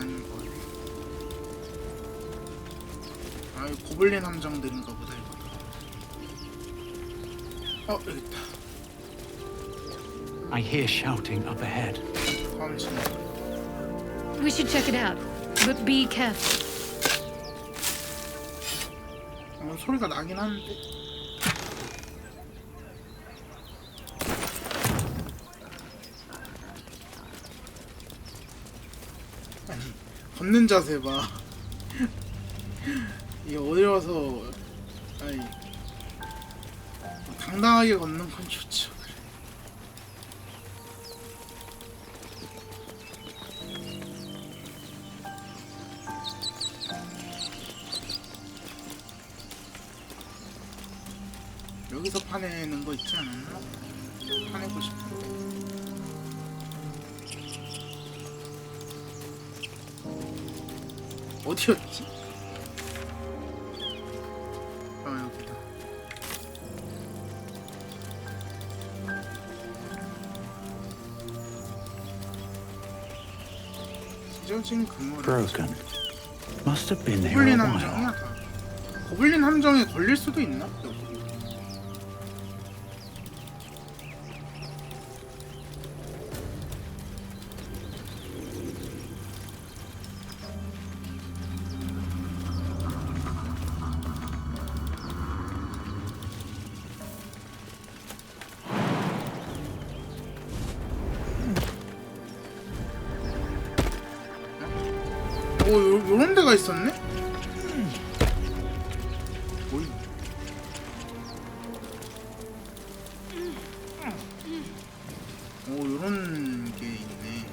아닌 거 같아. 아, 이 고블린 함정들인가 보다 이거. 여기 있다. I hear shouting up ahead. 함정. We should check it out, but be careful. 소리가 나긴 하는데. 아니, 걷는 자세 봐. 이게 어려워서, 아니, 당당하게 걷는 건 좋죠. 여기서 파내는 거 있지 않았나? 파내고 싶은데. 어디였지? 여기다. 찢어진 그물. Broken. Must have been there a 고블린 while. 함정이야 다. 고블린 함정에 걸릴 수도 있나? 여기. 요런 데가 있었네? 뭐이? 요런 게 있네.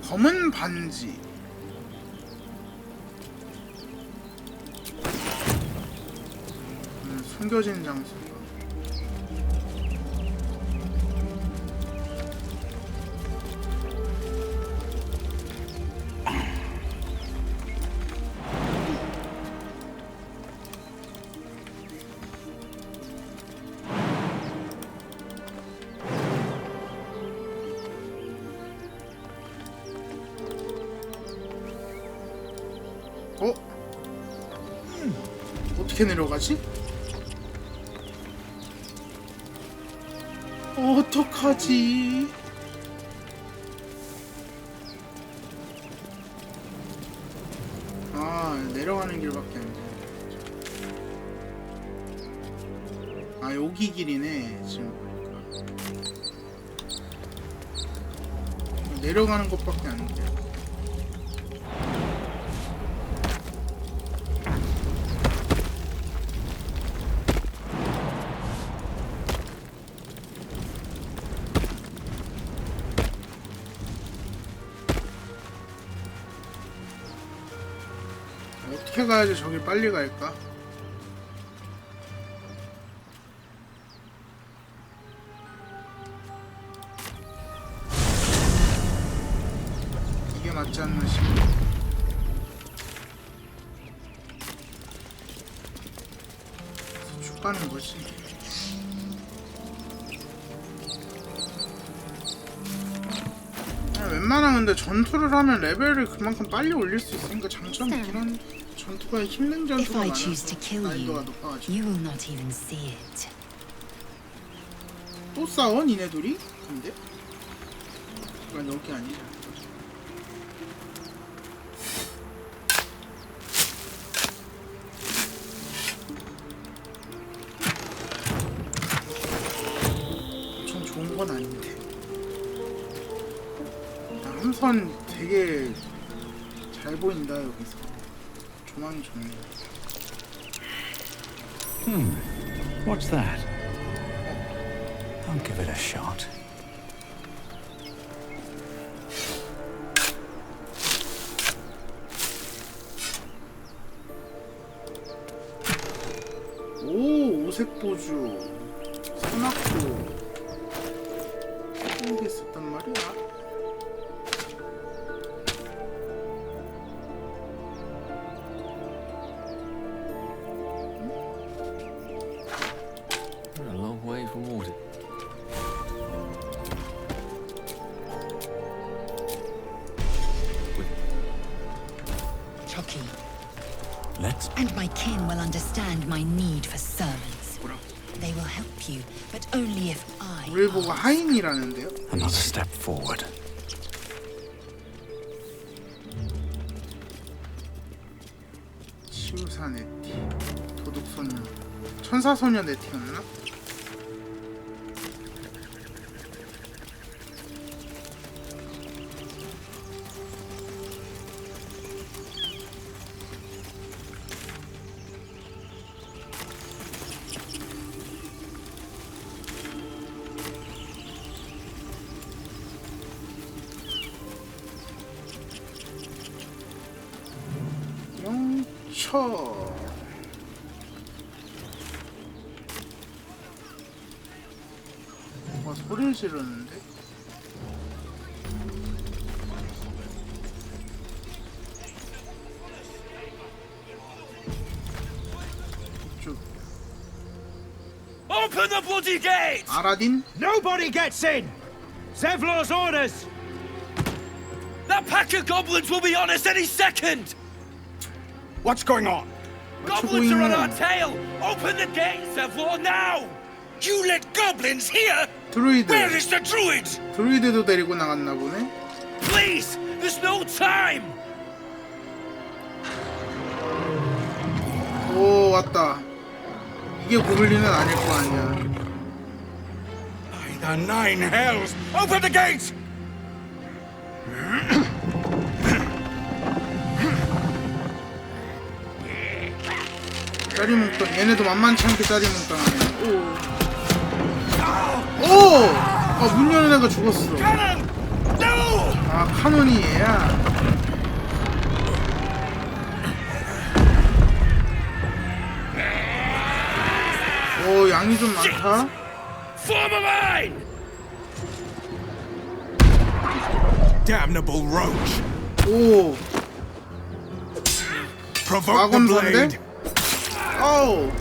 검은 반지. 숨겨진 장소. 어떻게 내려가지? 어떡하지? 내려가는 길밖에 안 돼. 여기 길이네 지금 보니까. 내려가는 것밖에 안 돼. 어떻게 가야지 저길 빨리 갈까? 이게 맞지 않나 싶어. 쭉 가는 거지. 웬만하면 근데 전투를 하면 레벨을 그만큼 빨리 올릴 수 있으니까 장점이긴 한데 전투가 힘든 전투가 많아서 난이도가 높아가지고. 또 싸워? 니네 둘이? 근데? 이건 여기 아니잖아. 엄청 좋은 건 아닌데. 함선 되게 잘 보인다 여기서. 조망이 좋네. What's that? I'll give it a shot. 오색 보주, 산악도 이런 게 있었단 말이야. And my kin will understand my need for servants. 뭐라고? They will help you, but only if I. 우리 보고 하인이라는데요? Another step forward. 치유사 네티, 도둑소녀, 천사소녀 네티였나? 영처. 소리를 지르는데? 이쪽. Open the bloody gate! 아라딘? Nobody gets in! Zevlor's orders! That pack of goblins will be on us any second! What's going on? Goblins are on our tail! Open the gate, Zevlor, now! You let goblins here? 드루이드. Where is the druid? 드루이드도 데리고 나갔나 보네? Please! There's no time! 오, 왔다. 이게 고블린은 아닐 거 아니야. By the nine hells! Open the gate! 짜리몽땅. 얘네도 만만치 않게 짜리몽땅하네. 오. 오! 아, 문 여는 애가 죽었어. 아, 카논이 얘야. 오, 양이 좀 많다. Form a line! Damnable roach! 오, Provoke the 마검선데? blade 어우,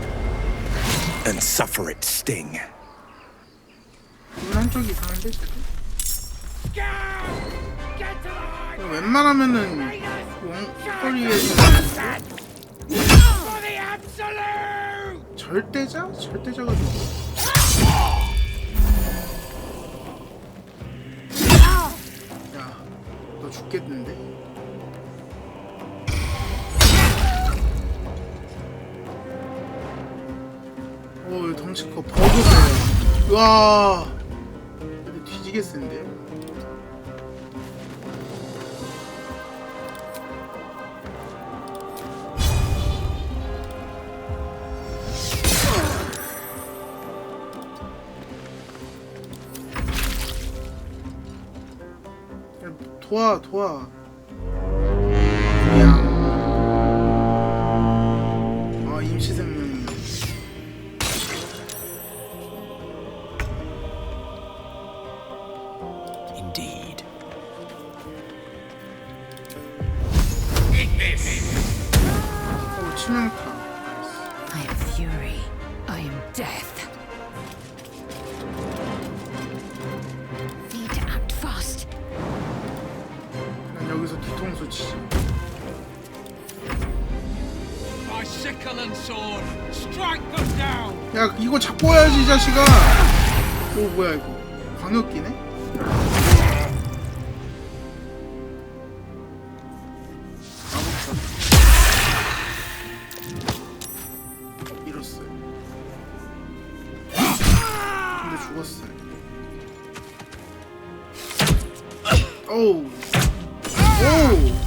and suffer its sting. 문 한쪽이 이상한데 지금? 웬만하면은 원거리에서 절대자? 절대자가 좋아. 야, 너 죽겠는데? 오, 덩치 커. 버그 세요. 우와, 근데 뒤지게 센데요? 도와, 도와. 그냥. 아, 임시생명이요. Indeed. 오, 치명타. I am fury. I am death. Need to act fast. 난 여기서 뒤통수 치지. My sickle and sword! Strike them down! 야, 이거 잡고 와야지, 이 자식아. 오, 뭐야 이거. 광역기네? 잃었어요. 근데 죽었어요. 오우. 오우.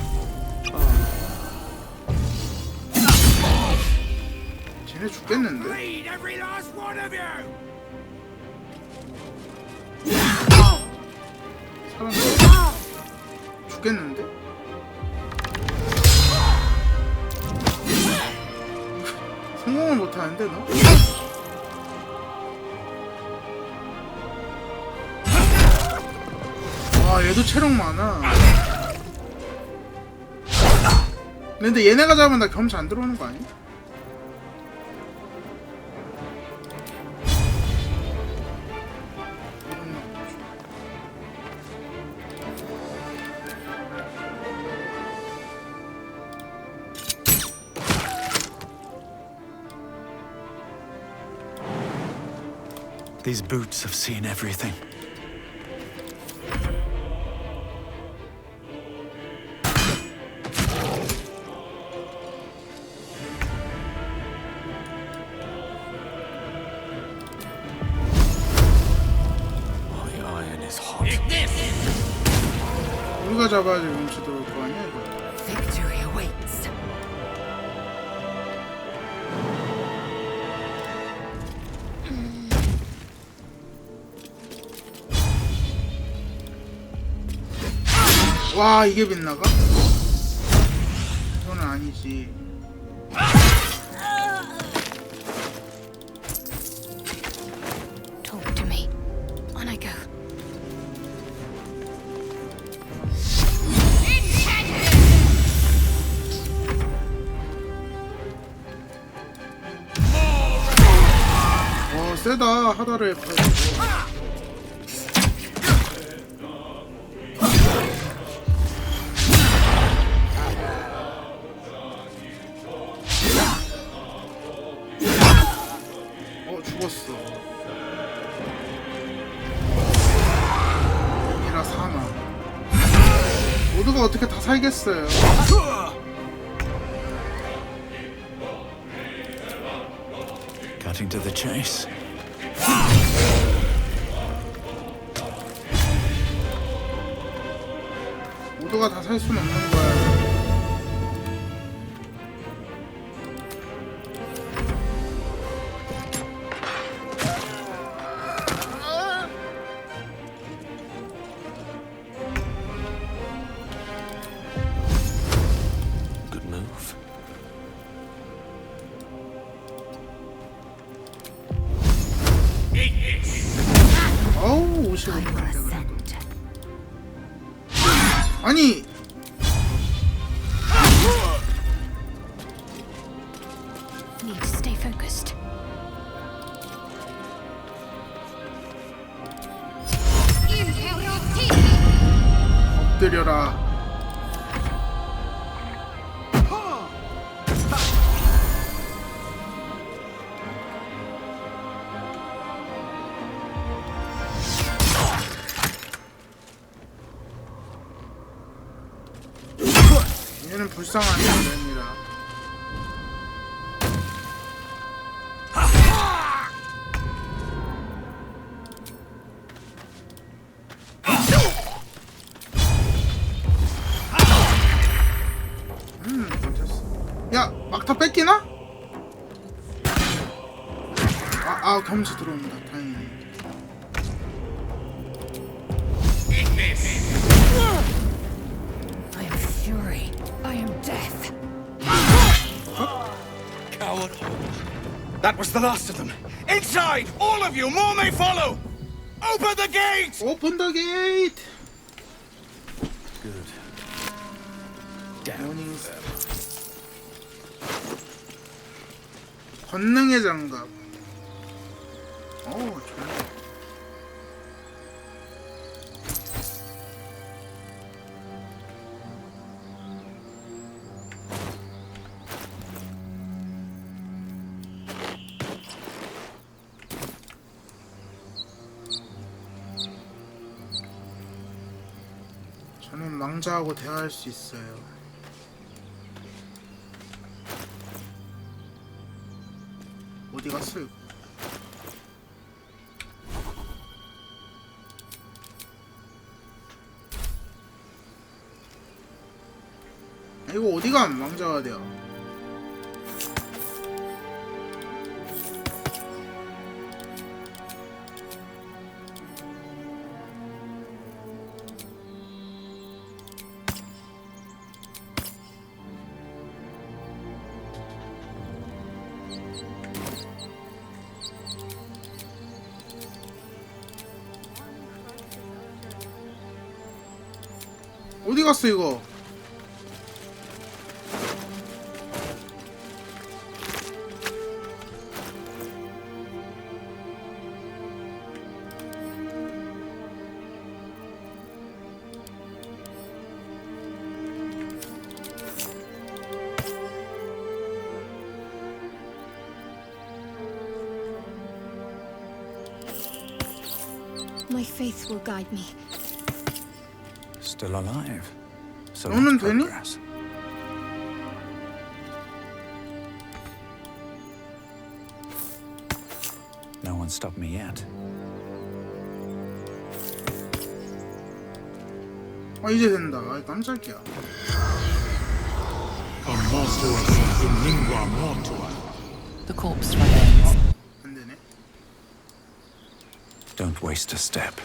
쟤네 죽겠는데? Bleed every last one of you! 사람 죽겠는데? 성공을 못하는데 너? 와, 얘도 체력 많아. 근데 얘네가 잡으면 나 경치 안 들어오는 거 아니야? These boots have seen everything. My iron is hot. 우리가 잡아야 될 뭉치 들어올 거 아니야 이거. Victory awaits. 와 이게 빗나가? 이건 아니지. Talk to me. On I go. 세다 하다를 해가지고. 죽었어. 이라 사나. 모두가 어떻게 다 살겠어요. Cutting to the chase. 모두가 다 살 수는 없는 거야. Good move. 어우 55%. I will ascend. 아니 Need to stay focused. 엎드려라. 얘는 불쌍한 여자입니다. 야 막타 뺏기나? 경치 들어온다. 다행이네. I am fury. I am death. Coward. That was the last of them. Inside! All of you! More may follow! Open the gate! 오픈 더 게이트. Good. 모닝 권능의 장갑. 좋네. 저는 망자하고 대화할 수 있어요. 어디 갔어 이거? 이거 어디가 망자가 돼요? 어디 갔어 이거? My faith will guide me. Still alive. So 너는 much 되니? progress. No one stopped me yet. 이제 된다. 아, 깜짝이야. The corpse remains. 안 되네. Don't waste a step.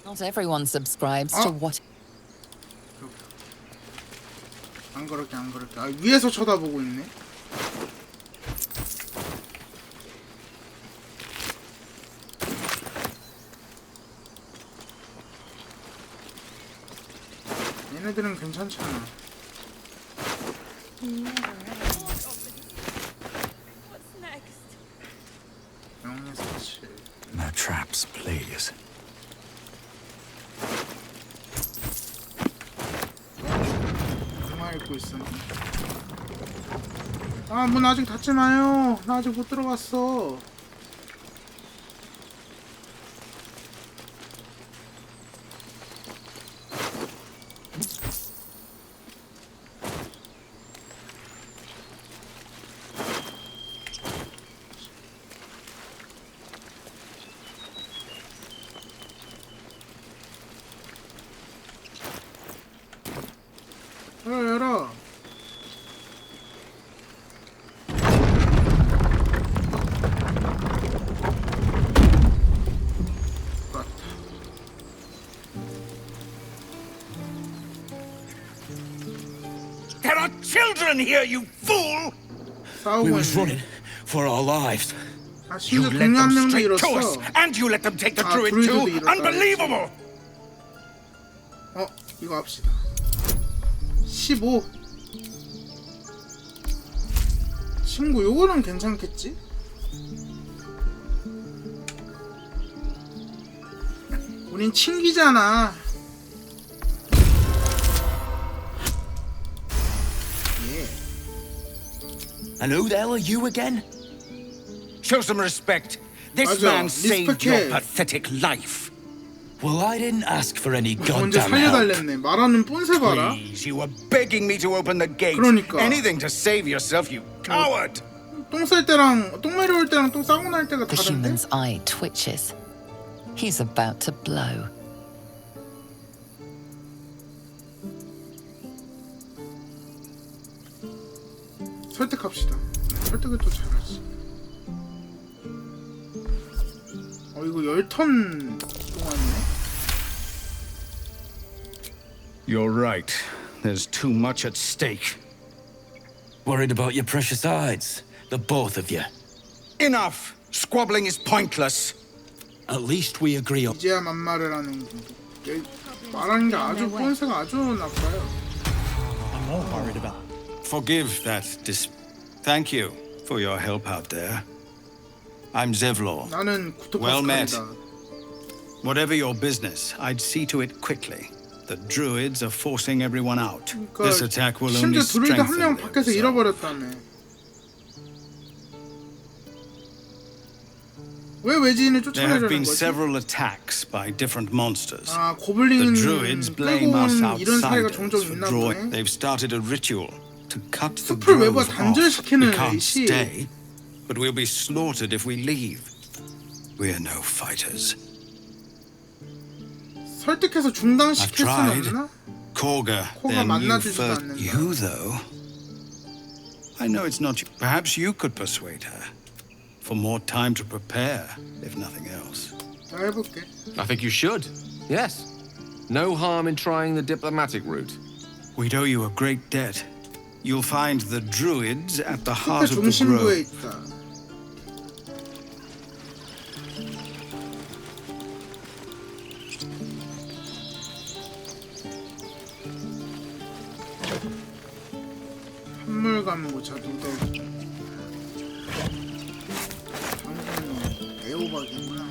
Not everyone subscribes to what. 안 그렇게 안 그렇게. 아, 위에서 쳐다보고 있네. 얘네들은 괜찮잖아. 영의 사실. No traps, please. 영화 읽고 있어. 아, 문 아직 닫지 마요. 나 아직 못 들어갔어. 열어, 열어. There are children here, you fool! 싸우고 We was 있네. running for our lives. 아, You 심지어 led 동료 한 them 명도 straight to us, 잃었어. and you let them take the 아, druid druid도 too. 잃었다. Unbelievable! 이거 합시다. 15. 친구, 요거는 괜찮겠지? 우린 친기잖아. 예. And who the hell are you again? Show some respect. This 맞아, man saved your 리스펙해. pathetic life. Well, I didn't ask for any 언제 goddamn help. 살려달랬네. 말하는 뽐새 봐라. Please, you were begging me to open the gate. 그러니까. Anything to save yourself, you coward. 똥 쌀 때랑 똥 마려울 때랑 똥 싸고 날 때가 The 다른데? human's eye twitches. He's about to blow. 설득합시다. 설득을 또 잘하지. 이거 10턴 동안이네? You're right. There's too much at stake. Worried about your precious hides, the both of you. Enough! Squabbling is pointless. At least we agree on. 이제야 만말을 하는 중독. 말하는 게 아주 뻔세가 아주 나빠요. I'm more worried about. Forgive that Thank you for your help out there. I'm Zevlor. 나는 Well met. 구토파스칼이다. Whatever your business, I'd see to it quickly. The druids are forcing everyone out. This attack will only 심지어 드루이드 한 명 strengthen 밖에서 them. 잃어버렸다며. 왜 외지인을 There have 쫓아내려는 been 거지? several attacks by different monsters. 아, The 고블린 druids 끌고 blame us 온 이런 사례가 outsiders 종종 for 있나 drawing. 보네. They've started a ritual to cut the 숲을 외부와 grove off. 단절시키는 We can't 의식. stay, but we'll be slaughtered if we leave. We're no fighters. 설득해서 중단시킬 I've 수는 tried. 없나? Korga, 코가 their new 만나주지도 first. 않는다. You, though? I know it's not you. Perhaps you could persuade her. For more time to prepare, if nothing else. 내가 해볼게. I think you should. Yes. No harm in trying the diplomatic route. We'd owe you a great debt. You'll find the druids at the heart 숲의 of the 중심부에 grove. 있다. 한물간 모자 누더기. 방금은 애호박이구나.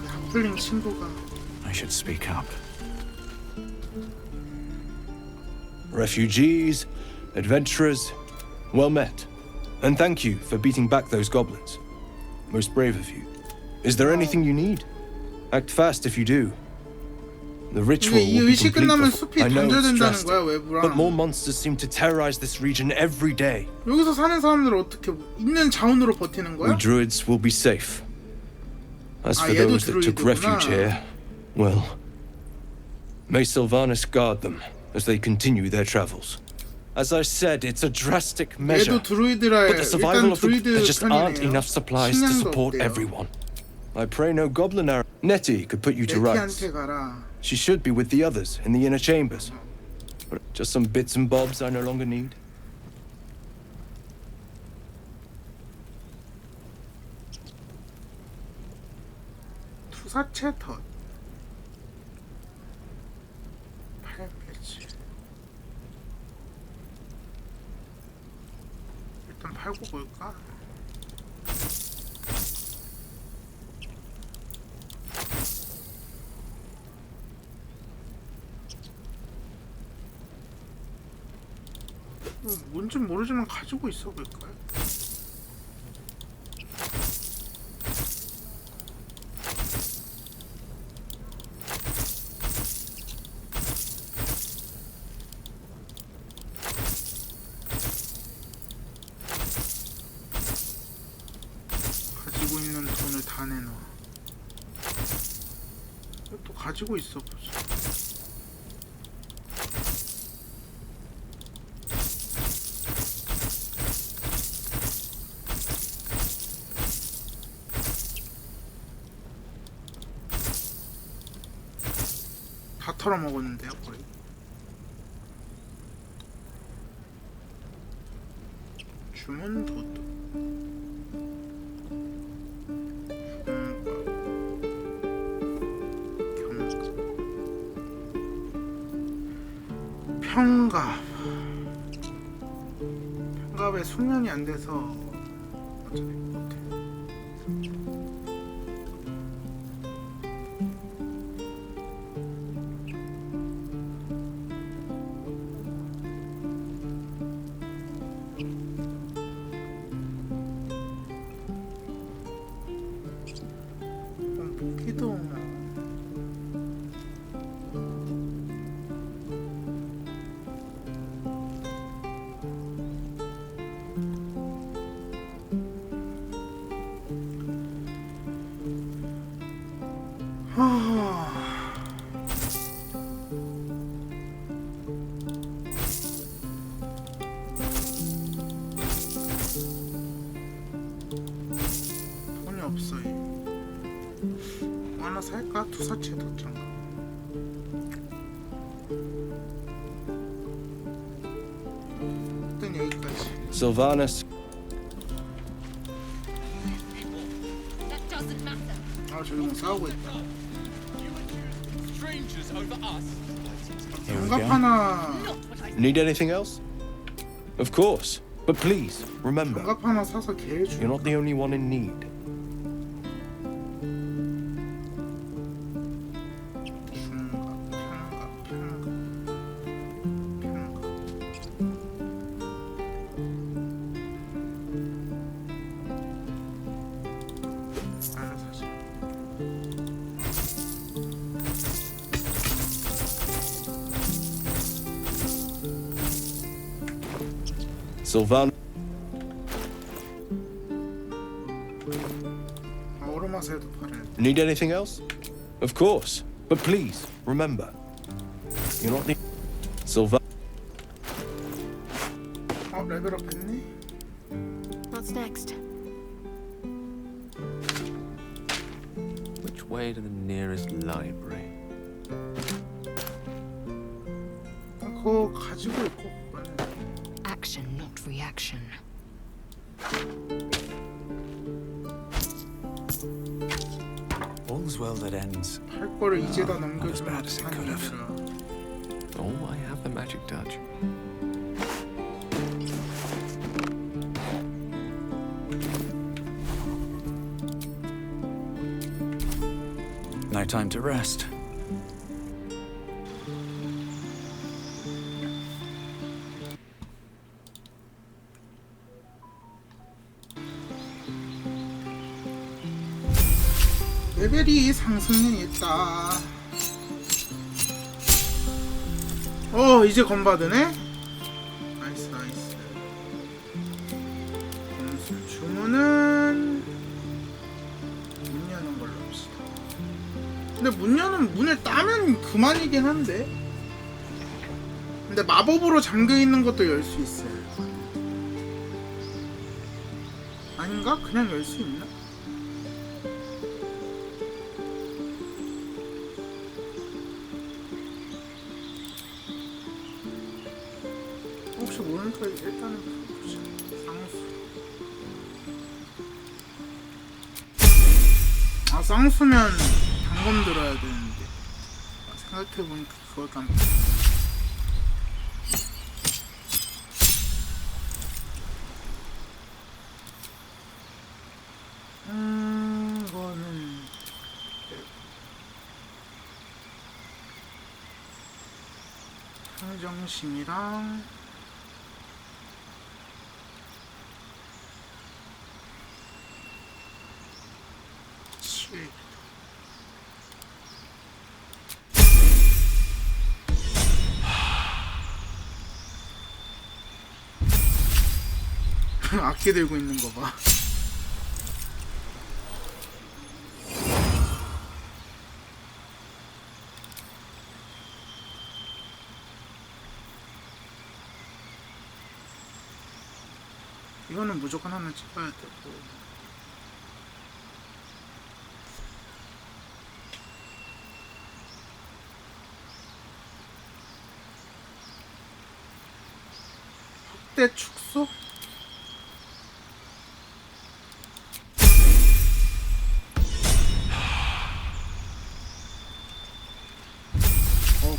하플링 친구가. I should speak up. Refugees, adventurers, well met. And thank you for beating back those goblins. Most brave of you. Is there anything you need? Act fast if you do. The ritual 이 will be 의식 complete 끝나면 before... 숲이 I know it's 단절된다는 drastic, 거야, but more 외부랑. monsters seem to terrorize this region every day. 여기서 사는 사람들을 어떻게 있는 자원으로 버티는 We 거야? druids will be safe. As for 얘도 those that took druid구나. refuge here, well, may Sylvanas guard them as they continue their travels. As I said, it's a drastic measure, 얘도 드루이드라 but the survival 일단 of the... 드루이드 There just aren't 편이네요. enough supplies to 식량도 support 없대요. everyone. I pray no goblin arrow. Nettie could put you to rights. 네티한테 가라. She should be with the others in the inner chambers. But just some bits and bobs I no longer need. 투사체 덫. 8배치. 일단 팔고 볼까? 뭔진 모르지만 가지고 있어 볼까요? 가지고 있는 돈을 다 내놔. 또 가지고 있어 보자. 다 털어먹었는데요, 거의. 주문 도둑. 평갑. 평갑에 숙련이 안 돼서 어차피 못해. 무기도 돈이 없어요. 뭐 하나 살까? 투사체 덧장가. 일단 여기까지. Sylvanas. 아 저기 뭐 싸우고 있다. Strangers over us. Here we 장갑 go. 하나. Need anything else? Of course. But please, remember, 장갑 하나 사서 개 주. you're not the only one in need. 중갑, 평갑, 평갑. 하나 사자. Sylvan. 오르마세도 팔아야 돼. Need anything else? Of course. But please, remember, you're not the... Sylvan. 레벨업 했네? What's next? Which way to the nearest library? 그거 가지고 있고 그거는. Action, not reaction. All's well that ends. 할 거를 이제 다 not as 넘겨주면 bad as it could have. 어떡하니. Oh, I have the magic touch. No time to rest. 레벨이 상승했다. 이제 건받으네? 나이스 나이스. 공수 주문은 문 여는 걸로 합시다. 근데 문 여는 문을 따면 그만이긴 한데, 근데 마법으로 잠겨있는 것도 열 수 있어요. 아닌가? 그냥 열 수 있나? 혹시 모르니까 일단은 보자. 쌍수. 쌍수면 단검 들어야 되는데. 생각해보니까 그걸 깜빡. 이거는 평정심이랑 악기 들고 있는 거 봐. 이거는 무조건 하나 찍어야 되고. 확대 축소?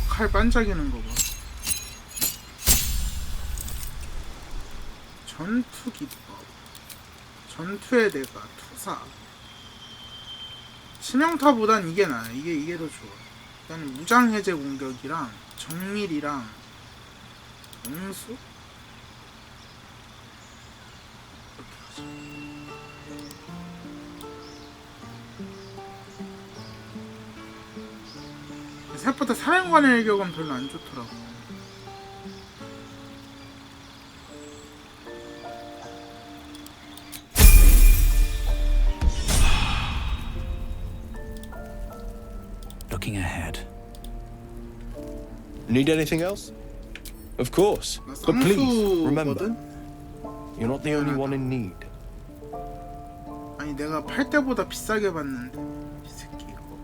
칼 반짝이는 거 봐. 전투 기법. 전투의 대가 투사. 치명타보단 이게 나아. 이게 더 좋아. 일단은 무장 해제 공격이랑 정밀이랑 응수? 이렇게 하자. 생각보다 사령관의 일격은 별로 안 좋더라고. Looking ahead. Need anything else? Of course. But please remember, you're not the only one in need. 아니 내가 팔 때보다 비싸게 받는데 이 새끼 이거.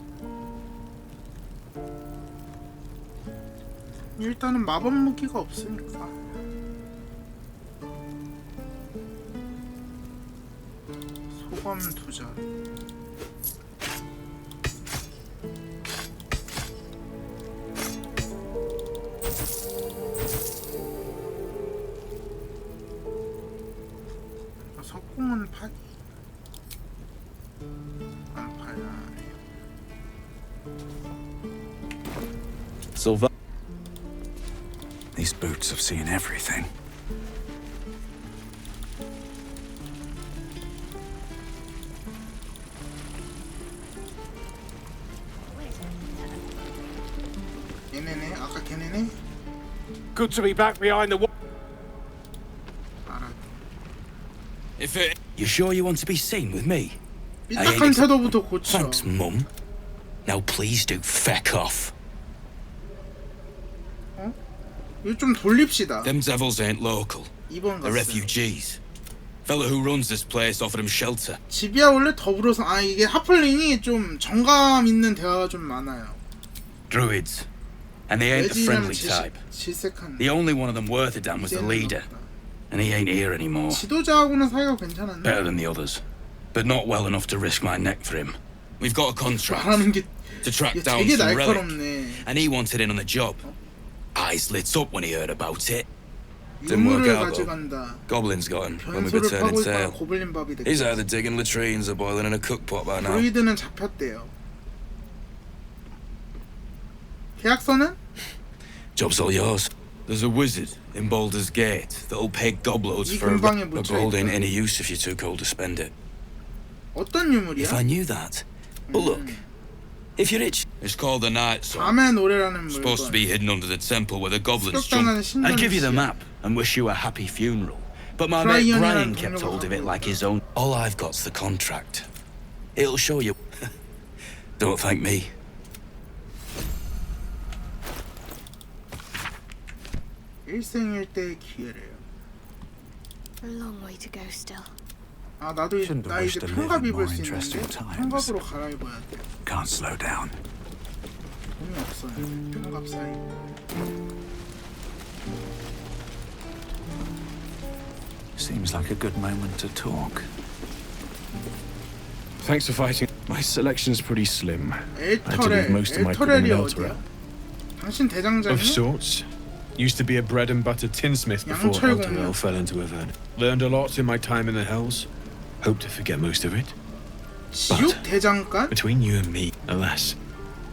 일단은 마법 무기가 없으니까. 소검 2자. 석궁은 파기. 안 팔아요. Silva. These boots have seen everything. 얘네네? 아까 걔네네? Good to be back behind the wall. 알아. If it... You sure you want to be seen with me? 삐딱한 태도부터 고쳐. Thanks, Mum. Now please do feck off. 어? 이거 좀 돌립시다. Them devils ain't local. 2번 They're 갔어요. refugees. Fella who runs this place offered them shelter. 집이야 원래 더불어서 이게 하플링이 좀 정감 있는 대화가 좀 많아요. Druids. And they ain't the friendly type. 질색한. The only one of them worth a damn was the leader. And he ain't here anymore. 지도자하고는 사이가 괜찮았네. Better than the others. But not well enough to risk my neck for him. We've got a contract 말하는 게 to track 이게 down 되게 some relic. 날카롭네. And he wanted in on the job. Eyes lit up when he heard about it. Didn't work 유물을 out though. 가져간다. Goblins got him when we were 변소를 turning 파고 있다가 tail. 고블린 밥이 됐고. He's either digging latrines or boiling in a cookpot by now. 드루이드는 잡혔대요. 계약서는? Job's all yours. There's a wizard in Baldur's Gate that'll pay gobloads 이 for a 근방에 but 묻혀 gold ain't 있다. any use if you're too cold to spend it. 어떤 유물이야? If I knew that, But look, if you're itch, it's called the Night Song. 밤의 노래라는 Supposed to 물건. be hidden under the temple where the goblins 습격당하는 jump. I'd give you the 신전이지. map and wish you a happy funeral. But my mate Brian Brian 이라는 kept 동료가 hold of it 갖고 like 있다. his own. All I've got's the contract. It'll show you. Don't thank me. 일생일대의 기회래요. A long way to go still. 아 나도 Shouldn't 나 have 이제 wished to live 편갑 in 입을 more 수 interesting 있는데 times. 편갑으로 갈아입어야 돼. Can't slow down. 돈이 없어요. 편갑 사이. Seems like a good moment to talk. Thanks for fighting. My selection's pretty slim. I had to leave 엘터렐, most of my equipment 엘터렐이 elsewhere. 어디야? 당신 대장장이? Of sorts. Used to be a bread and butter tinsmith before 양철공이야. Elturel fell into a verdict. Learned a lot in my time in the Hells. Hope to forget most of it. 지옥 대장간? Between you and me, alas,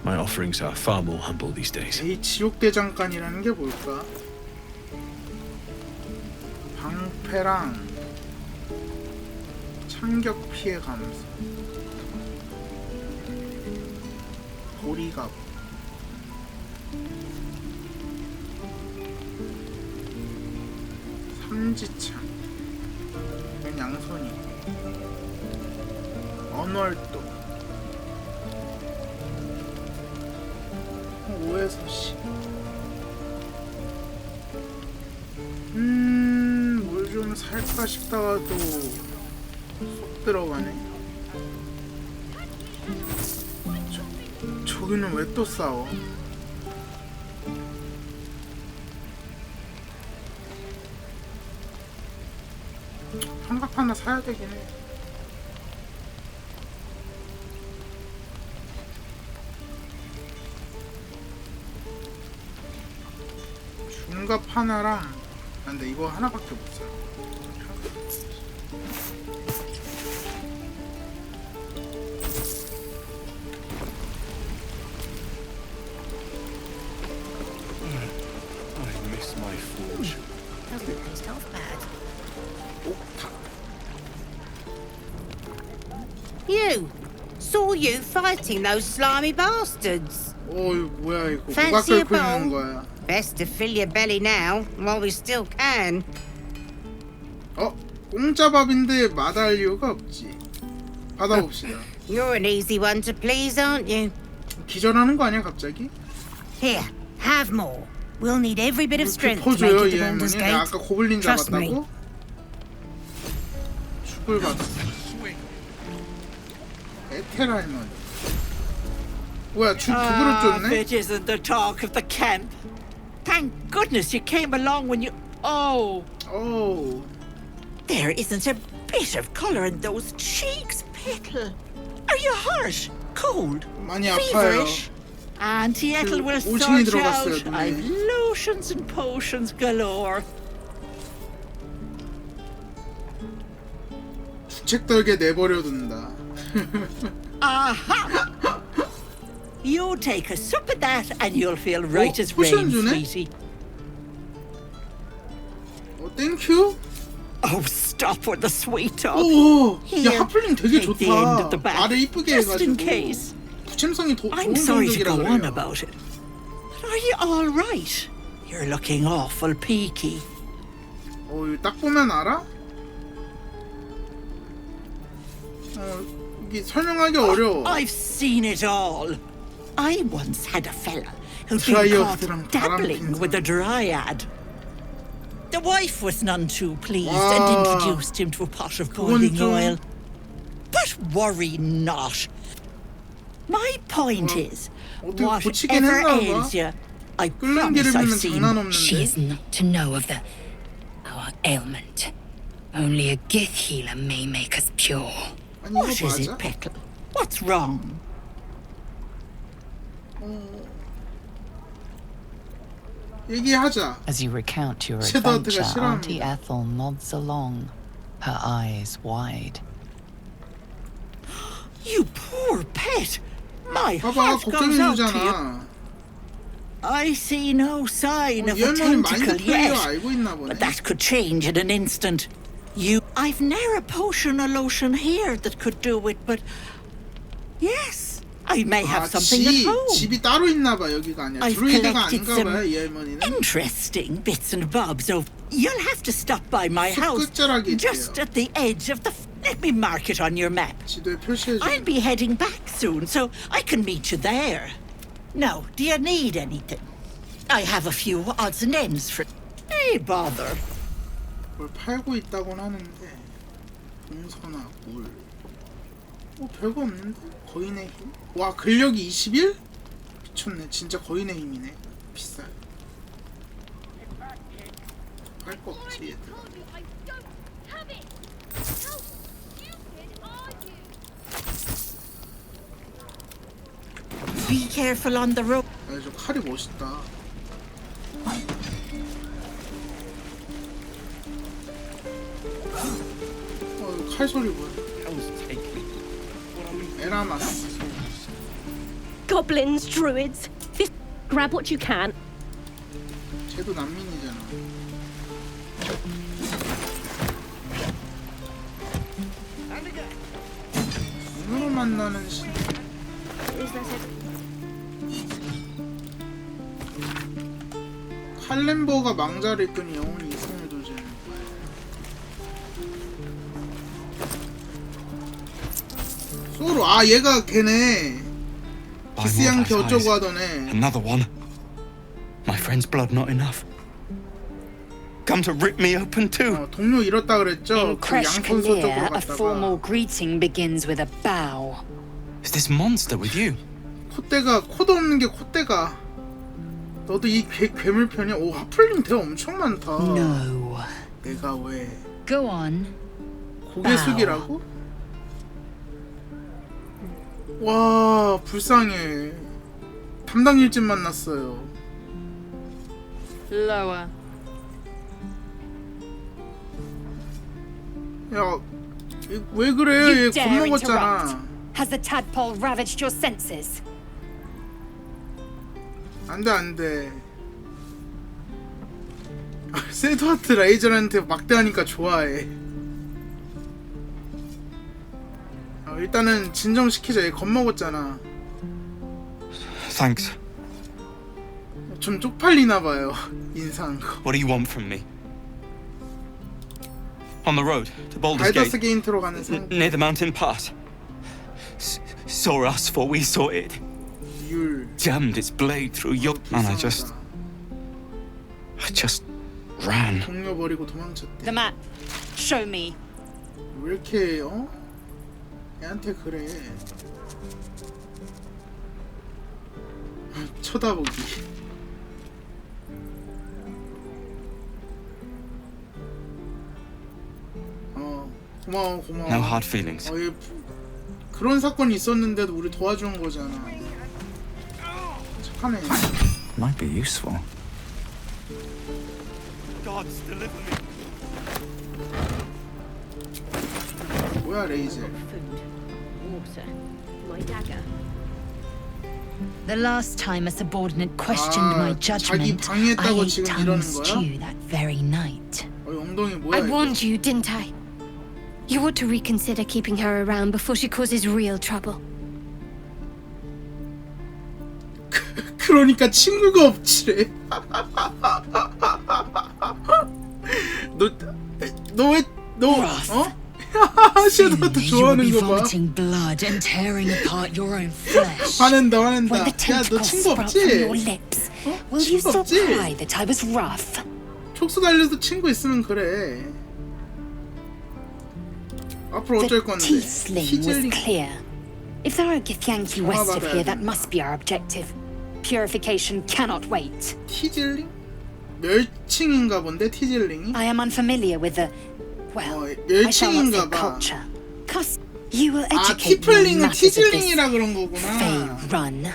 my offerings are far more humble these days. 이 지옥 대장간이라는 게 뭘까? 방패랑 창격 피해 감소. 고리갑. 삼지창. 이건 양손이고. 언월도. 5에서 10. 뭘 좀 살까 싶다가도 쏙 들어가네. 저기는 왜 또 싸워? 환갑 하나 사야 되긴 해. 중갑 하나랑 근데 이거 하나밖에 못 사. I miss my forge. Doesn't taste half bad. You! Saw you fighting those slimy bastards. 이거 뭐야 이거. 누가 Fancy a 끓고 있는 bowl? 거야? Best to fill your belly now, while we still can. 공짜 밥인데 마다할 이유가 없지. 받아봅시다. You're an easy one to please, aren't you? 기절하는 거 아니야 갑자기? Here, have more. We'll need every bit of strength to make 퍼줘요 it 이 to Baldur's 할머니. 내가 Gate. 아까 고블린 Trust me. 잡았다고? 죽을 받았어. 에텔 할머니. 뭐야 죽 그릇 줬네? It isn't the talk of the camp. Thank goodness you came along when you... Oh. There isn't a bit of colour in those cheeks, Petal. Are you hurt? Cold? 많이 아파요. Feverish? Auntie Ethel will 오줌이 sort you 들어갔어요, out. 눈에. I've lotions and potions galore. 주책떨게 내버려둔다. Aha! You take a sip of that and you'll feel right as rain, 포션 주네? sweetie. 땡큐? Oh, stop with the sweet talk. 오, Here, 야 하플링 되게 take the end 좋다. of the back, 말을 이쁘게 just in 해가지고 case. 부침성이 좋은 I'm sorry to 성적이라 go on 그래요. about it, but are you all right? You're looking awful peaky. 이거 딱 보면 알아? 이게 설명하기 어려워. I've seen it all. I once had a fella who'd been caught 드라이어드랑 dabbling with a dryad. The wife was none too pleased and 와. introduced him to a pot of 그건 boiling 좀- oil. But worry not. My point is, 어떻게 고치긴 whatever 했나 봐. ails you, I 끓는 promise I've 기름이면 seen. 장난 She is 없는데. not to know of our ailment. Only a gith healer may make us pure. 아니 What 이거 is 맞아? it, Petal? What's wrong? 얘기하자. As you recount your 섀도우가 adventure, 싫어합니다. Auntie Ethel nods along, her eyes wide. You poor pet! My 봐봐 heart goes out to you. 걱정해주잖아. I see no sign of 이 a 할머니 tentacle 마인드 플레이어 yet, 알고 있나 보네. but that could change in an instant. I've ne'er a potion or lotion here that could do it, but Yes, I may have something at home. 집이 따로 있나봐. 여기가 아니야. I've 드루이드가 collected 아닌가봐요. some 이 할머니는. interesting bits and bobs. So you'll have to stop by my house, 끝자락이 just 있대요. at the edge of the. Let me mark it on your map. 지도에 표시해줘. I'll be heading back soon, so I can meet you there. Now, do you need anything? I have a few odds and ends for. Hey, bother. 뭘 팔고 있다곤 하는데 동서나 물. 별거 없는데? 거인의 힘? 와, 근력이 21? 미쳤네. 진짜 거인의 힘이네. 비싸. 할 거 없지 얘들. Be careful on the road. 야, 저 칼이 멋있다. 칼 소리 뭐야? 에라마스. Goblins, druids. This grab what you can. 쟤도 난민이잖아. 눈으로 만나는 신. 칼렘버가 망자를 이끈 영혼이 이성을 도지는 거야. 소로, 아 얘가 걔네. 기스양키 어쩌고 하던 애. Another one. My friend's blood not enough. Come to rip me open too. 동료 잃었다 그랬죠. In 그 Kresh 양손 쪽으로 Kalir, a 갔다가. formal greeting begins with a bow. Is this monster with you? 콧대가 코도 없는 게 콧대가. 너도 이 괴물 편이야? 오, 하플링 대화 엄청 많다. No. 내가 왜? Go on. 고개 숙이라고? 와, 불쌍해. 담당 일진 만났어요. Lower. 야, 왜 그래? You 얘 dare 겁먹었잖아. interrupt. Has the tadpole ravaged your senses? 안돼 안돼. 세드하트 라이저한테 막대하니까 좋아해. 일단은 진정시키자. 얘 겁먹었잖아. Thanks. 좀 쪽팔리나봐요. 인상. What do you want from me? On the road to Baldur's 발더스 Gate, 게이트로 가는 상. near the mountain pass. Saw us before we saw it. 율. Jammed its blade through your. And I just ran. 동료 버리고 도망쳤대. The map. Show me. 왜 이렇게 애한테 그래? 쳐다보기. 고마워 고마워. No hard feelings. 얘 그런 사건이 있었는데도 우리 도와준 거잖아. 착하네. Might be useful. Gods deliver me. 뭐야 레이저? Water. My dagger. The last time a subordinate questioned my 자기 judgment, I 방해했다고 ate 지금 tongue 이러는 stew that very night. 엉덩이 I 뭐야? 이거? warned you, didn't I? You ought to reconsider keeping her around before she causes real trouble. 그러니까 친구가 없지래. 너 섀도우도 좋아하는 거 봐. vomiting blood and tearing apart your own flesh. 화낸다 When 화낸다. the 야 너 tentacles 친구 sprout from your 없지? lips, will you 친구 still 없지? cry that I was rough? 촉수 달려서 친구 있으면 그래. 앞으로 어쩔 The 건데? teeth sling was 티젤링. clear. If there are Githyanki west of here, that must be our objective. Purification cannot wait. 티젤링? 멸칭인가 본데 티젤링이? I am unfamiliar with the, well, I shall not say 멸칭인가 봐. culture. You will 아 educate me on 티플링은 matters of this 티젤링이라 그런 거구나. Fey run.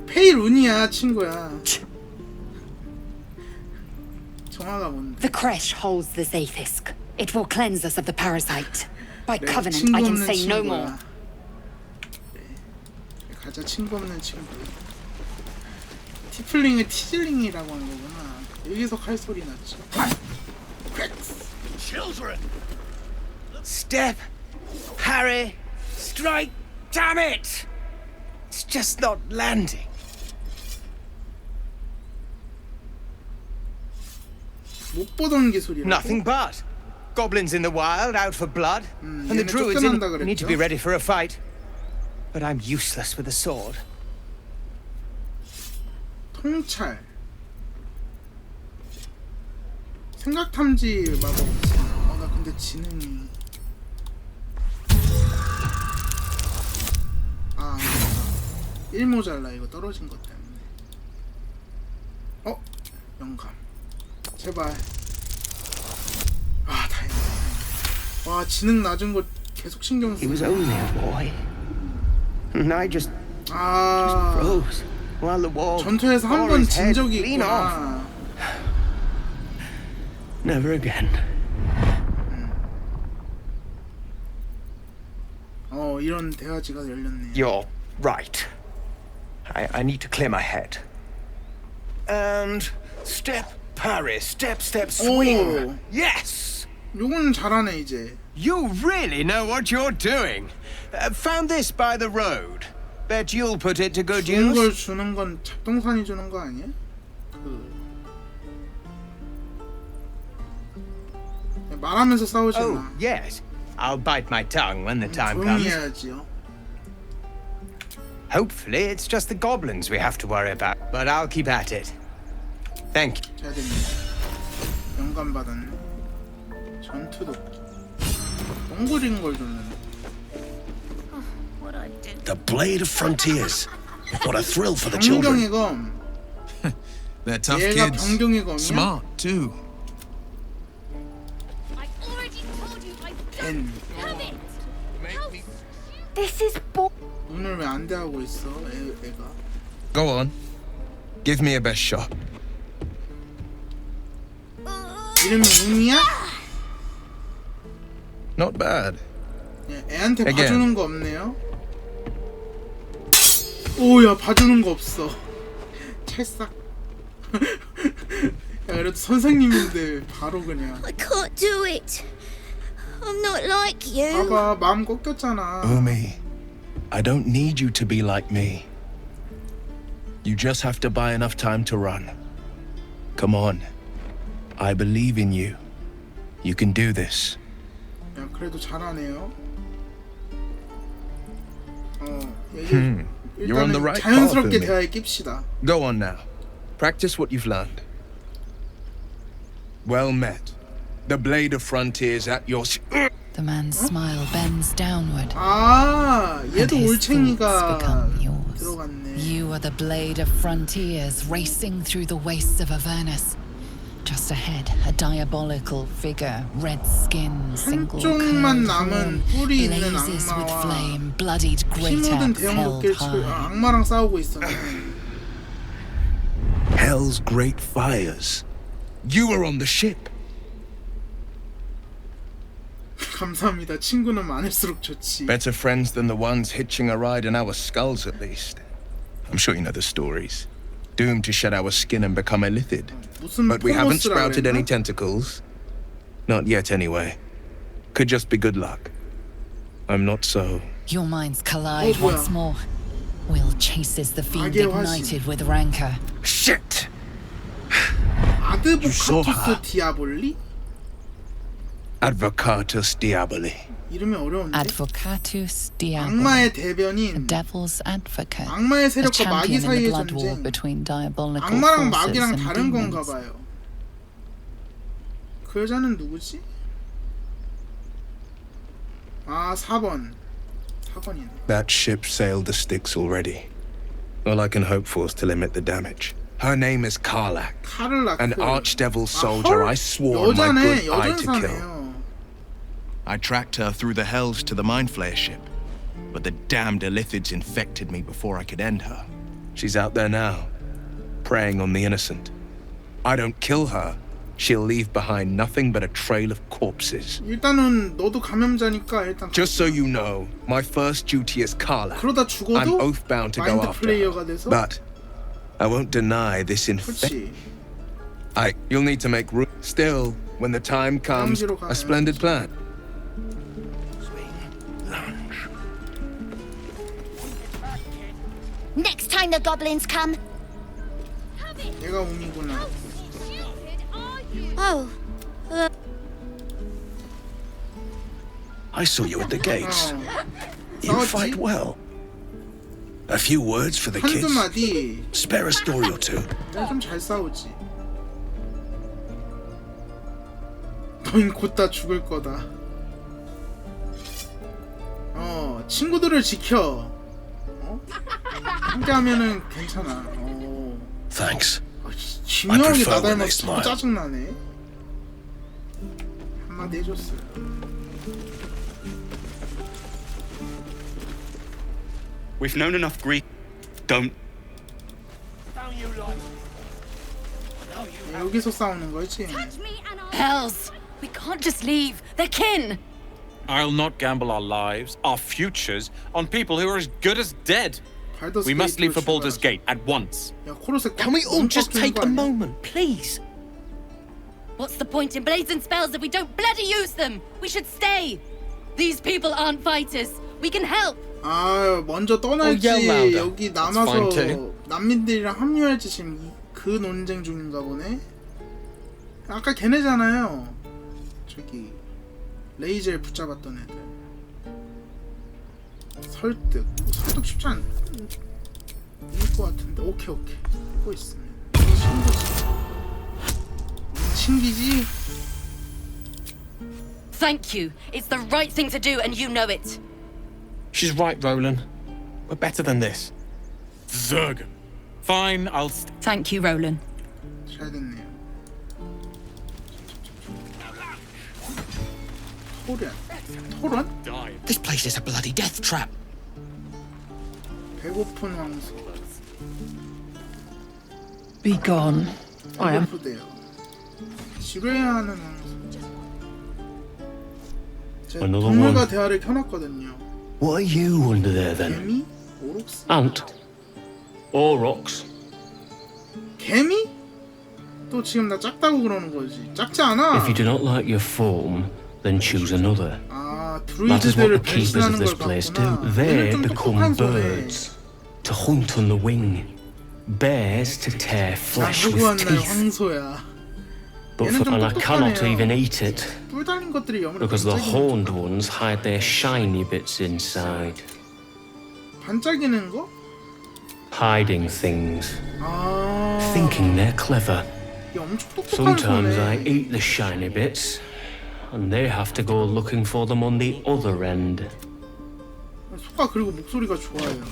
페이룬이야 친구야. 정화가 뭔데? The creche holds the Zaithisk. It will cleanse us of the parasite. By 그래, covenant, 친구 I can 없는 say no more. 친구야. 그래. 가자 친구 없는 친구. 티플링을 티즐링이라고 하는 거구나. 여기서 칼 소리 났죠. Children! Step! Harry! Strike! Damn it! It's just not landing. 못 보던 기술이라고? Nothing but. Goblins in the wild, out for blood. And the 얘네 druids 쫓겨난다 need to 그랬죠? be ready for a fight. But I'm useless with a sword. 통찰. 생각 탐지 마법. 나 근데 지능이. 아, 1 모자라 이거 떨어진 것 때문에. 영감. 제발. 아, 다행이다. 와, 지능 낮은 거 계속 신경 쓰. He was only a boy. And I just 아, froze while the wall 전투에서 한 tore 번 his 진 head 적이 clean 있구나. off. Never again. 이런 대화지가 열렸네요. You're right. I need to clear my head. And step, parry, step, swing. Yes! 요건 잘하네 이제. You really know what you're doing. Found this by the road. Bet you'll put it to good 주는 걸 use. 주는 건 잡동산이 주는 거 아니야? 말하면서 싸우지 Oh, 마. yes. I'll bite my tongue when the time 조용히 comes. 해야지요. Hopefully, it's just the goblins we have to worry about. But I'll keep at it. Thank you. 잘 됩니다. 영감 받았네. 전투도 엉구린 걸 줬는데. The Blade of Frontiers. What a thrill for the children. 병경의 검. They're tough 얘가 kids. 병경의 검이야? Smart too. 벤. This is bo- 눈을 왜 안 대하고 있어? 애가. Go on. Give me a best shot. 이름이 운이야? Not bad. 애한테 Again. 봐주는 거 없네요. 오야 봐주는 거 없어. 찰싹. 야 그래도 선생님인데 바로 그냥. I can't do it. I'm not like you. 봐봐 마음 꺾였잖아. Umi, I don't need you to be like me. You just have to buy enough time to run. Come on. I believe in you. You can do this. 야 그래도 잘하네요. You're on the right path, 자연스럽게 Umi. 대화에 낍시다. Go on now. Practice what you've learned. Well met. The Blade of Frontiers at your... The man's smile bends downward. 아, and 얘도 his 올챙이가 thoughts become yours. 들어갔네. You are the blade of frontiers racing through the wastes of Avernus. Just ahead, a diabolical figure, red skin, single 한쪽만 curled 남은 horn, 뿔이 있는 blazes with 악마와 flame, bloodied 피 great 묻은 axe 대형 held 도끼를 치고 high. 악마랑 싸우고 있어. Hell's great fires. You were on the ship. 감사합니다. 친구는 많을수록 좋지. Better friends than the ones hitching a ride in our skulls, at least. I'm sure you know the stories. Doomed to shed our skin and become illithid. 무슨 But we haven't 포모스라 sprouted any 그랬나? tentacles. Not yet, anyway. Could just be good luck. I'm not so... Your minds collide 뭐야? once more. Will chases the fiend 악의 화신. ignited with rancor. Shit! saw 아드보카투스 her. 디아볼리? Advocatus Diaboli. 이름이 어려운데? Advocatus Diaboli. 악마의 A 대변인. devil's advocate. 악마의 A 세력과 마귀 champion in the 사이의 blood war 전쟁. between diabolical 악마랑 forces 마귀랑 and 다른 건가 demons. 봐요. 그 여자는 누구지? 아, 4번. 4번이네. That ship sailed the Styx already. All I can hope for is to limit the damage. Her name is Karlak, 카를라크. an archdevil 아, soldier I swore my 여자네. good eye to kill. 여전사네요. I tracked her through the hells to the Mind Flayer ship, but the damned Illithids infected me before I could end her. She's out there now, preying on the innocent. I don't kill her, she'll leave behind nothing but a trail of corpses. 일단은 너도 감염자니까 일단 Just so you know, my first duty is Karlak. 그러다 죽어도 I'm oath-bound to go 마인드 after her. 플레이어가 돼서 But I won't deny this infection. 그렇지. You'll need to make room. Still, when the time comes, 탐지로 가면. a splendid plan. Next time the goblins come. 얘가 웅이구나. Oh. I saw you at the gates. You fight well. A few words for the 한두 kids. 마디. Spare a story or two. 내가 좀 잘 싸우지. 너흰 곧 다 죽을 거다. 친구들을 지켜. 함께 하면은 괜찮아. Thanks. 중요하게 나 닮아서 자꾸 짜증나네. 한마디 해줬어요. We've known enough Greek. Don't. 여기서 싸우는 거지. Hells! We can't just leave. They're kin. I'll not gamble our lives, our futures, on people who are as good as dead. We must leave for Baldur's Gate at once. Can we all just take a moment, please? What's the point in blazing spells if we don't bloody use them? We should stay. These people aren't fighters. We can help. 아, 먼저 떠날지 여기 남아서 난민들이랑 합류할지 지금 그 논쟁 중인가 보네. 아까 걔네잖아요. 저기 레이저에 붙잡았던 애들. 설득 쉽지 않을 것 같은데. 오케이 하고 있으면 친구지. Thank you. It's the right thing to do, and you know it. She's right, Roland. We're better than this. Zerg. Fine, I'll... Thank you, Roland. 잘 됐네요. 토란? This place is a bloody death trap. 배고픈 황소. Be gone. I am. 배고프대요. 지뢰하는 황소. 제가 동물과 대화를 켜놨거든요. What are you under there then? 개미? 오록스? Ant? Aurochs? 개미? 또 지금 나 작다고 그러는 거지. 작지 않아. If you do not like your form, then choose another. 아, That is what 드루이드들을 the keepers of 배신하는 this 걸 place do. 봤구나. They 얘는 좀 become 똑똑한 소네. birds to hunt on the wing, bears to tear flesh 나보고 with 왔나요, teeth. 황소야. But 얘는 좀 and I cannot 똑똑하네요. even eat it 뿔 달린 것들이 영어로 because the horned ones hide their shiny bits inside, 반짝이는 거? hiding things, 아, thinking they're clever. 이게 엄청 똑똑한 Sometimes I 소네. eat the shiny bits, and they have to go looking for them on the other end. 소가 그리고 목소리가 좋아요.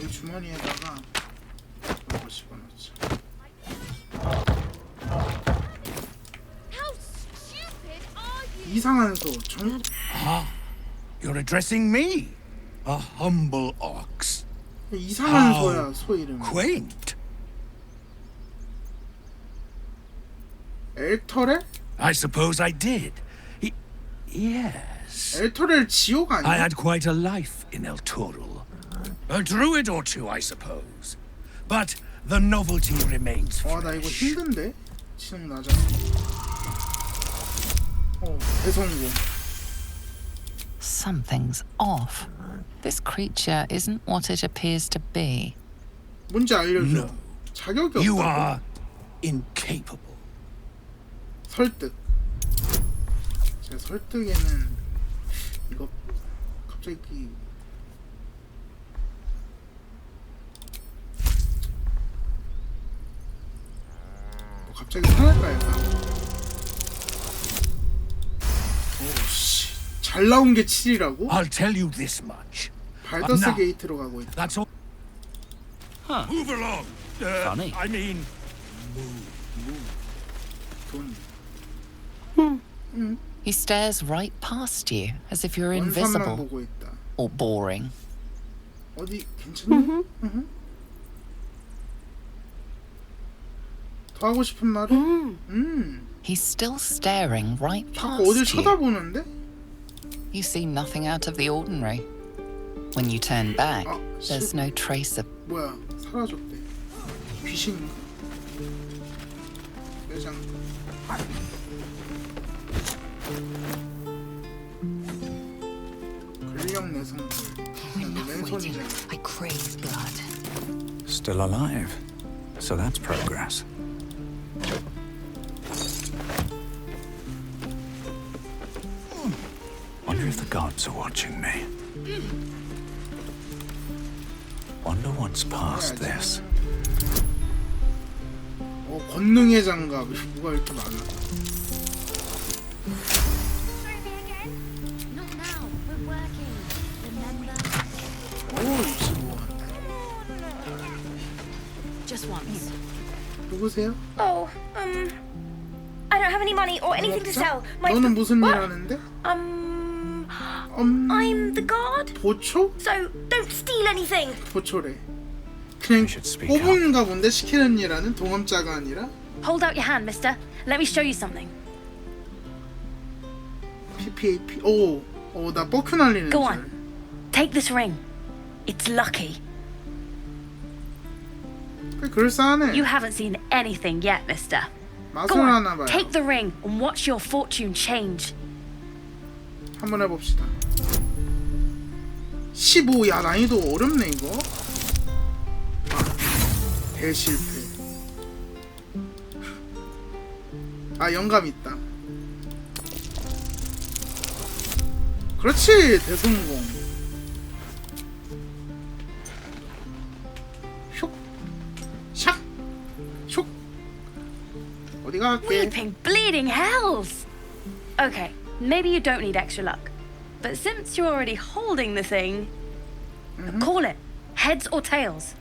이 주머니에다가 이거 집어넣자. 이상한 소. You're addressing me, a humble ox. 이상한 How 소야, 소 이름. quaint. 엘터렐? I suppose I did. Yes. 엘터렐 지옥 아니야? I had quite a life in El Toril. A druid or two, I suppose. But the novelty remains 와, 나 이거 힘든데? 지능 낮아. 대성공. Something's off. This creature isn't what it appears to be. 뭔지 알려줘. No. 자격이 없다고? You are incapable. 설득. 제 설득에는 이거 갑자기 뭐 갑자기 화날까 약간. 오씨, 잘 나온 게 7이라고? I'll tell you this much. 발더스 Now, 게이트로 가고 있다. That's all. Huh. Move along. Funny. I mean, 돈. He stares right past you, as if you're 원산만 invisible 보고 있다. or boring. 어디 괜찮니? 더 하고 싶은 말은? He's still staring right 자꾸 어딜 past you. 쳐다보는데? You see nothing out of the ordinary. When you turn back, 아, there's no trace of. 뭐야, 사라졌대. 귀신인가? 매장. 여성들. Enough waiting. I crave blood. Still alive. So that's progress. Wonder if the gods are watching me. Wonder what's past this. 권능의 장갑. 뭐가 이렇게 많아? Just once. 누구세요? Oh, I don't have any money or anything to sell. 너는 무슨 일 하는데? I'm the guard. 보초? So don't steal anything. 보초래. 그냥 뽑은가 본데 시키는 일하는 동업자가 아니라. Hold out your hand, mister. Let me show you something. PPAP. 나 뻑큐 날리는 Go 줄. on. Take this ring. It's lucky. 그럴싸하네. You haven't seen anything yet, mister. 맛을 Go 하나 on. 봐요. Take the ring and watch your fortune change. 한번 해봅시다. 15. 야, 난이도 어렵네 이거. 대실패. 영감 있다. 그렇지, 대성공. 슉, 샥, 슉. 어디 갈게? Weeping, bleeding hells! Okay, maybe you don't need extra luck. But since you're already holding the thing, call it. Heads or tails?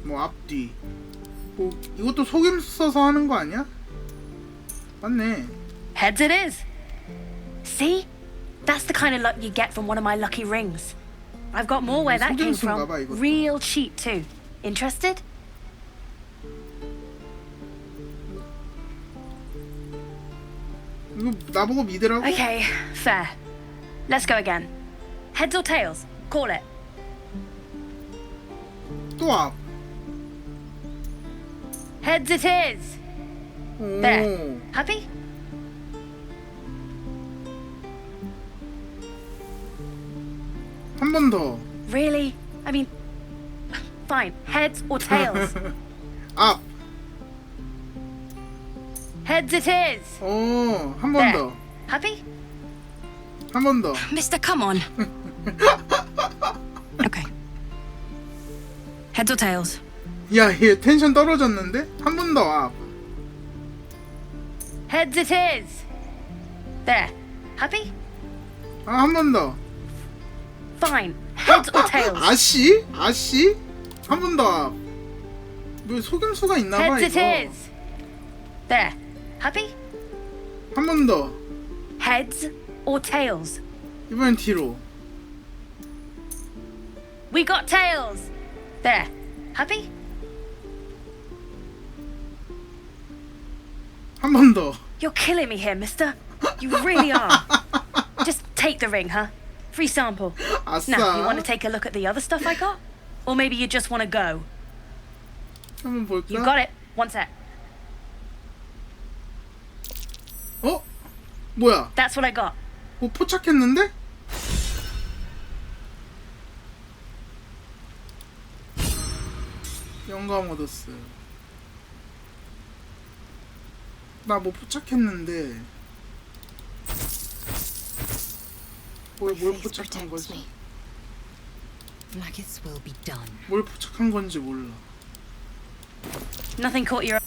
뭐 앞뒤. 이것도 속임 써서 하는 거 아니야? 맞네. Heads it is. See? That's the kind of luck you get from one of my lucky rings. I've got more where that came from. Real cheap too. Interested? 이거 나보고 믿으라고? Okay, fair. Let's go again. Heads or tails? Call it. 또 앞. Heads it is. There. Happy? 한 번 더. Really? I mean, fine. Heads or tails? 앞. Heads it is. 한 번 더. Happy? 한 번 더. Mister, come on. Okay. Heads or tails? 야, 얘 텐션 떨어졌는데? 한 번 더 앞. Heads it is. There. Happy? 한 번 더. Fine. Heads or tails? 아씨? 아씨? 한 번 더 앞. 뭐 속임수가 있나 봐 Heads 이거. it is. There. Happy? 한 번 더. Heads or tails? 이번엔 뒤로. We got tails. There. Happy? 한 번 더. You're killing me here, mister. You really are. Just take the ring, huh? Free sample. 아싸. Now, you want to take a look at the other stuff I got? Or maybe you just want to go? 한번 볼까? You got it. One sec. 뭐야? That's what I got. 포착했는데? 영감 얻었어. 나 뭐 포착했는데. 뭘 포착한 거지? Maggots will be done. 뭘 포착한 건지 몰라. Nothing caught your...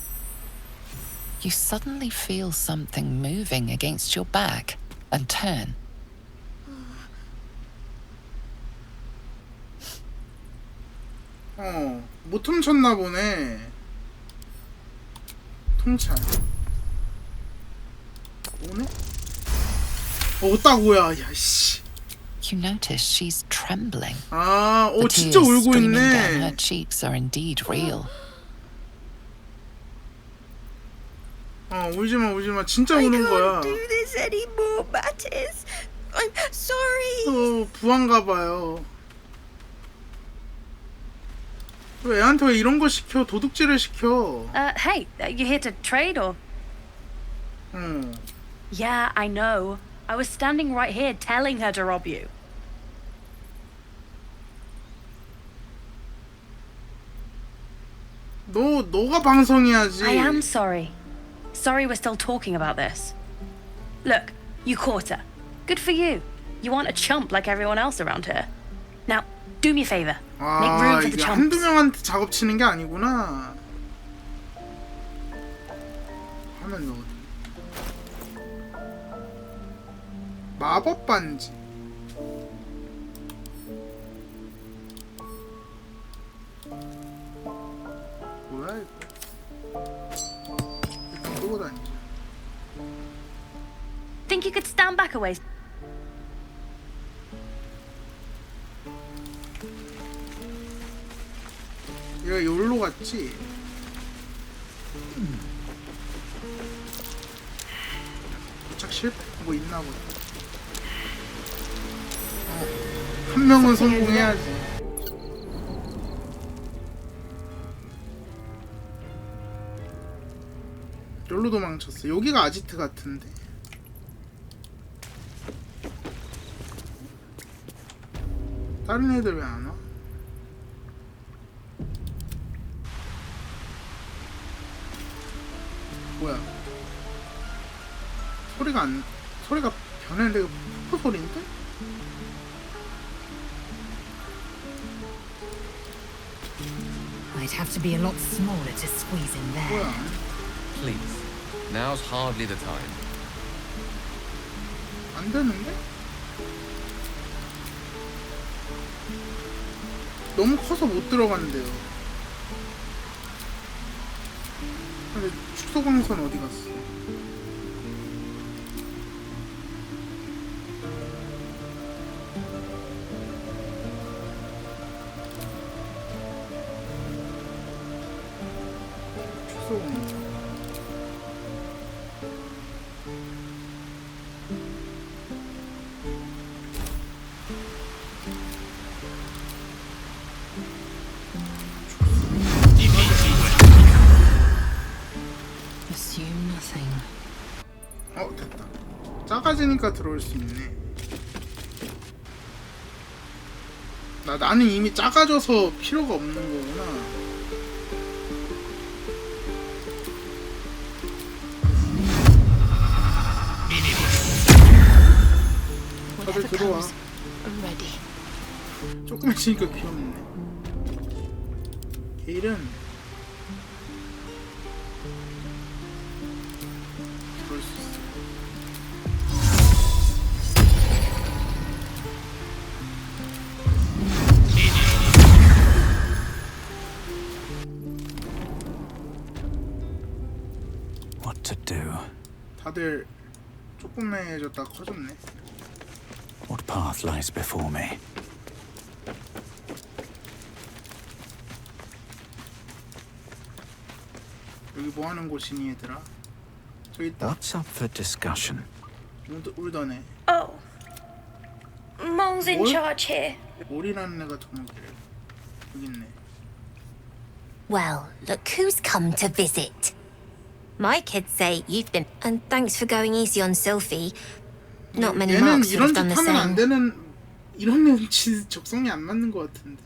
You suddenly feel something moving against your back and turn. 못 훔쳤나 보네. 통찰. 오네? 따고야. 야, 씨. You notice she's trembling. 오, The 진짜 tears 울고 streaming down 있네. her cheeks are indeed real. 울지마, 울지마. 진짜 우는 거야. I can't do this anymore, Mattis. I'm sorry. 부한가 봐요. 왜 애한테 왜 이런 거 시켜? 도둑질을 시켜. Hey, you here to trade or... Yeah, I know. I was standing right here telling her to rob you. 너가 방송해야지. I am sorry. Sorry we're still talking about this. Look, you caught her. Good for you. You aren't a chump like everyone else around here. Now, do me a favor. Make room for the 이게 chumps. 한두 명한테 작업 치는 게 아니구나. 화면 어디? 마법 반지. 뭐야 이거? 이렇게 들고 다니지. Think you could stand back a ways? 얘가 여기로 갔지? 도착 실패? 뭐 있나 보다. 한 명은 성공해야지. 여기로 도망쳤어. 여기가 아지트 같은데. 다른 애들 왜 안 와? 뭐야? 소리가 변했는데 이거 폭포 소리인데? I'd have to be a lot smaller to squeeze in there. 뭐야? Please, now's hardly the time. 안 되는데? 너무 커서 못 들어간대요. 근데 축소광선 어디 갔어? 축소광선. Assume nothing. 됐다. 작아지니까 들어올 수 있네. 나는 이미 작아져서 필요가 없는 거구나. 다들 들어와. 조금 있으니까 귀엽네. 게일은 그럴 수 있어. What to do? 다들 조그매졌다 커졌네. What path lies before me? 여기 뭐 하는 곳이니 얘들아? 저기 있다. What's up for discussion? 울더네. Oh. Mole's in 뭘? charge here. 올이라는 애가 도망치래. 여기 있네. Well, look who's come to visit. My kids say you've been... And thanks for going easy on Sophie. Not many 얘는 marks would have 이런 done 짓 the 하면 안 same. 되는 이런 애는 적성이 안 맞는 것 같은데.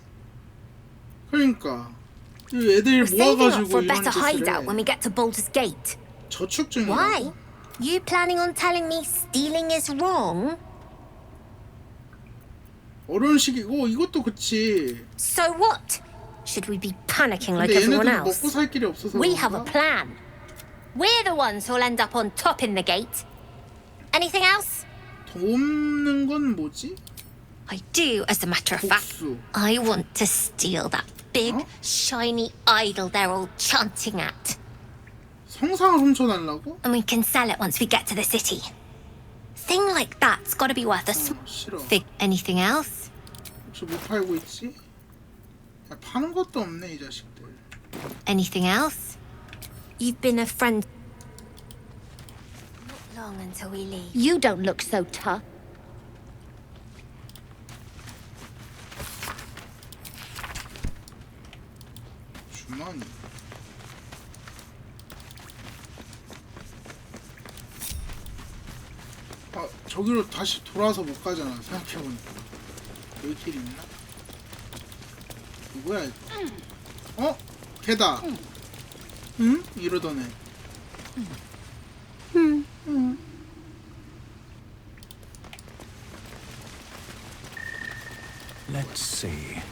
그러니까 이 애들 We're saving up 모아가지고 for a 이런 better 짓을 hideout 해. when we get to Baldur's Gate. 저축 중이야. Why? You planning on telling me stealing is wrong? 어려운 시기고 이것도 그치. So what? Should we be panicking like 근데 everyone 얘네도 else? 먹고 살 길이 없어서 We have a 그런가? plan. We're the ones who'll end up on top in the gate. Anything else? 돕는 건 뭐지? I do, as a matter of fact. 복수. I want to steal that big, shiny idol they're all chanting at. 성상을 훔쳐달라고? And we can sell it once we get to the city. Thing like that's got to be worth a 싫어. Anything else? 혹시 못 팔고 있지? 야, 파는 것도 없네 이 자식들. Anything else? You've been a friend. Not long until we leave. You don't look so tough. 주머니. 저기로 다시 돌아와서 못 가잖아. 생각해보니까. 여기 길 있나? 이거야 이거. 어? 개다. 응? 이러던 애. Let's see.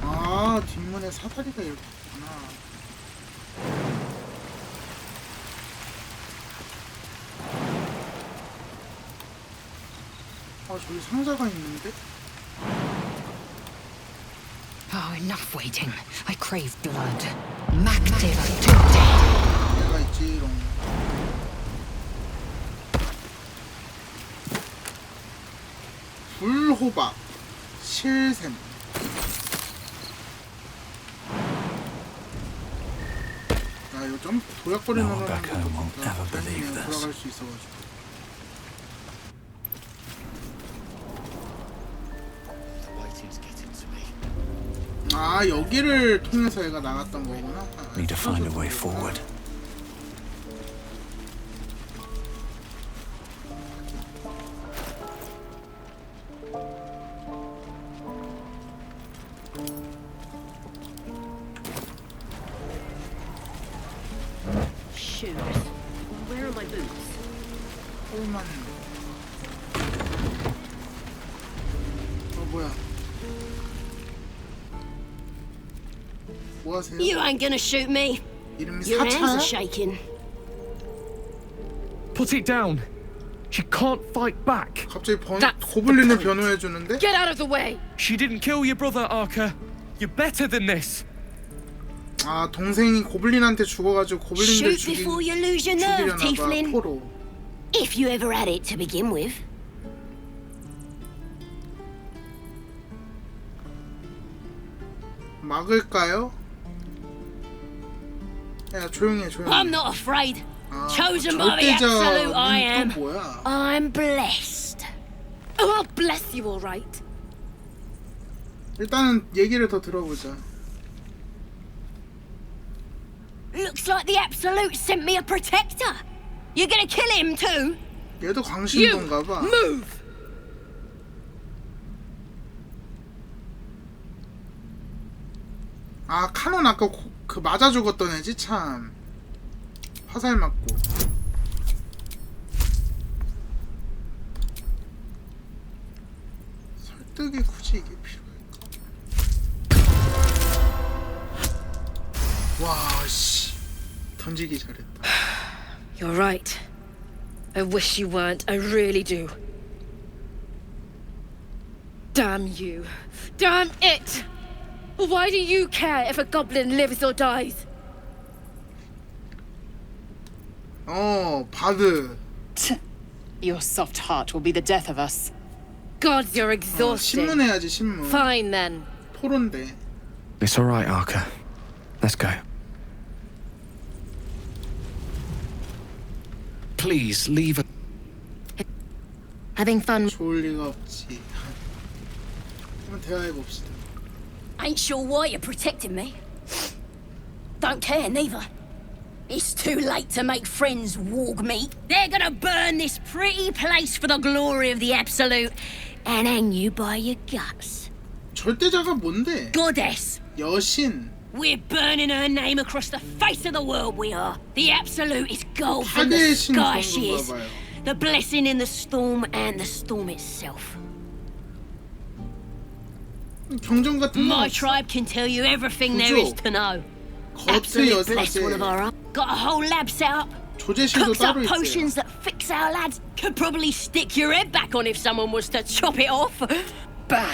아, 뒷문에 사다리가 이렇게 있구나. 아, 저기 상자가 있는데? Oh, enough waiting. I crave blood. Macdiva Goty. 내가 있지롱. 불호박, 실샘. 아, 이거 좀 도약거리는 No one back home will ever believe this. 돌아갈 수 있어가지고. 아, 여기를 통해서 얘가 나갔던 거구나. Need to find a way forward. Shoes. Where are my boots? 홀만. 뭐야? 뭐 하세요? You ain't gonna shoot me. 이름이 Your hands are 사차야? shaking. Put it down. She can't fight back. 갑자기 고블린을 변호해 주는데? Get out of the way. She didn't kill your brother, Arca. You're better than this. 아, 동생이 고블린한테 죽어가지고 고블린들 Shoot before you lose your nerve, Tiefling. 포로. If you ever had it to begin with. 막을까요? 야, 조용히 해, 조용히 해. I'm not afraid. 아, Chosen by the absolute I am. 또 뭐야? I'm blessed. Oh, I'll bless you, all right. 일단은 얘기를 더 들어보자. Looks like the absolute sent me a protector. You're gonna kill him too? 얘도 광신도인가 봐. Move. 아, 카논 아까 그 맞아 죽었던 애지 참. 화살 맞고. 설득이 굳이 이게 필요할까? 와, 씨. 던지기 잘했다. You're right. I wish you weren't. I really do. Damn you. Damn it! Why do you care if a goblin lives or dies? 바드. Your soft heart will be the death of us. Gods, you're exhausting. 신문해야지, 신문. Fine then. 포로인데. It's all right, Arca. Let's go. Please leave. Having fun. 좋을 리가 없지. 한번 대화해 봅시다. Ain't sure why you're protecting me. Don't care neither. It's too late to make friends, warg meat. They're gonna burn this pretty place for the glory of the Absolute and hang you by your guts. 절대자가 뭔데? Goddess. 여신. We're burning her name across the face of the world, we are. The Absolute is gold from the sky, she is. The blessing in the storm and the storm itself. 경전 같은 거. My tribe can tell you everything there is to know. Absolute bless one of our own. Got a whole lab set up. Cooked up potions that fix our lads. Could probably stick your head back on if someone was to chop it off. Bah!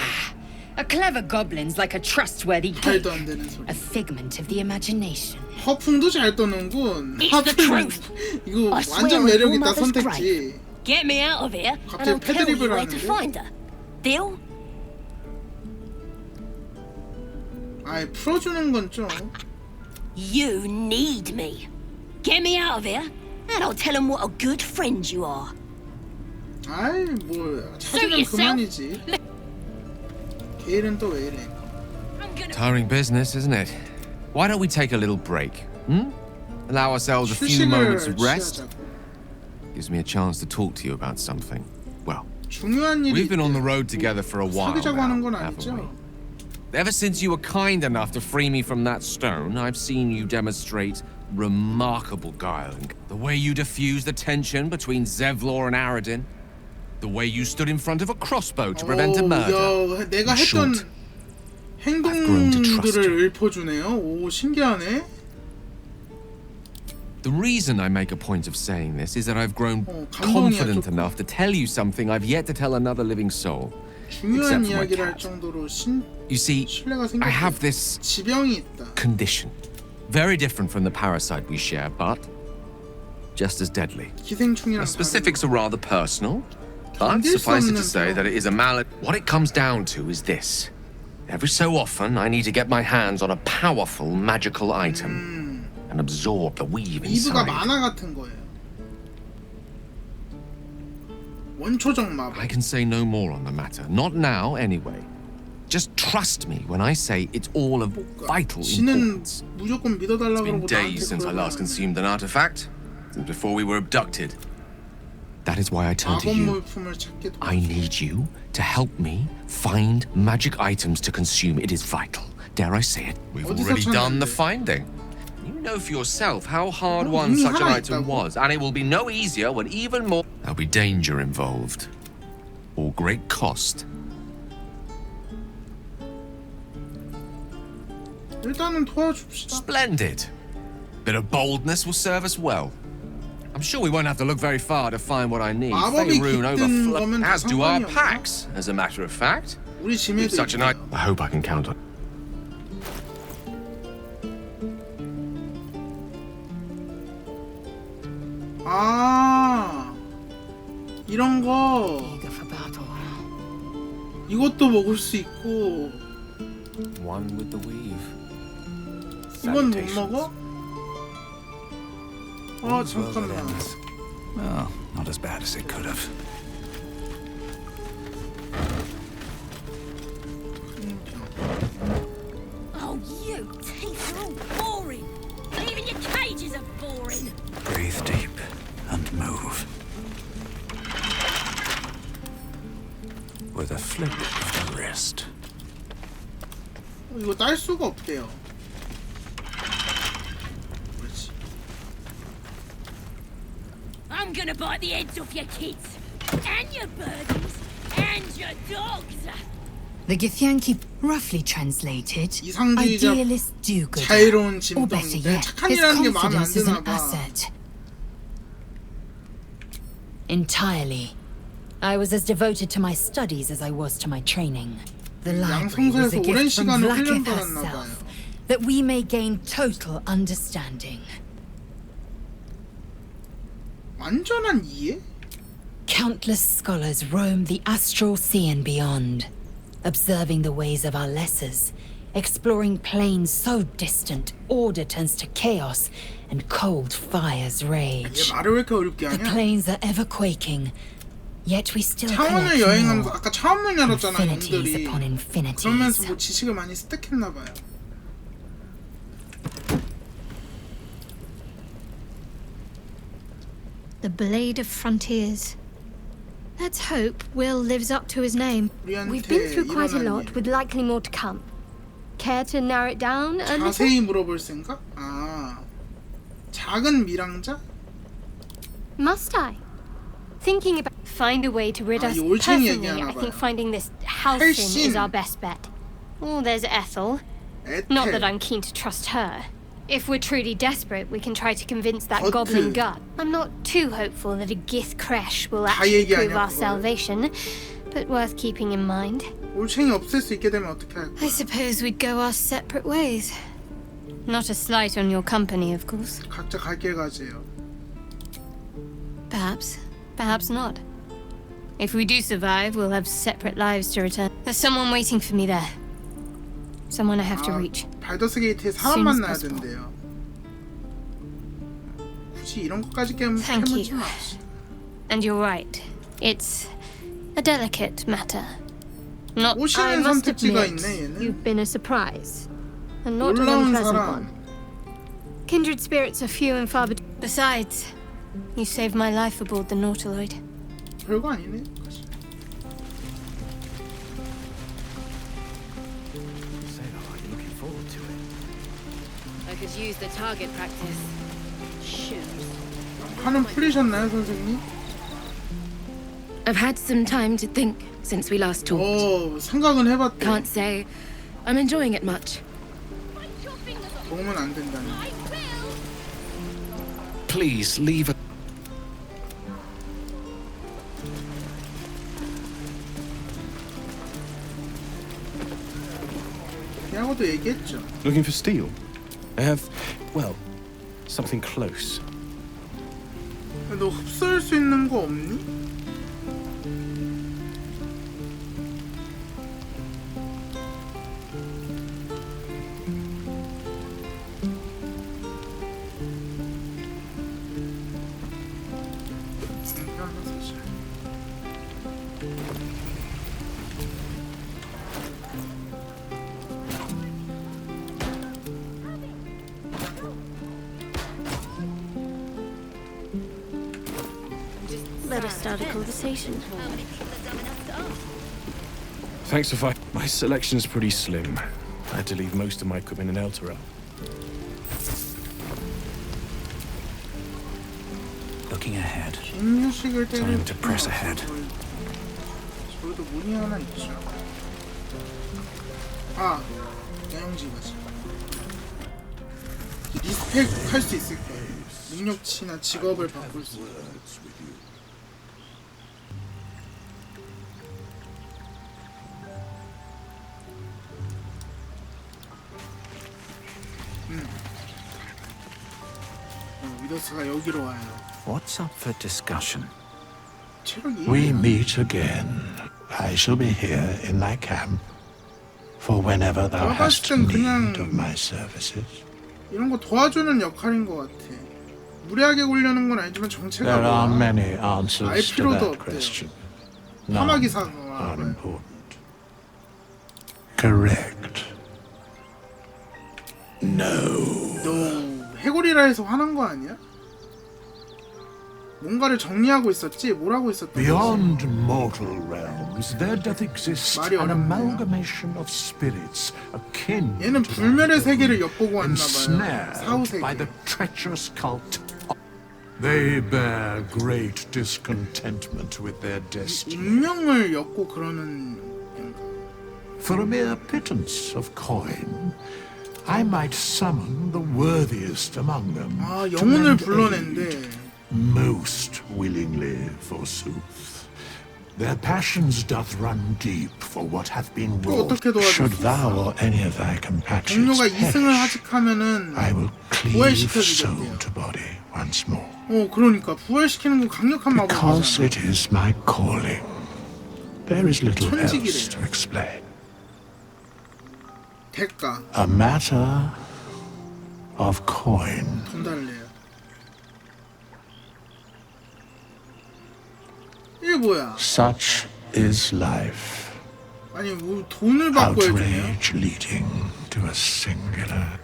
A clever goblin's like a trustworthy 말도 안 되는 소리. A figment of the imagination. 허풍도 잘 떠는군. It's the truth. 이거 완전 매력 있다 선택지. Get me out of here, and 갑자기 I'll tell you 패드립을 where to 하는데? find her. Deal? 아이, 풀어주는 건 좀. You need me. Get me out of here, and I'll tell them what a good friend you are. 아이, 뭘 찾으면 그만이지. 걔일은 또 왜 이래? Tiring business, isn't it? Why don't we take a little break? Allow ourselves a few moments of rest? Gives me a chance to talk to you about something. Well, 중요한 일이 we've been on the road together for a while 사귀자고 하는 now, 건 haven't 아니죠? we? Ever since you were kind enough to free me from that stone, I've seen you demonstrate remarkable guile. The way you diffused the tension between Zevlor and Aradin. The way you stood in front of a crossbow to prevent a murder. 야, 내가 했던 행동들을 읊어주네요. 오, 신기하네. The reason I make a point of saying this is that I've grown confident enough to tell you something I've yet to tell another living soul. 중요한 이야기를 할 정도로 You see, I have this 지병이 있다. condition. Very different from the parasite we share, but just as deadly. The specifics are rather personal, but suffice it to say that it is a malady. What it comes down to is this. Every so often, I need to get my hands on a powerful magical item and absorb the weave 이브가 inside. 만화 같은 거예요. 원초적 마법. I can say no more on the matter. Not now, anyway. Just trust me when I say it's all of vital importance. 무조건 믿어달라고 It's been 그러고 days since I last consumed an artifact, since before we were abducted. That is why I turn to you. I need you to help me find magic items to consume. It is vital. Dare I say it? We've already done the finding. You know for yourself how hard won such an item was, and it will be no easier when even more. There'll be danger involved, or great cost. 일단은 도와줍시다. Splendid. Bit of boldness will serve us well. I'm sure we won't have to look very far to find what I need. Faerun overflows, as do our packs, as a matter of fact. With such an I hope I can count on. 아, 이런 거. 이것도 먹을 수 있고. One with the weave. 이건 못 먹어? 아, 잠깐만. Well, not as bad as it could have. Oh, you teeth are all boring. Even your cages are boring. Breathe deep and move. With a flick of the wrist. 이거 딸 수가 없대요. I'm gonna bite the heads off your kids, and your birdies, and your dogs. The Githyanki, roughly translated, 이상주의적 idealist do-gooder, 자유로운 or better 진동인데 yet, his 착한이라는 게 마음에 안 confidence is 드나 an 봐. asset. Entirely. I was as devoted to my studies as I was to my training. The library was a gift from Vlaakith herself, that we may gain total understanding. 완전한 이해? Countless scholars roam the astral sea and beyond, observing the ways of our lessers, exploring planes so distant, order turns to chaos, and cold fires rage. 얘 말을 왜 이렇게 어렵게 The 하냐? planes are ever quaking, yet we still 차원을 collect 여행하면서 more. 아까 차원문 열었잖아, Infinities 놈들이. upon infinities. 그러면서 뭐 지식을 많이 습득했나 봐요. The Blade of Frontiers. Let's hope Will lives up to his name. We've been through quite a lot, with likely more to come. Care to narrow it down a little? 자세히 물어볼 생각? 아, 작은 미랑자? Must I? Thinking about find a way to rid us. 이 올챙이 Personally, 얘기하나 I 봐요. think finding this Halsin is 할신. our best bet. Oh, there's Ethel. Not that I'm keen to trust her. If we're truly desperate, we can try to convince that Goty. goblin gut. I'm not too hopeful that a Gith Kresh will 다 actually 얘기 prove 아니야, our 그거를? salvation, but worth keeping in mind. 올챙이 없앨 수 있게 되면 어떻게 할 거야? I suppose we'd go our separate ways. Not a slight on your company, of course. 각자 갈 길 가지요. Perhaps. Perhaps not. If we do survive, we'll have separate lives to return. There's someone waiting for me there. Someone I have to reach. 발더스 게이트에 사람 Soon as 만나야 possible. 된대요. 굳이 이런 것까지 깨면 Thank 깨물지 you. 마. And you're right. It's a delicate matter. Not, I 오시는 must 선택지가 admit, 있네, 얘는. you've been a surprise. And not an 놀라운 unpleasant 사람. one. Kindred spirits are few and far between. Besides, You saved my life aboard the Nautiloid. 별거 아니네. I could use the target practice. Shoes. 판은 풀리셨나요, 선생님? I've had some time to think since we last talked. 오, 생각은 해봤대. Can't say I'm enjoying it much. 먹으면 안 된다네. Please leave it. 걔하고도 얘기했죠. Looking for steel? I have, well, something close. 너 흡수할 수 있는 거 없니? Let us start a conversation. Thanks for fighting. My selection's pretty slim. I had to leave most of my equipment in Elturel. Looking ahead. 김유식을 때릴 Time to press ahead. 저기도 문이 하나 있죠. 아, 야영지 가지. 리스펙 할 수 있을 거예요. 능력치나 직업을 바꿀 수 있어요. 위더스가 여기로 와요. What's up for discussion? 체력이 We meet again. I shall be here in thy camp for whenever thou hast need of my services. 이런 거 도와주는 역할인 것 같아. 무리하게 굴려는 건 아니지만 정체가 There are 뭐야? many 알 answers to 필요도 that 없대요. question. 사마귀사가 None are important. Correct. No. 너 해골이라 해서 화난 거 아니야? 뭔가를 정리하고 있었지? 뭘 하고 있었던 거지? Beyond mortal realms, there doth exist an amalgamation of spirits akin 얘는 to 불멸의 세계를 엿보고 왔나 봐요. ensnared 사후 by 세계. the treacherous cult. They bear great discontentment with their destiny. 운명을 엿고 그러는 For a mere pittance of coin, I might summon the worthiest among them. 아, to 영혼을 lend 불러낸대. aid. Most willingly, forsooth. Their passions doth run deep for what hath been wrought. 어떻게 도와줄 Should 수 thou 있어? or any of thy compatriots 동료가 이승을 perish, 하직하면은 I will cleave soul 부활시켜주겠대요. to body once more. 그러니까 부활시키는 거 강력한 Because 마법이잖아. it is my calling. There is little else 천직이래. to explain. 대가 A matter of coin. 돈 달래요. 이게 뭐야? Such is life. 아니 뭐 돈을 받고 해주냐? Outrage leading to a singular.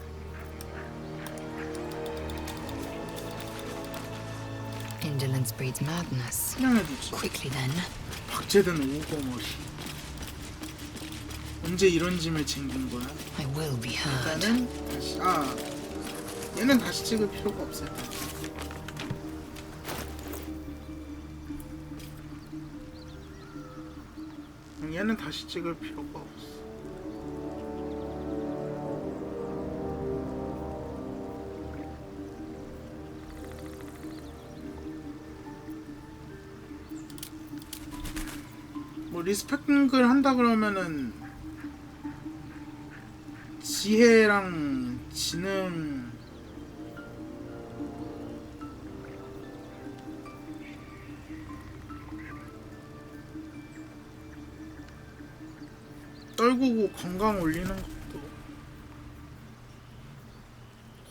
Indolence breeds madness. 그냥 해두지. Quickly then. 박제된 오고머리. 언제 이런 짐을 챙긴 거야? I will be heard. 일단은 다시 얘는 다시 찍을 필요가 없을 거야. 얘는 다시 찍을 필요가 없어. 뭐 리스펙을 한다 그러면은 지혜랑 지능 떨구고 건강 올리는 것도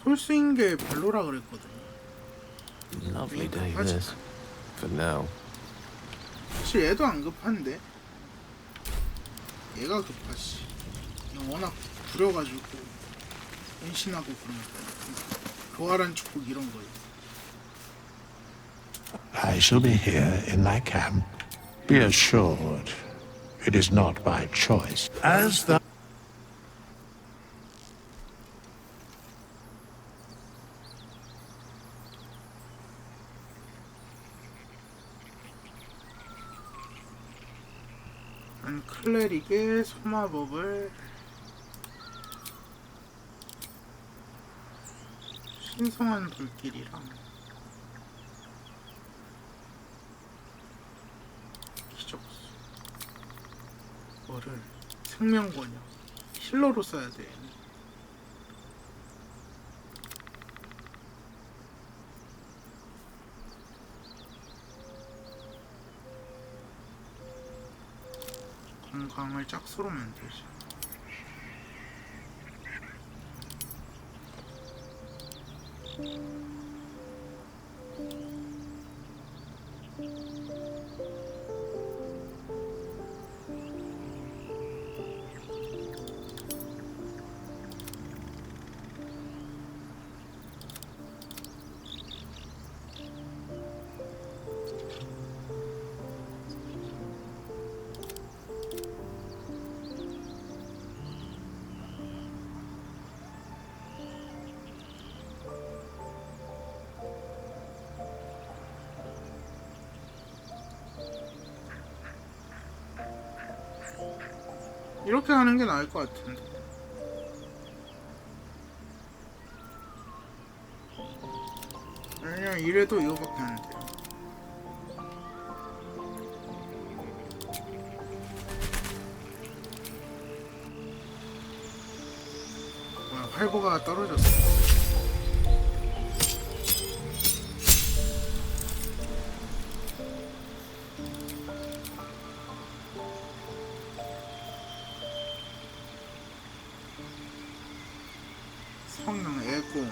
홀수인 게 별로라 그랬거든. Lovely day this. For now. 사실 얘도 안 급한데 얘가 급하지. 워낙 부려가지고 은신하고 그러니까 교활한 축복 이런 거요. I shall be here in my camp. Be assured, it is not by choice. As the 클레릭의 소마법을 신성한 불길이랑 기적수 뭐를 생명권이야 힐러로 써야 돼. 건강을 짝수로 만들자. 이렇게 하는 게 나을 것 같은데. 왜냐면 이래도 이거밖에 안 돼요. 뭐야, 활보가 떨어졌어. 성능 애공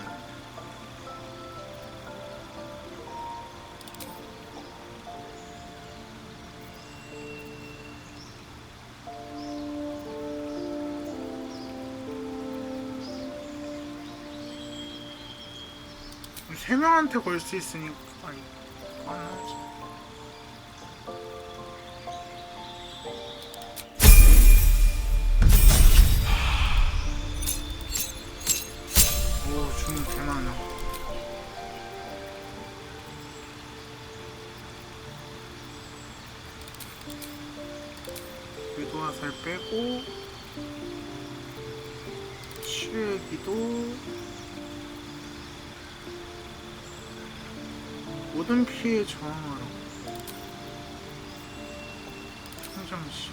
세 명한테 걸 수 있으니까 아니 안 하지. 오, 주문 개 많아. 유도 화살 빼고 치유의 기도 모든 피해 저항하라. 성장시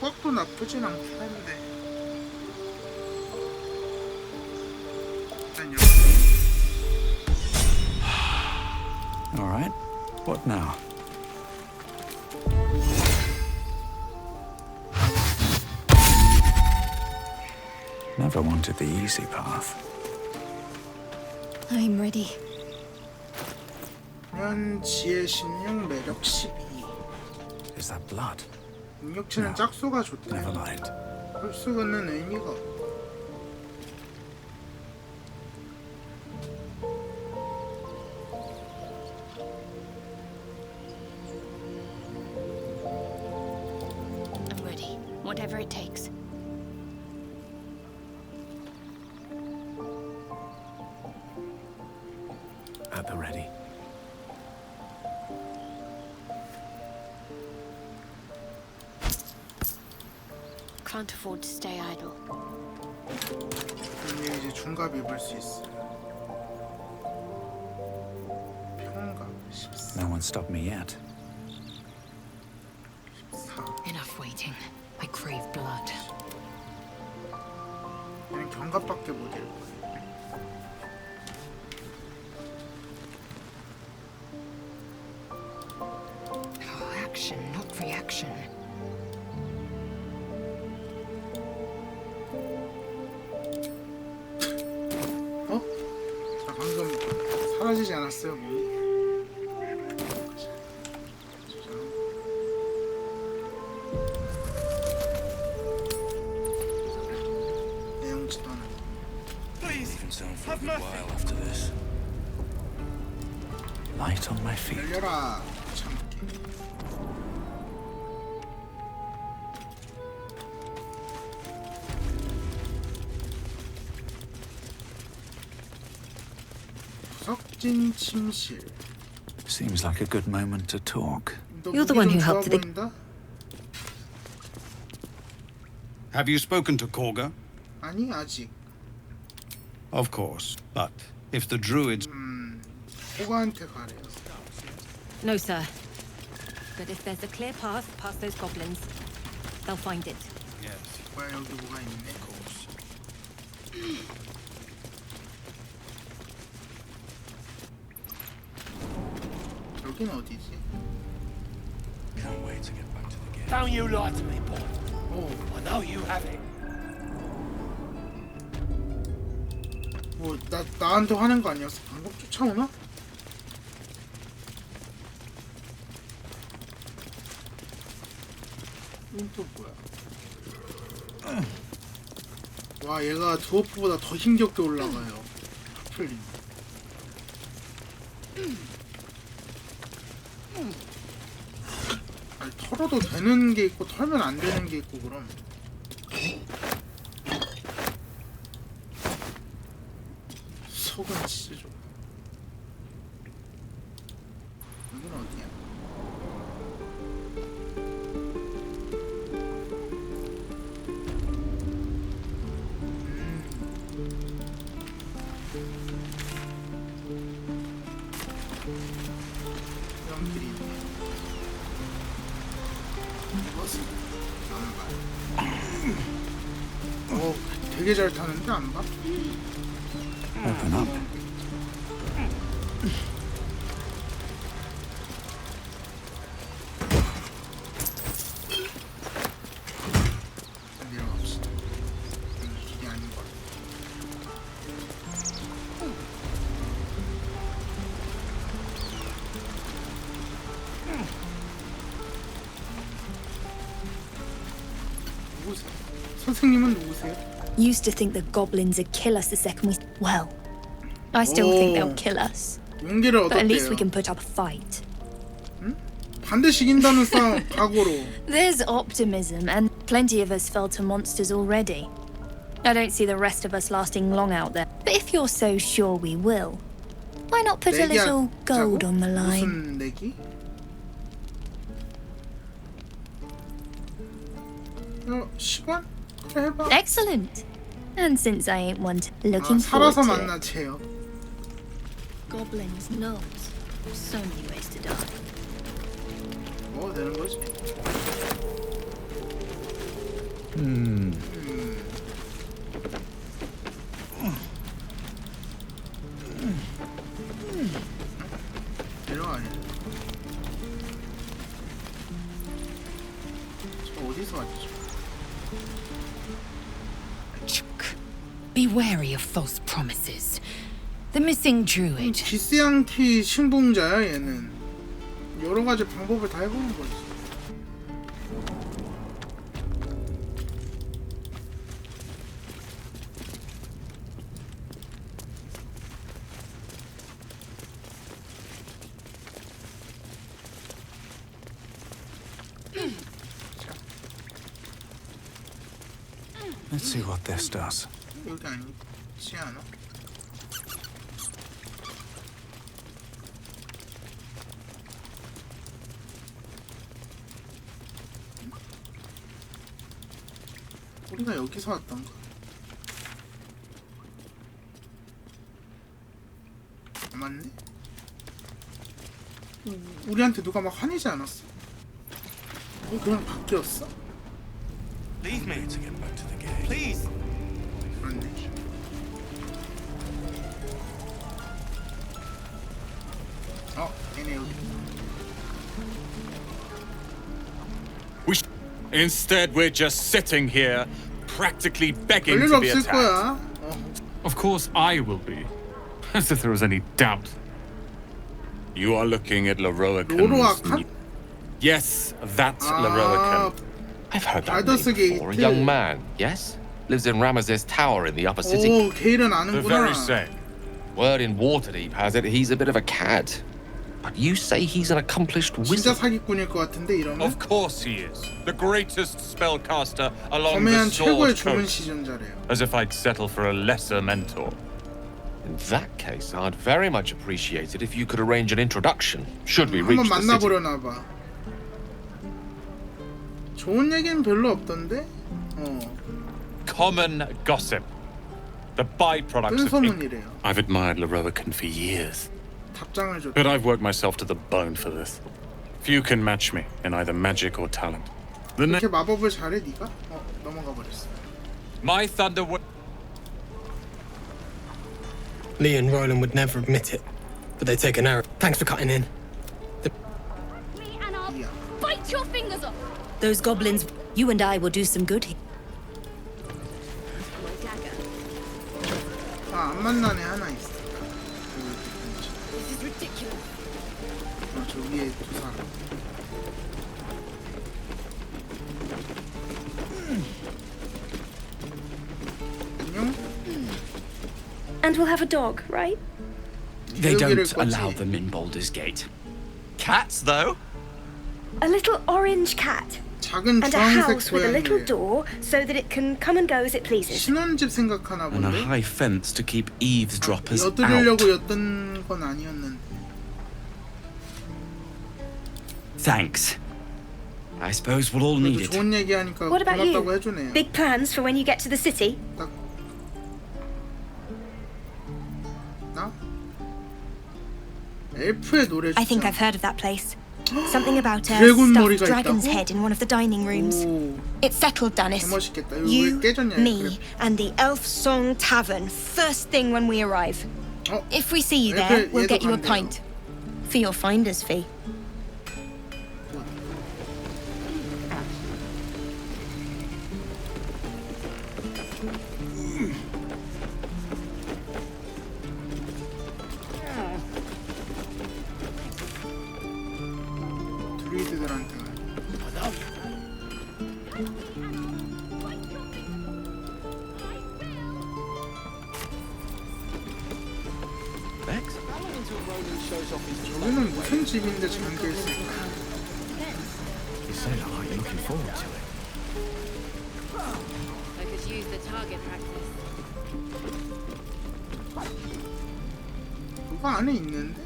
속박도 나쁘진 않긴 한데 일단 이렇게. All right. What now? Never wanted the easy path. I'm ready. 지혜 16, 매력 12. Is that blood? 능력치는 짝수가 좋다. Never mind. 홀수는 의미가 없고. I'm ready. Whatever it takes. At the ready. Can't afford to stay idle. 이제 중갑 입을 수 있어. 평갑 14. No one stopped me yet. Enough waiting. I crave blood. 그냥 경갑밖에 못 읽어. Action, not reaction. 자, 방금 사라지지 않았어요, 몸이? 내용지도 하나. light on my feet. 열려라. 참게. 구석진 침실. Seems like a good moment to talk. You're the one who helped the... Have you spoken to Korga? 아니 아직. Of course, but if the druids... 호가한테 가래요. No, sir. But if there's a clear path past those goblins, they'll find it. Yes. 뭐야 여기 뭐가 있네. Of course. 여긴 어디지? Can't wait to get back to the game. Don't you lie to me, boy. 오, I know you have it. 뭐 나한테 화낸 거 아니었어? 방금 쫓아오나? 이건 또 뭐야? 와 얘가 드워프보다 더 힘겹게 올라가요. 하플린. 아니 털어도 되는 게 있고 털면 안 되는 게 있고 그럼. 속은 진짜 좋아. 여긴 어디야? 이런 길이 있네. 이것은 안 봐. 되게 잘 타는데 안 봐? Open up. 내려갑시다. 이게 아닌 것 같아. 누구세요? 선생님은 누구세요? Used to think the goblins would kill us the second we... Well, I still think they'll kill us. 용기를 But at least 얻었대요. we can put up a fight. 반드시 이긴다는 싸움 각오로. There's optimism, and plenty of us fell to monsters already. I don't see the rest of us lasting long out there. But if you're so sure we will, why not put a little gold on the line? 무슨 내기? 어, 10원? 그래 해봐. Excellent. And since I ain't one looking forward 살아서 to it. 만나채요. Goblins knows. So many ways to die. 뭐 되는 거지? 내려가네. 저 어디서 왔지? Be wary of false promises. The missing druid. 기스양키 신봉자야 얘는. 여러 가지 방법을 다 해보는 거지. Let's see what this does. 여기 아니지 않아? 우리가 여기서 왔던가? 맞네? 우리한테 누가 막 화내지 않았어? 그냥 바뀌었어? Leave me to get back to the game. Please. 그렇네. 얘네 여기. Instead, we're just sitting here, practically begging 별일 to be 없을 attacked. 거야. Of course I will be. As if there was any doubt. You are looking at Leroican's... 로로아칸? Yes, that's Leroican. I've heard that 알더스 name before. A 게이트. young man, yes? Lives in Ramesses Tower in the upper city. 오, 걔 이름 The 아는구나. very same. Word in Waterdeep has it he's a bit of a cad. But you say he's an accomplished 진짜 wizard. 사기꾼일 것 같은데 이러면? Of course he is. The greatest spellcaster along the 거매한 최고의 Sword 주문 Coast. 시전자래요. As if I'd settle for a lesser mentor. In that case, I'd very much appreciate it if you could arrange an introduction, should we reach 한번 the city. 만나보려나 봐. 좋은 얘기는 별로 없던데? Common gossip. The byproducts of 뜬소문이래요. I've admired Leroican for years. 답장을 줬다. But I've worked myself to the bone for this. Few can match me in either magic or talent. 이렇게 마법을 잘해 네가? 넘어가 버렸어. My thunder would. Lee and Roland would never admit it, but they take an arrow. Thanks for cutting in. Bite your fingers off! Those goblins, you and I will do some good here. 안 만나네 하나 있어. This is ridiculous. 저 위에 두 사람. 안녕? And we'll have a dog, right? They don't allow them in Baldur's Gate. Cats, though? A little orange cat. 작은 And a 주황색 house with a little 고양이래요. door so that it can come and go as it pleases. 신혼집 생각하나 And a 본데? high fence to keep eavesdroppers out. 엿들으려고 엿든 건 아니었는데. Thanks. I suppose we'll all need 그래도 it. 좋은 얘기하니까 What about 고맙다고 you? 해주네요. Big plans for when you get to the city? 나? 엘프의 노래 I think I've heard of that place. Something about a 드래곤 stuffed 머리가 dragon's 있다고? head in one of the dining rooms. It's settled, Dennis. 개멋있겠다. 이거 왜 You, 깨졌냐? me, and the Elf Song Tavern first thing when we arrive. If we see you there, we'll get you a pint. For your finder's fee. 드루이드들한테. 저기는 무슨 집인데 잠겨 있을까? You say that like you're looking forward to it. I could use the target practice. 그거 안에 있는데?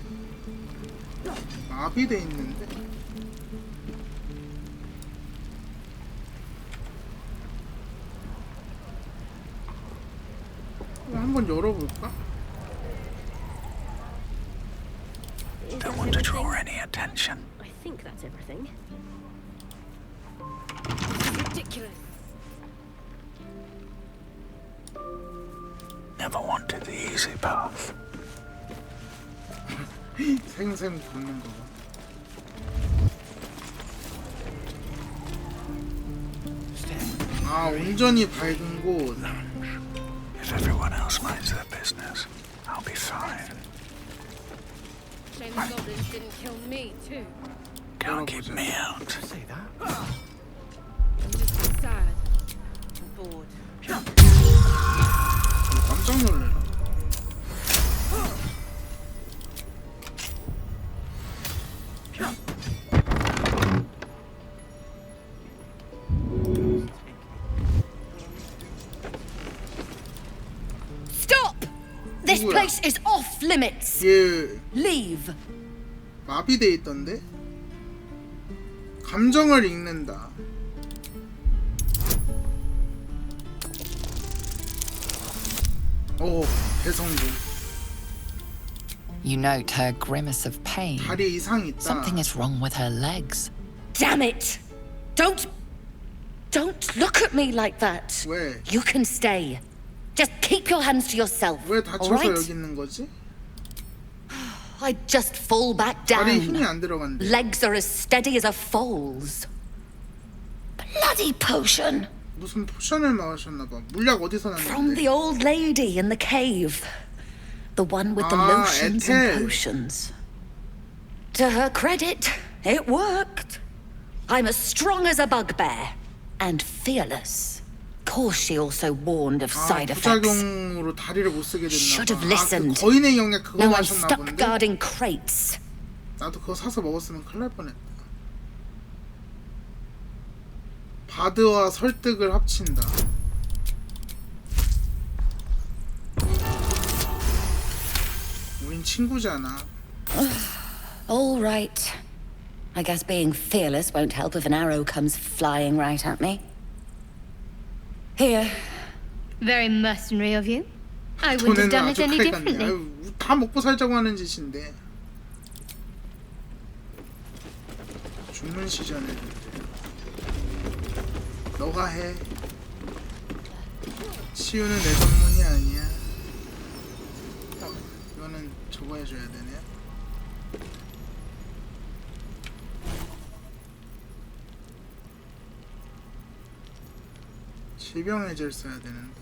마비돼 있는데? 한번 열어볼까? Don't want to draw any attention. I think that's everything. This is ridiculous. Never wanted the easy path. 생생 걷는 거 봐. 아, 온전히 밝은 곳. If everyone else minds their business, I'll be fine. Shame the goblins didn't kill me too. Can't keep me out. Say that? I'm just sad and bored. 깜짝 놀래라. Stop! This place is off limits. 얘 Leave. 마비돼 있던데? 감정을 읽는다. 오, 대성공. You note her grimace of pain. 다리 이상 있다. Something is wrong with her legs. Damn it! Don't look at me like that. 왜? You can stay. Just keep your hands to yourself. 왜 all 다쳐서 right? 여기 있는 거지? I just fall back 다리에 힘이 down. 안 들어간대. Legs are as steady as a foal's. Bloody potion. 무슨 포션을 마셨나 봐. 물약 어디서 From 났는데? the old lady in the cave. The one with the Ah, lotions Ethel. and potions. To her credit, it worked. I'm as strong as a bugbear. And fearless. Course she also warned of side effects. 부작용으로 다리를 못 쓰게 됐나 Should have 봐. listened. 그 거인의 영약 그거 Now I'm 마셨나 stuck 본데? guarding crates. 나도 그거 사서 먹었으면 큰일 날 뻔했다. 바드와 설득을 합친다. 우린 친구잖아. All right. I guess being fearless won't help if an arrow comes flying right at me. Here. Very mercenary of you. I wouldn't have done it any differently. 아유, 다 먹고 살자고 하는 짓인데. 죽는 시전에 너가 해. 치유는 내 전문이 아니야. 이거는 저거 해줘야 되네. 질병해제를 써야 되는데.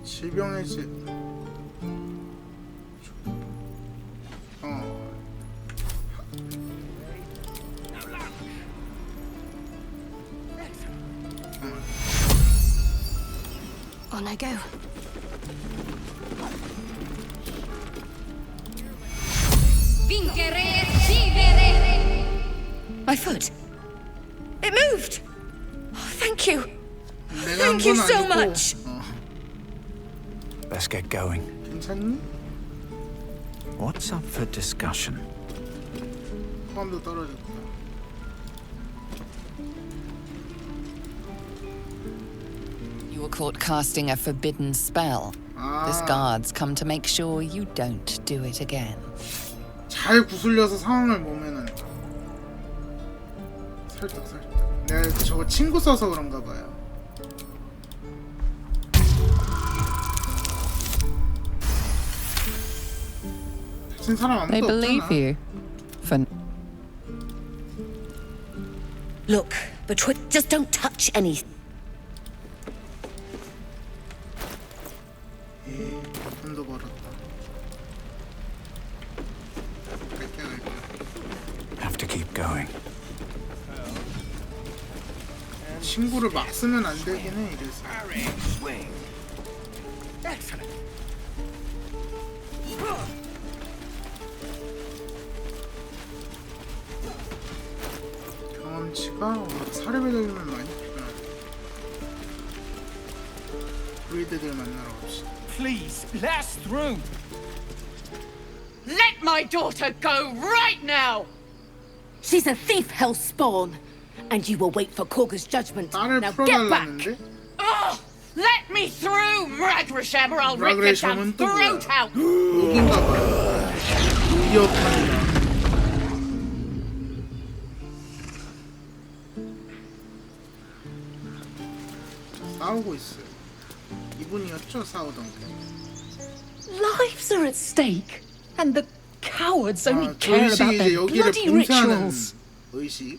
질병해제. On I go. My foot. It moved. Oh, thank you. Thank you so much. Let's get going. 괜찮니? What's up for discussion? 호감도 떨어졌다. You were caught casting a forbidden spell. This guard's come to make sure you don't do it again. 잘 구슬려서 상황을 보면은 설득. 내가 저거 친구 써서 그런가 봐요. 다친 사람 아무도 They believe 없잖아. you. For Look, just don't touch anything. 돈도 벌었다. 갈게. Have to keep going. 친구를 막 쓰면 안 되긴 해 이래서. 경험치가 사례배 되면 많이 필요하네. 브리드들 만나러 갑시다. Please, let us through. Let my daughter go right now. She's a thief, hellspawn, and you will wait for Korga's judgment. Now get back. Oh, let me through, Ragrasham, or I'll rip your damn throat out. 싸우고 있어요. 이분이었죠, 싸우던 게. Lives are at stake, and the cowards only 저 care 의식이 about 이제 their 여기를 bloody 봉쇄하는 rituals. 의식.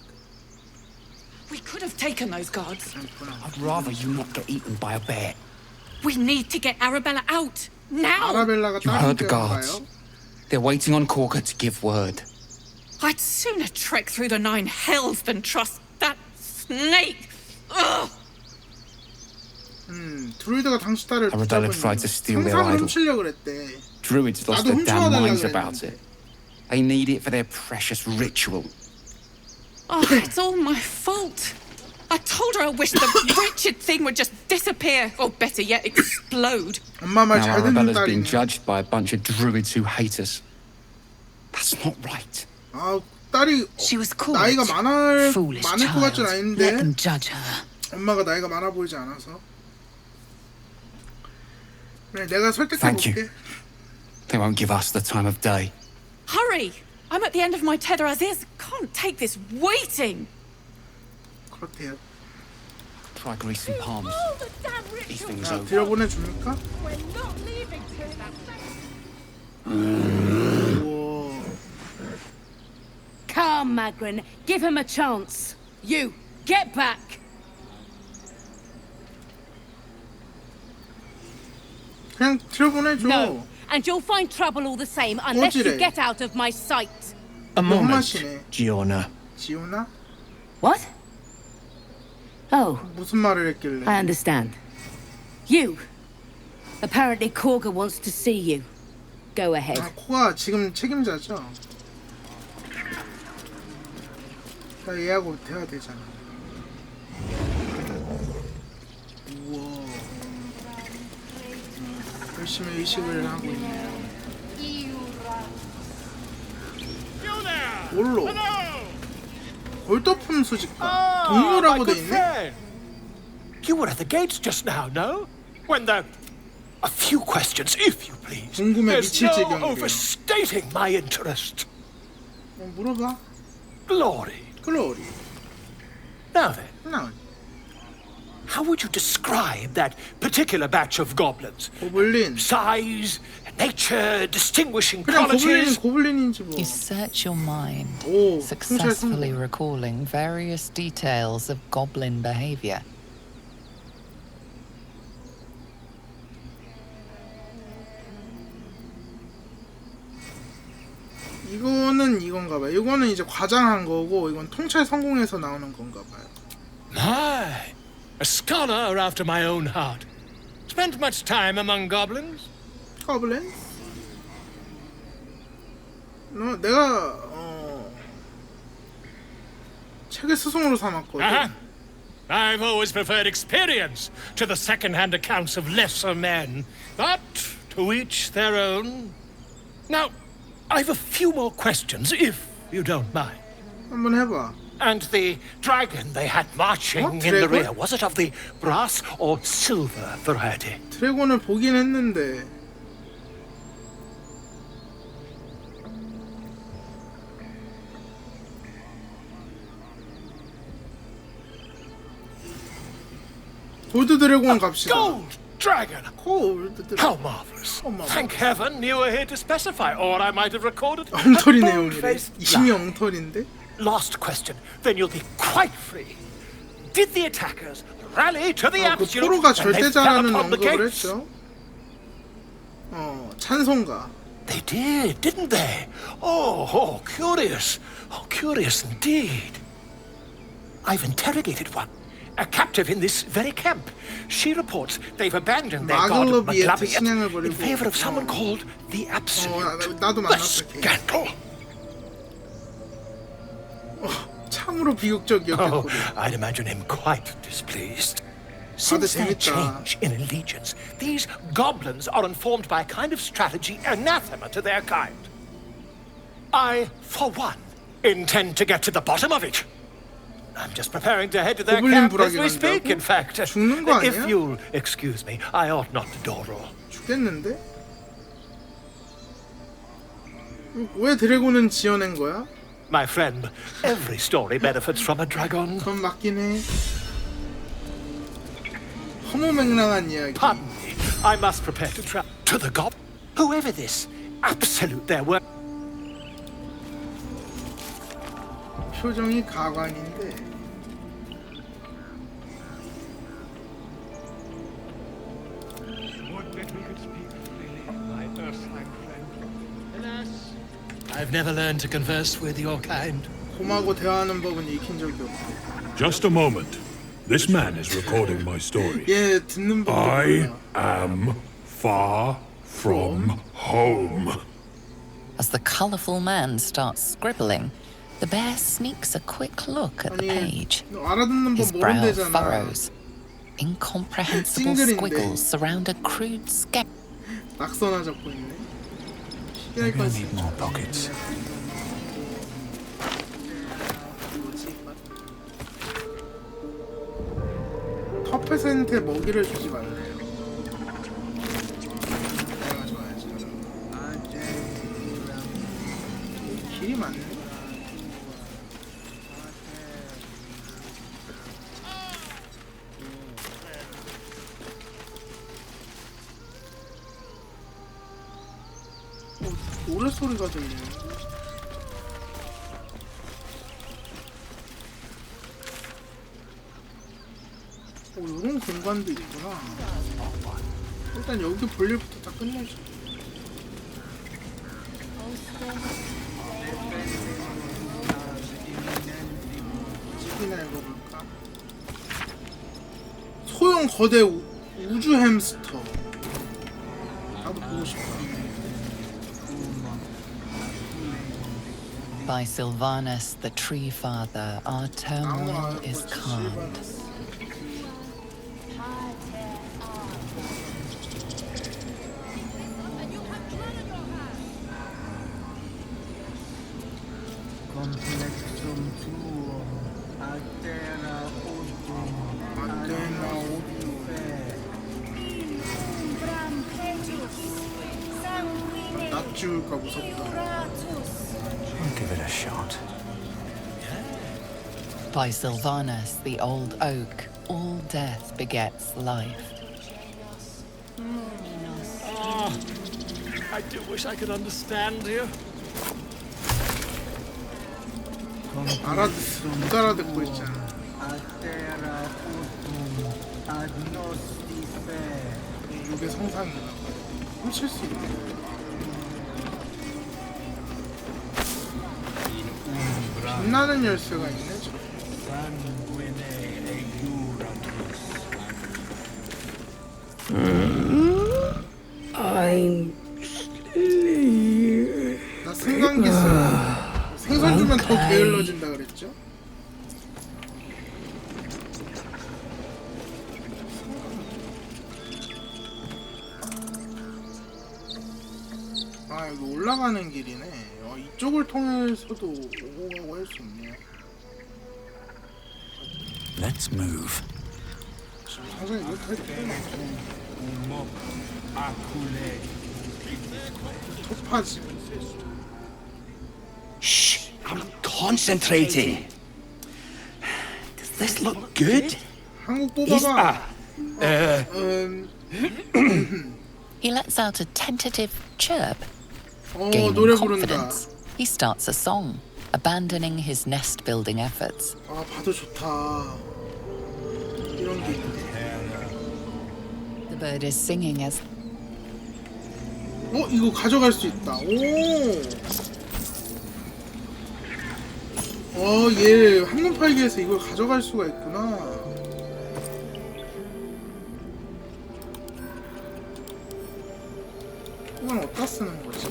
We could have taken those guards. I'd rather you not get eaten by a bear. We need to get Arabella out now. 아라벨라가 You heard the 다른 guards. 데인가요? They're waiting on Corker to give word. I'd sooner trek through the 9 hells than trust that snake. Ugh. 드루이드가 당시 딸을 Arabella tried to steal their 상상을 idol. 훔치려 그랬대. Druids lost 나도 their damn 훔쳐와달라 minds 그랬는데. about it. They need it for their precious ritual. Oh, it's all my fault. I told her I wished the wretched thing would just disappear, or better yet, explode. 엄마 말 Now 잘 듣는 Arabella's being 딸이네. judged by a bunch of druids who hate us. That's not right. 아, 딸이 나이가 많을 것 같진 않은데. Let them judge her. 엄마가 나이가 많아 보이지 않아서. 그래, 내가 설득해 Thank 볼게. you. They won't give us the time of day. Hurry! I'm at the end of my tether as is. Can't take this waiting. 그렇대요. Try greasing palms. These things 자, over. 들여보내줍니까? Come, Magrin. Give him a chance. You, get back. 그냥 들여보내줘. No, and you'll find trouble all the same unless you 어지래. get out of my sight. A moment, 너무하시네. Giona. 지오나? What? Oh. 무슨 말을 했길래? I understand. You. Apparently Korga wants to see you. Go ahead. 아, 코가 지금 책임자죠? 나 얘하고 대화 되잖아. 우와. 열심히 의식을 하고 있네요. 뭘로? 골도품 수집가. 동료라고 돼 있네? You were at the gates just now, no? When the... A few questions, if you please. 궁금해 There's 미칠 no 지경이래요. overstating my interest. 물어봐. Glory. Glory. Now then. Now. How would you describe that particular batch of goblins? 고블린. Size, nature, distinguishing 그냥 qualities? 고블린인지 뭐. You search your mind, 오, successfully recalling various details of goblin behavior. 이거는 이건가 봐요. 이거는 이제 과장한 거고 이건 통찰 성공해서 나오는 건가 봐요. My, a scholar after my own heart. Spent much time among goblins? Goblins? 내가 책의 스승으로 삼았거든. I've always preferred experience to the second-hand accounts of lesser men. But to each their own. Now, I've a few more questions, if you don't mind. 한번 해봐. And the dragon they had marching in the rear, was it of the brass or silver variety? 드래곤을 보긴 했는데. 골드 드래곤 갑시다. Gold dragon. 골드 드래곤. How marvelous. Thank heaven you were here to specify, or I might have recorded. 엉터리 내용이래. 이심이 엉터리인데? Last question, then you'll be quite free. Did the attackers rally to the absolute 포로가 when they fell 절대자라는 upon the 언급을 gates? 했죠. 찬송가. They did, didn't they? Oh, curious. Oh, curious indeed. I've interrogated one. A captive in this very camp. She reports they've abandoned their god Maglabiet in favor of someone called the Absolute. 나도 The 만났어. scandal. 참으로 비극적이었겠거든. I'd imagine him quite displeased. Since their change in allegiance, these goblins are informed by a kind of strategy anathema to their kind. I, for one, intend to get to the bottom of it. I'm just preparing to head to their camp as we speak, in fact. If you'll excuse me, I ought not to dawdle. 죽겠는데? 왜 드래곤은 지어낸 거야? My friend, every story benefits from a dragon. 그건 맞긴 해. 허무맹랑한 이야기. Pardon me, I must prepare to travel to the gob. Whoever this absolute there were. 표정이 가관인데. I've never learned to converse with your kind. 곰하고 대화하는 법은 익힌 적이 없고. Just a moment. This man is recording my story. 예, 듣는 법도 I 몰라. am far from home. As the colourful man starts scribbling, the bear sneaks a quick look at the page. 알아듣는 His 법 brow 모른대잖아. furrows. Incomprehensible 찡그린데. squiggles surround a crude sketch. 낙서나 적고 있네. Maybe I need more pockets. 퍼센트에 먹이를 주지 말래요. 내가 좋아야지. 길이 많네. 노래 소리가 들리네. 이런 공간도 있구나. 일단 여기 볼일부터 다 끝내자. 집이나 읽어볼까? 새로운 거대 우주 햄스터. 나도 보고 싶다. By Sylvanus, the Tree Father, our turmoil is calmed. 낯지울까 무섭다. I'll give it a shot. By Sylvanus, the old oak, all death begets life. Oh, I do wish I could understand you. 못 알아듣고 있잖아. 이게 성상이나 훔칠 수 있네. 빛나는 열쇠가 있네. I'm sleepy. 나 승강기 써. 생선 주면 더 게을러진다 그랬죠? 아 여기 올라가는 길이네. 이쪽을 통해서도 오고 가고 할 수 있네요. Let's move. 항상 이거 탈 때. 토파지. Shh, I'm concentrating. Does this look good? 한국 뽑아봐. He lets out a tentative chirp. 노래 Gaining 부른다. confidence, he starts a song, abandoning his nest-building efforts. 아, 봐도 좋다. 이런 게 있네. The bird is singing as 이거 가져갈 수 있다. 얘 한눈 팔기에서 이걸 가져갈 수가 있구나. 이건 어디다 쓰는 거지?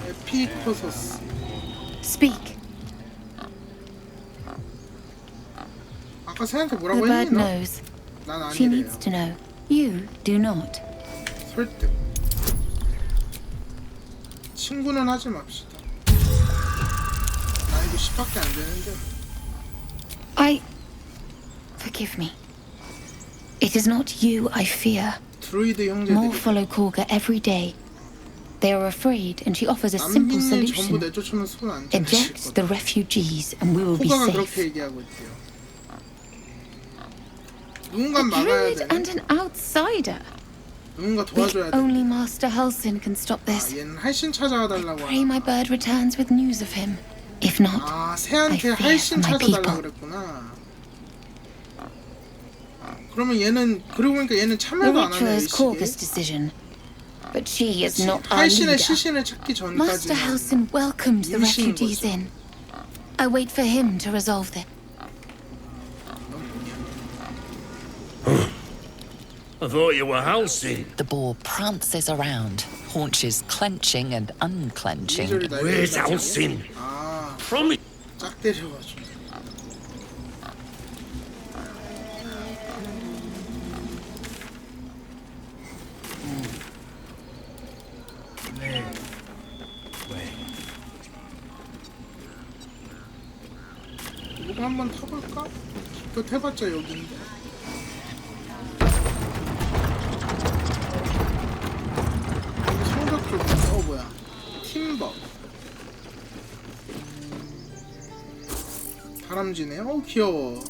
에피코소스. Speak. 아까 새한테 The 뭐라고 bird 했니 너? knows. 난 She 아니래요. needs to know. You do not. 설득. 친구는 하지 맙시다. 나 이거 10밖에 안 되는데. Forgive me. It is not you I fear. 드루이드 More 형제들이 follow Korga every day. They are afraid, and she offers a simple 남빈님 전부 solution. 내쫓으면 손 안 잡으실 Eject 거다. the refugees, and we will be 코가가 safe. 그렇게 얘기하고 있대요. 누군가 A 막아야 druid 되네. and an outsider. 누군가 도와줘야 돼. Only Master Halsin can stop this. 얘는 할신 찾아와 달라고 Pray 하나. my bird returns with news of him. If not, 새한테 I fear 할신 for my 찾아달라 people. 그랬구나. 그러면 얘는 그러고 보니까 얘는 The 참여도 안 ritual 하네 is Korga's 의식에. decision, but she is not our 할신의 leader. 시신을 찾기 Master 전까지는 Halsin welcomes the 임시인 refugees 거죠. in. I wait for him to resolve them. I thought you were Halsey. the boar prances around, haunches clenching and unclenching. Where's Halsey? Promise. 짝 때려가지고. 이거 한번 타볼까? 기껏 해봤자 여기인데. 성적 좀 뭐야? 팀버. 다람쥐네. 귀여워.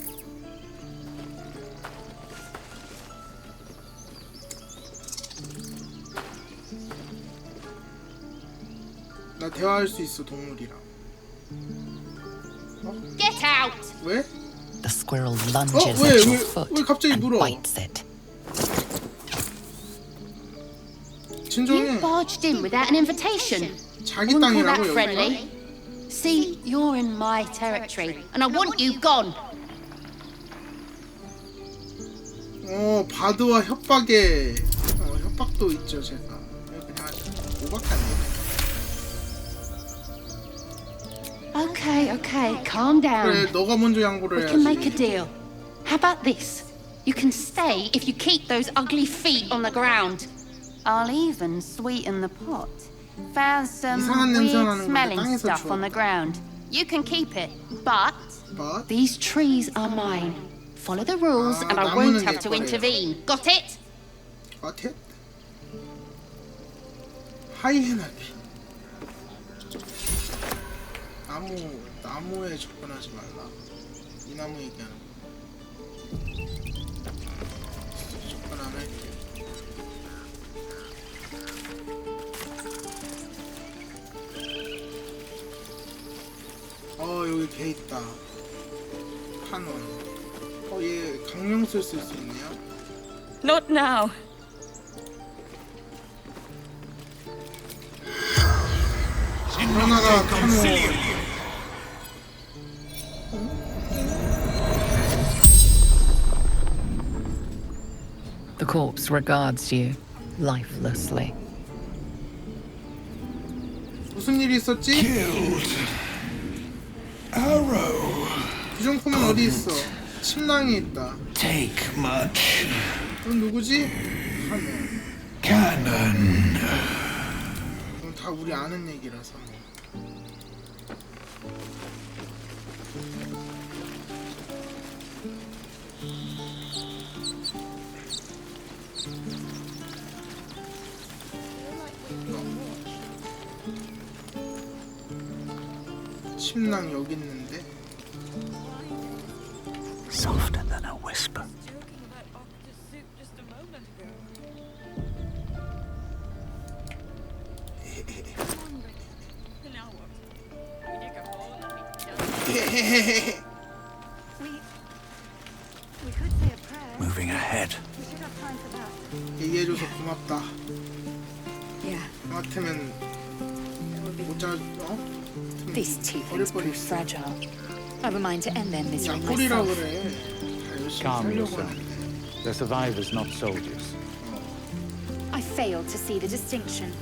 나 대화할 수 있어 동물이랑. Get out! 왜? The squirrel lunges at your foot and bites it. 진정해. Barged in without an invitation. 자기 Wouldn't call 땅이라고 that friendly. See, you're in my territory, and I want you gone. 바드와 협박에 협박도 있죠 제가. 그냥 오박하네. Okay, calm down. 그래, 너가 먼저 양보를 We 해야지. can make a deal. How about this? You can stay if you keep those ugly feet on the ground. I'll even sweeten the pot. Found some 이상한 냄새 weird 나는 건데 smelling 땅에서 stuff on the ground. You can keep it, but But? these trees are mine. Follow the rules and I won't have to intervene. Got it? Got it? 하이에나비. 나무에 접근하지 말라. 이 나무 얘기하는 거. 접근 안 할게. 여기 개 있다. 한원. 얘 강령 쓸 수 있네요. Not now. 하나가 한원. The corpse regards you lifelessly. 무슨 일이 있었지? 구정품은 어디 있어? 침낭에 있다. Take much. 그럼 누구지? Cannon. 이건 다 우리 아는 얘기라서. 침낭 여기 있는데. Softer than a whisper. Moving ahead. 얘기해줘서 고맙다. Yeah. 너 같으면 못 자, These tieflings prove fragile. I have a mind to end their misery 약골이라 myself. 그래. 다 열심히 Calm 살려고 yourself. 하는데. They're survivors, not soldiers. I fail to see the distinction.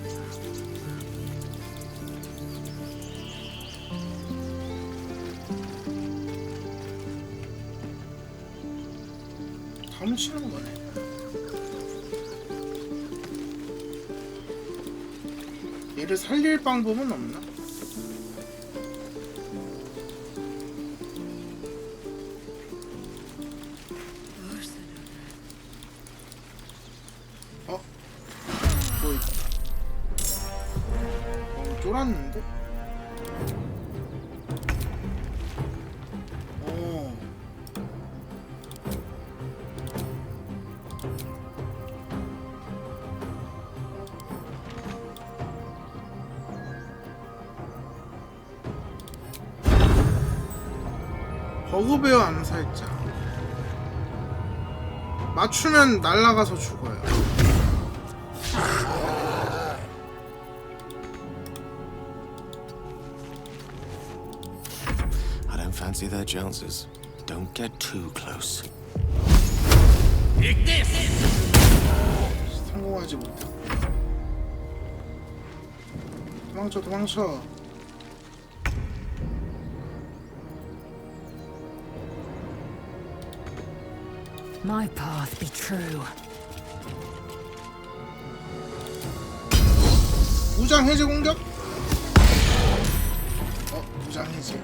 다 훔치는 거네. 얘를 살릴 방법은 없나? 뭐 있다. 쫄았는데? 버그베어 암살자. 맞추면 날아가서 죽어요. I don't fancy their chances. Don't get too close. 성공하지 못했고. 도망쳐, 도망쳐. My path be true. 무장 해제 공격? 무장 해제.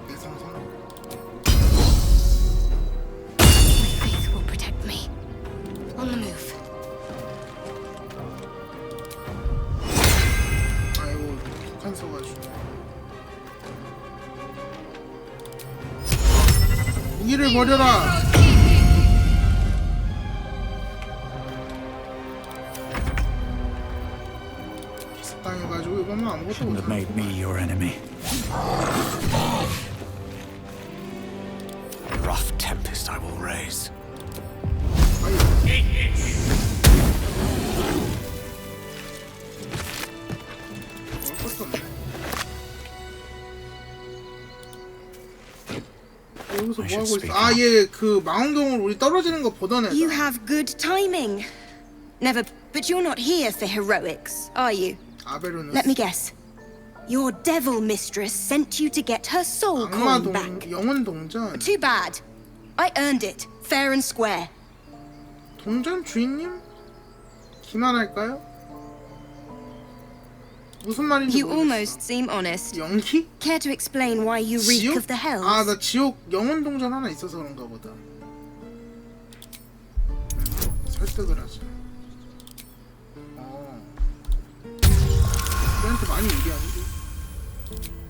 내 상상. My faith will protect me. On the move. 아이고, 북한 써가지고. 무기를 버려라. 비슷당해가지고 이거는 아무것도 Shouldn't have made me your enemy. will raise. 여기서 뭐 하고 있어? 아, 얘 그 망원경으로 우리 떨어지는 거 보던 애다. You have good timing. Never, but you're not here for heroics, are you? 아베로누스. Let me guess. Your devil mistress sent you to get her soul coin back. 영혼 동전. Too bad. I earned it, fair and square. 동전 주인님? 기만할까요? 무슨 말인지 You 모르겠어. almost seem honest. 연기? Care to explain why you reek 지옥? of the hells? 아, 나 지옥 영혼 동전 하나 있어서 그런가 보다. 설득을 하자. 우리한테 많이 얘기하는데.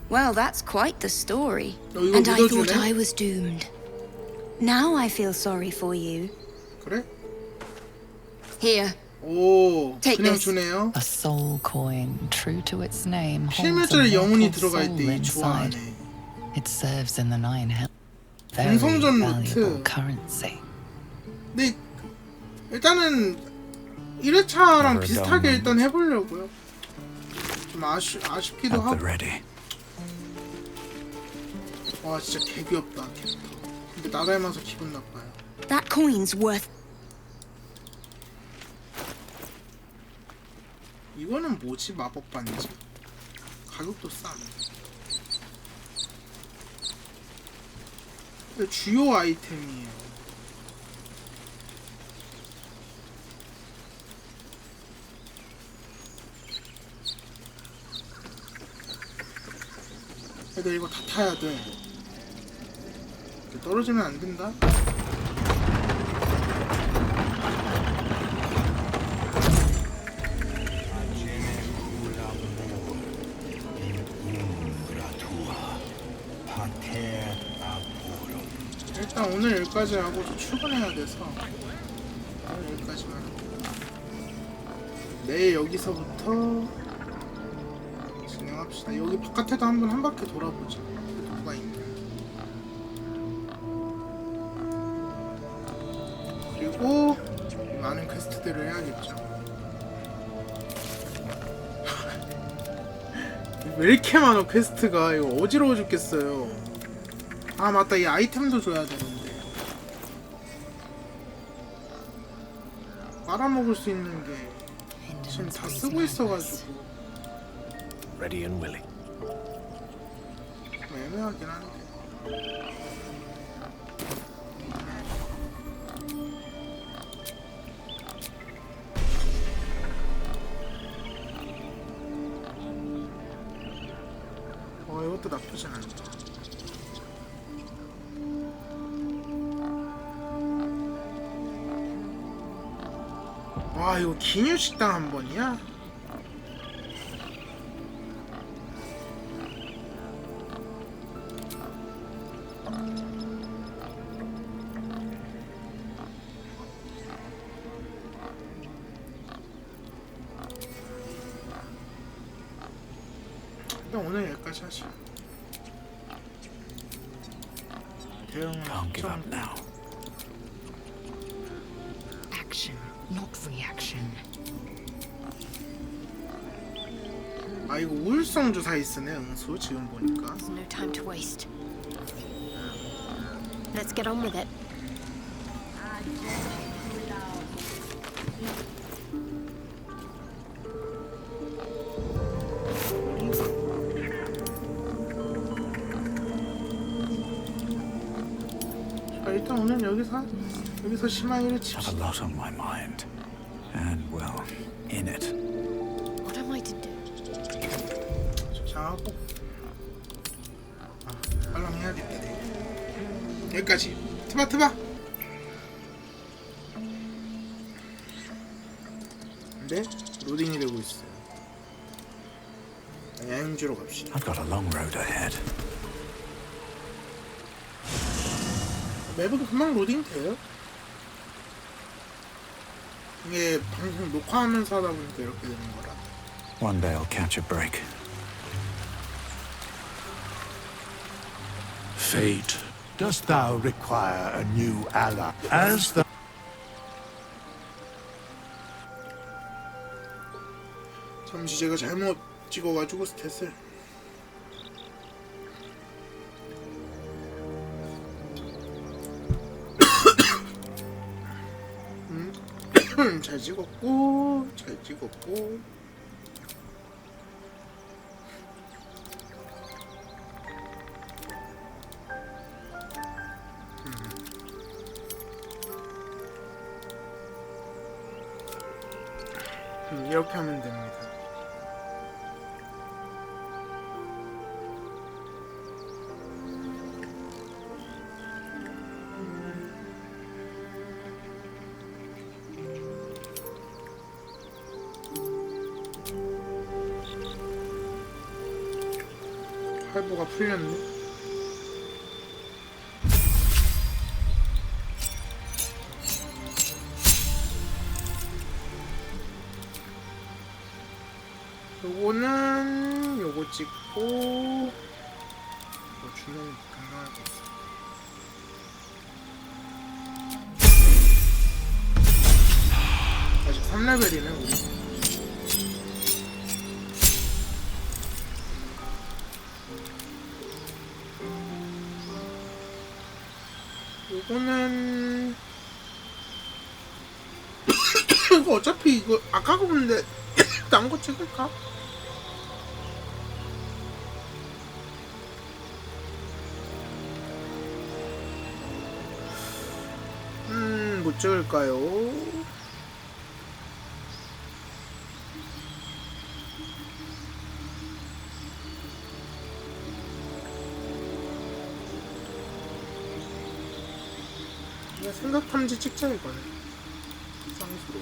Well, that's quite the story. 너 이거 And I thought 믿어주네? I was doomed. Now I feel sorry for you. 그래? Here. 오, Take 그냥 this. 주네요. A soul coin, true to its name, holds a 실물자리 영혼이 mortal 들어가 soul 있대. inside. 좋아하네. It serves in the nine hells. Very 공성전 valuable 루트. currency. 근데 일단은 1회차랑 비슷하게 일단 해보려고요. 좀 아쉽기도 하고. 와, 진짜 개 귀엽다 캐릭터. 근데 나 닮아서 기분 나빠요. That coin's worth. 이거는 뭐지? 마법 반지. 가격도 싸. 주요 아이템이에요. 근데 이거 다 타야 돼. 떨어지면 안 된다. 일단 오늘 여기까지 하고 저 출근해야 돼서 오늘 여기까지만 하고 내일 여기서부터 진행합시다. 여기 바깥에도 한번 한 바퀴 돌아보자. 누가 있나. 그리고 많은 퀘스트들을 해야겠죠. 왜 이렇게 많아 퀘스트가. 이거 어지러워 죽겠어요. 아 맞다, 이 아이템도 줘야 되는데. 빨아먹을 수 있는 게 지금 다 쓰고 있어가지고 Ready and willing. 좀 애매하긴 한데. 이것도 나쁘진 않다. 와, 이거 기뉴식당 한 번이야? 일단 오늘 여기까지 하시죠. 대응은 Can't give up now. Action, not reaction. 아, 이거 우울성 주사 있으네, 응수 지금 보니까. There's no time to waste. Let's get on with it. 자, 일단 오늘 여기서 심하이를 Have 칩시다. a lot on my mind. And, well, in it. What am I to do? 저장하고 빨랑 해야 돼. 여기까지. 트바. 근데 로딩이 되고 있어요. 여행지로 갑시다. I've got a long road ahead. 맵은 금방 로딩 돼요. 이게 방송 녹화하면서 하다 보니까 이렇게 되는 거라. One day I'll catch a break. Fate Dost thou require a new ally? As the 잠시 제가 잘못 찍어가지고 스탯을 잘 찍었고 잘 찍었고 이렇게 하면 됩니다. 할부가 풀렸네. 요거는 요거 찍고 주문 가능하겠어. 아직 3레벨이네 우리. 요거는 이거 어차피 이거 아까 거 보는데 딴 거 찍을까? 뭐 찍을까요? 그냥 생각 탐지 찍자 이거는. 쌍수로.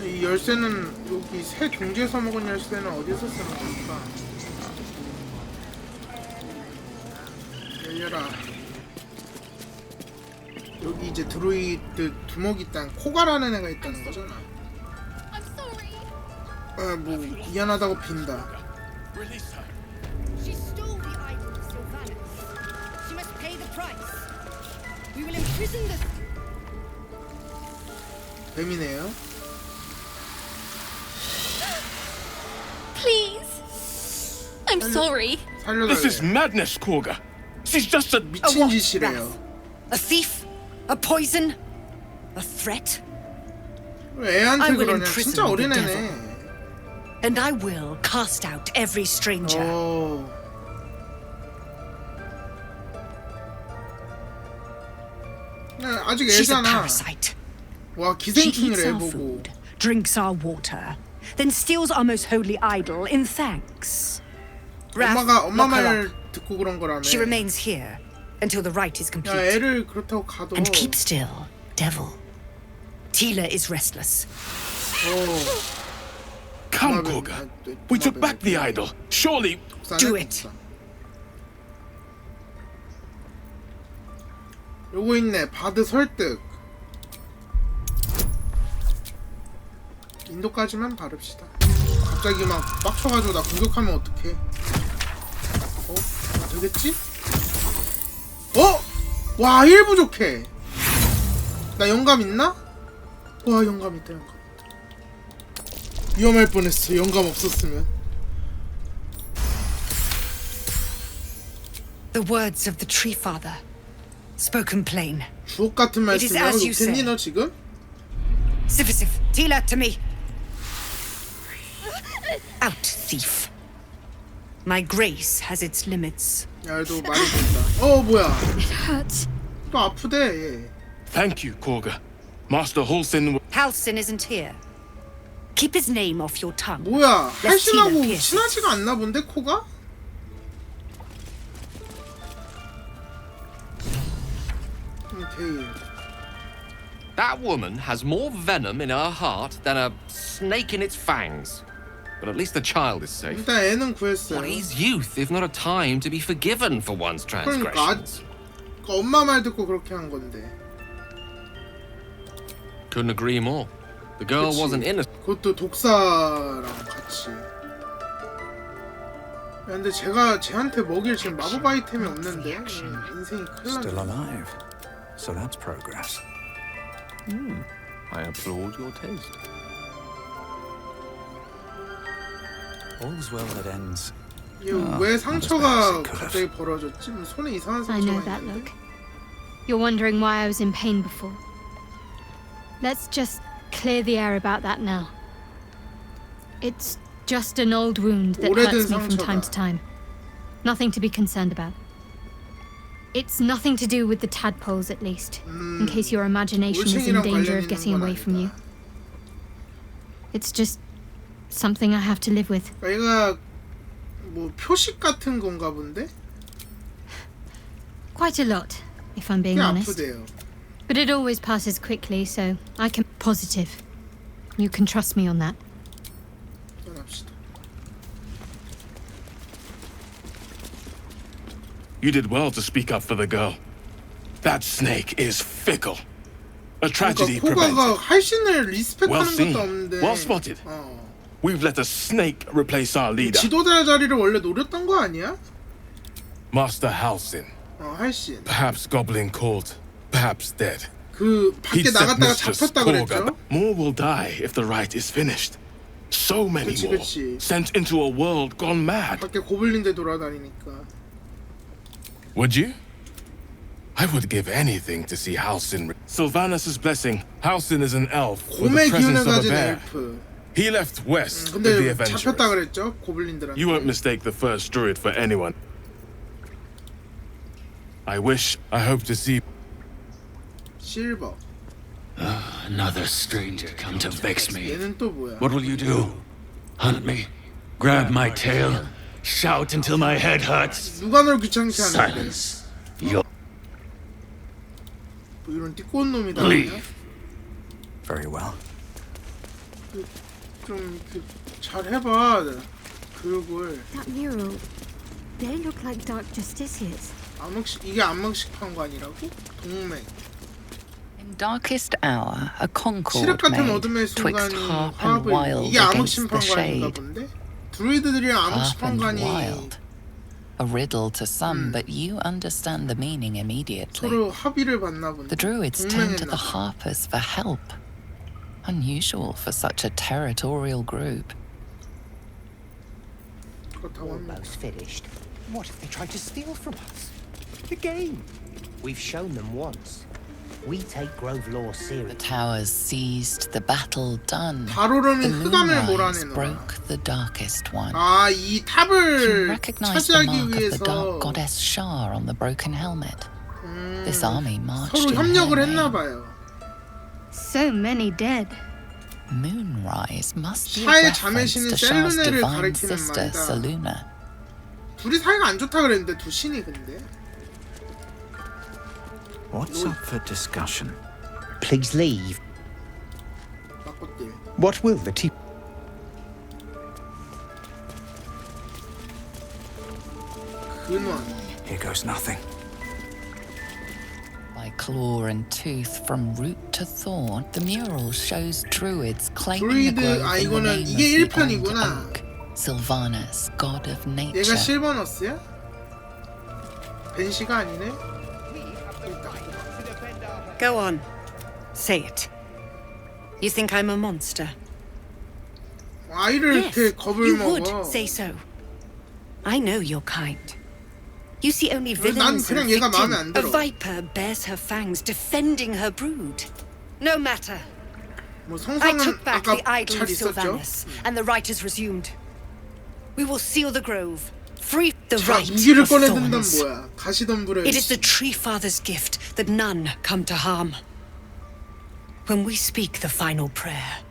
이 열쇠는 여기 새 경지에서 먹은 열쇠는 어디서 쓰는 걸까? 열려라. 여기 이제 드루이드 두목이 있다는 코가라는 애가 있다는 거잖아. 아, 뭐 미안하다고 빈다. She stole the idol of Sylvanus. She must pay the price. We will imprison the... 뱀이네요. Please. I'm sorry. This is madness, Korga. She's just a 미친 짓이래요. A thief? A poison? A threat? 왜 애한테 그러냐? 진짜 어린애네. And I will cast out every stranger. 아직 She's a 애잖아. parasite. 와 She 기생충을 eats our 해보고. food, drinks our water, then steals our most holy idol in thanks. 엄마가 엄마 lock her 말 up. 듣고 그런 거라며. She remains here until the rite is 야 complete. 애를 그렇다고 가둬. And keep still, devil. Tila is restless. Come, Korga. We took back the idol. Surely. Do it. 요거 있네. 바드 설득. 인도까지만 바릅시다. 갑자기 막 빡쳐가지고 나 공격하면 어떡해. 되겠지? 와 1 부족해. 나 영감 있나? 와 영감 있다 영감. 위험할 뻔했어. 영감 없었으면. The words of the Tree Father, spoken plain. 주옥 같은 It is 말씀이야. as you 욕했니 say. 너 지금? Sifisif, Tila, to me. Out, thief. My grace has its limits. 야, 너 말이 된다. 뭐야? It hurts. 또 아프대. 얘. Thank you, Korga. Master Halsin. Halsin isn't here. Keep his name off your tongue. 뭐야? Lest Tila 할신하고 pierces. 친하지가 않나 본데 코가? 오케이. That woman has more venom in her heart than a snake in its fangs. But at least the child is safe. 일단 애는 구했어요. What is youth if not a time to be forgiven for one's transgressions? 그러니까 엄마 말 듣고 그렇게 한 건데. Couldn't agree more. The girl 그치. wasn't innocent. 그것도 독사랑 같이. 야, 근데 쟤한테 먹일 지금 마법 아이템이 없는데 인생이 큰일 Still 났네. alive. So that's progress. I applaud your taste. All's well that ends. 이거 왜 상처가 갑자기 벌어졌지? 뭐 손에 이상한 I know 상처가 that 있는데? look. You're wondering why I was in pain before. Let's just clear the air about that now. It's just an old wound that hurts me from time to time. Nothing to be concerned about. It's nothing to do with the tadpoles, at least, in case your imagination is in danger of getting away from you. It's just something I have to live with. 얘가 뭐 표식 같은 건가 본데? Quite a lot, if I'm being honest. 아프대요. But it always passes quickly, so I can positive. You can trust me on that. You did well to speak up for the girl. That snake is fickle. A tragedy prevented. Well seen. Well spotted. We've let a snake replace our leader. 지도자 자리를 원래 노렸던 거 아니야? Master Halsin. 할신. Perhaps goblin called, perhaps dead. 그 밖에 나갔다가 잡혔다 그랬죠? More will die if the rite is finished. So many more sent into a world gone mad. 밖에 고블린들 돌아다니니까. Would you? I would give anything to see Halsin. Sylvanus' blessing. Halsin is an elf with the presence of a bear. He left west with the adventurers. 잡혔다 그랬죠? 고블린들한테. You won't mistake the first druid for anyone. I hope to see. 실버. Another stranger come to vex me. 얘는 또 뭐야? What will you do? Hunt me? Grab my tail? Shout until my head hurts? 누가 널 귀찮게 하는데? Silence. You're... 뭐 이런 띠꼬운 놈이다. Leave. Very well. 좀 잘 해봐 교육을. That mural, they look like dark justiciars. 이게 암흑식판관이라고? 동맹. In darkest hour, a concord 시력 같은 made 어둠의 twixt 순간이 harp and 화합을. wild 이게 against the 암흑심판관인가 shade. 본데? druid들이랑 Harp and 암흑심판관이 wild. A riddle to some, but you understand the meaning immediately. 서로 합의를 봤나 본데. The druids turned to the harpers for help. Unusual for such a territorial group. Almost finished. What if they try to steal from us? The game. We've shown them once. We take Grove law seriously. The towers seized, the battle done. The 바로르는 흑암을 moonrise 몰아내노라. broke the darkest one. 이 탑을 Recognize the 차지하기 mark of the dark 위해서 goddess Shar on the broken helmet. This army marched 서로 in 협력을 her 했나 name. 봐요. So many dead. Moonrise must be a 샤의 reference 자매신인 to Shar's 셀루네를 divine 가리키는 sister 말이다. Seluna. 둘이 사이가 안 좋다 그랬는데 두 신이 근데. What's up for discussion? Please leave. 바꿨대. What will the tea? 근원. Here goes nothing. By claw and tooth from root to thorn, the mural shows druids claiming the druid. grove in the 이거는 name 이게 of the old 1편이구나. oak, Sylvanus, god of nature. 얘가 실버너스야? 벤시가 아니네. Go on. Say it. You think I'm a monster? 아이를 이렇게 겁을 you 먹어. would say so. I know your kind. You see only 난 villains 그냥 and 얘가 마음에 victim. 안 A 들어. viper bears her fangs, defending her brood. No matter. 뭐 I 성상은 took back 아까 the idol 잘 of 있었죠? Sylvanus, and the rite is resumed. We will seal the grove, free the 자, right 무기를 of 꺼내든단 thorns. 뭐야? 가시덤불에. It is the Tree Father's gift that none come to harm. When we speak the final prayer,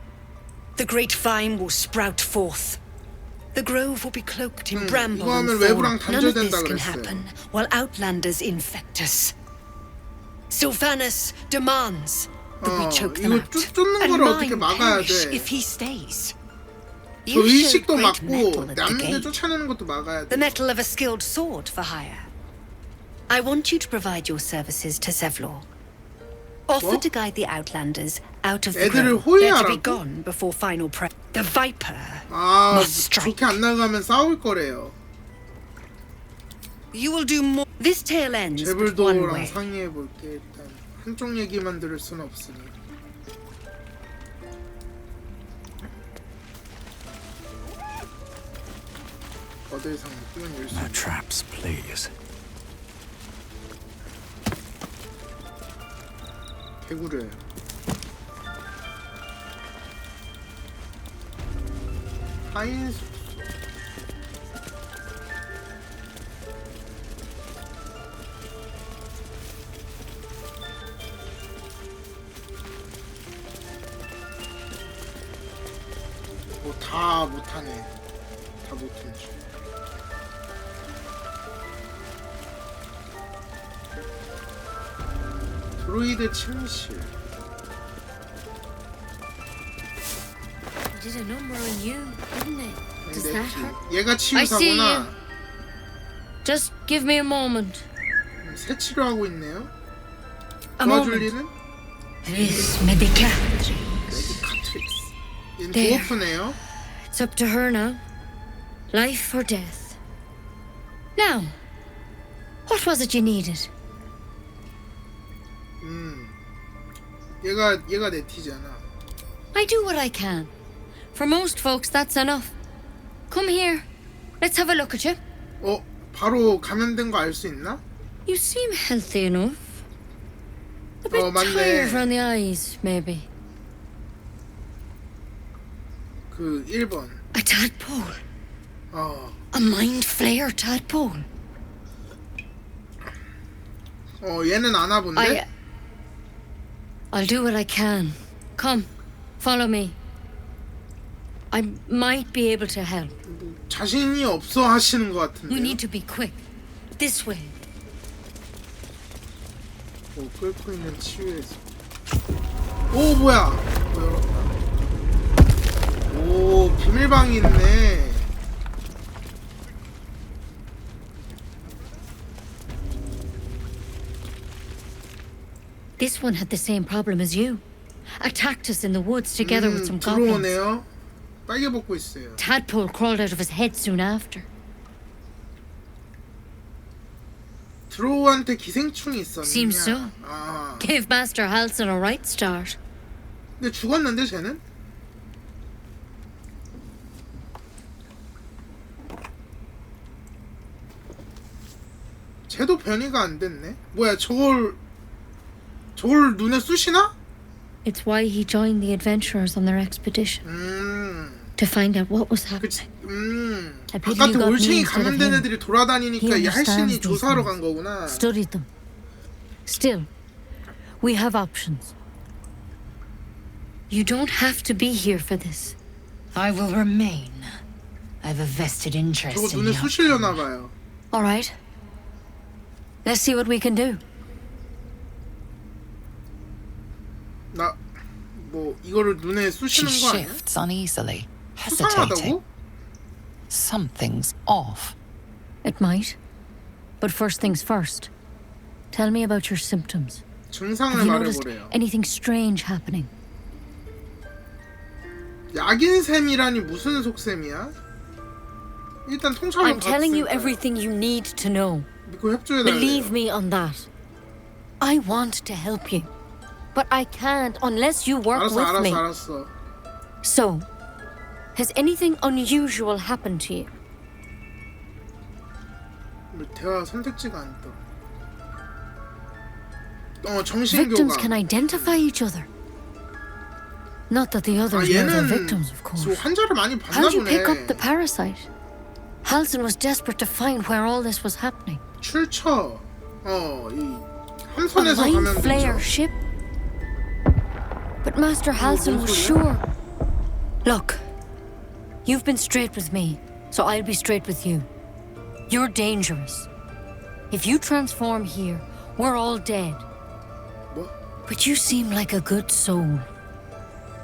the great vine will sprout forth. The grove will be cloaked in bramble 이거 and 하면 thorn. 외부랑 None of this 단절된다 can 그랬어요. happen while outlanders infect us. Sylvanus demands that we choke them 이거 out. 쫓는 And 거를 어떻게 mine 막아야 perish 돼. if he stays. 그 You showed 의식도 great mettle 막고 at the 남들 gate. 쫓아내는 것도 막아야 The 돼. mettle of a skilled sword for hire. I want you to provide your services to Zevlor. Offer to guide the Outlanders out of the 애들을 grove. They're to be 호위하라고? gone before final prayer. The Viper 아, must strike. 그렇게 안 나가면 싸울 거래요. You will do more. This tale ends but one 제불도랑 way. 상의해 볼게. 일단 한쪽 얘기만 들을 수는 없으니. 거대상 뛰면 열수. No traps, please. 개구려요. 하인 뭐 다 못하네. 다 못하네. 드로이드 침실. It did a number on you, didn't it? Does that hurt? 얘가 I see 치유사구나. you. Just give me a moment. 새 치료하고 있네요. A 도와줄 moment. 리는? This medicat. 메디카트릭스. 얘는 There. 도어프네요. It's up to her now. Life or death. Now, what was it you needed? 얘가 네티잖아. I do what I can. For most folks, that's enough. Come here. Let's have a look at you. 바로 감염된 거 알 수 있나? You seem healthy enough. A bit 맞네. tired around the eyes, maybe. 그 1번. A tadpole. A mind flayer tadpole. 얘는 안 와본데? I'll do what I can. Come, follow me. I might be able to help. 자신이 없어 하시는 것 같은데. We need to be quick. This way. 끓고 있는 치유에서. 오 뭐야? 오 비밀방이 있네. This one had the same problem as you. Attacked us in the woods together with some goblins. 들어오네요. 빨개 벗고 있어요. Tadpole crawled out of his head soon after. 드로우한테 기생충이 있었냐? Seems so. Gave Master Halsin a right start. 근데 죽었는데 쟤는? 쟤도 변이가 안 됐네. 뭐야 저걸 눈에 쑤시나? It's why he joined the adventurers on their expedition. To find out what was happening. I pity you 바깥에 got me 올챙이 instead of 감염된 him. 애들이 돌아다니니까 He 이 할신이 understands these 조사하러 things. 간 거구나. Studied them. Still, we have options. You don't have to be here for this. I will remain. I have a vested interest 저거 in 눈에 the 쑤시려나 봐요. All right. Let's see what we can do. 나 뭐 이거를 눈에 She 쑤시는 거 아니야? shifts uneasily, hesitating. 수상하다고? Something's off. It might. But first things first. Tell me about your symptoms. 증상을 Have you noticed 말해보래요. anything strange happening? 약인 셈이라니 무슨 속셈이야? 일단 통찰로 I'm telling you 봤으니까 everything you need to know. 믿고 협조해달래요. Believe me on that. I want to help you. But I can't unless you work with me. 알았어. So, has anything unusual happened to you? 대화 선택지가 안 떠. Victims 정신교감. can identify each other. Not that the others know they're victims, of course. 저 환자를 많이 봤나 How'd you 보네. pick up the parasite? Halsin was desperate to find where all this was happening. 출처. 이 A 함선에서 mind 가면 flayer 되죠. ship? But Master Halsin was sure. Look, you've been straight with me, so I'll be straight with you. You're dangerous. If you transform here, we're all dead. But you seem like a good soul.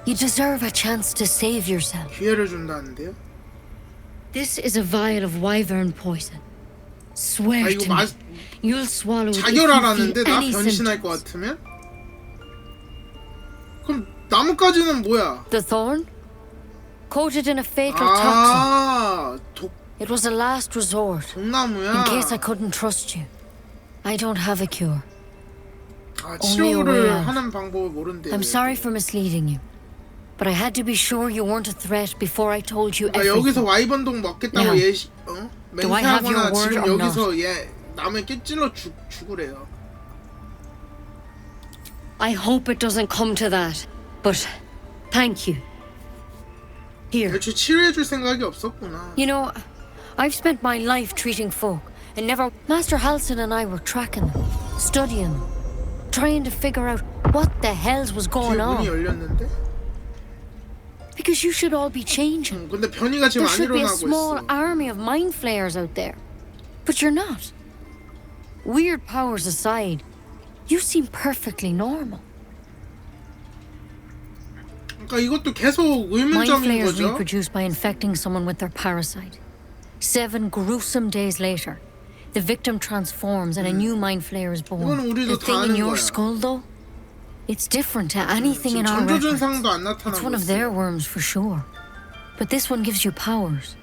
You deserve a chance to save yourself. 기회를 준다는데요? This is a vial of wyvern poison. Swear to me, you'll swallow it if you 자결하라는데 feel 나 any 변신할 것 같으면? 그럼 나뭇가지는 뭐야? The thorn? Coated in a fatal 아, toxin. It was a last resort. 독나무야. In case I couldn't trust you. I don't have a cure. 아, Only a way 치료를 out. 하는 방법을 모른대. I'm sorry for misleading you. But I had to be sure you weren't a threat before I told you 그러니까 everything. 여기서 와이번동 먹겠다고 Now, 예시 do I have your 맹세하거나 word 지금 or 여기서 얘 남을 깨찔러 죽으래요. I hope it doesn't come to that. But thank you. Here. 대체 치료해줄 생각이 없었구나. You know, I've spent my life treating folk and never... Master Halsin and I were tracking them, studying them, trying to figure out what the hells was going 문이 on. 열렸는데? Because you should all be changing. 근데 변이가 지금 There 안 should be a 일어나고 small 있어. army of mind flayers out there. But you're not. Weird powers aside, you seem perfectly normal. 그러니까 이것도 계속 Mind 의문점인 flayers 거죠. reproduce by infecting someone with their parasite. 7 gruesome days later, the victim transforms and a new mind flayer is born. 이건 우리도 The 다 thing in 아는 your 거야. skull, though, it's different to anything 지금 in our records. 전조준상도 안 It's 나타나고 one of 있어. their worms for sure. But this one gives you powers.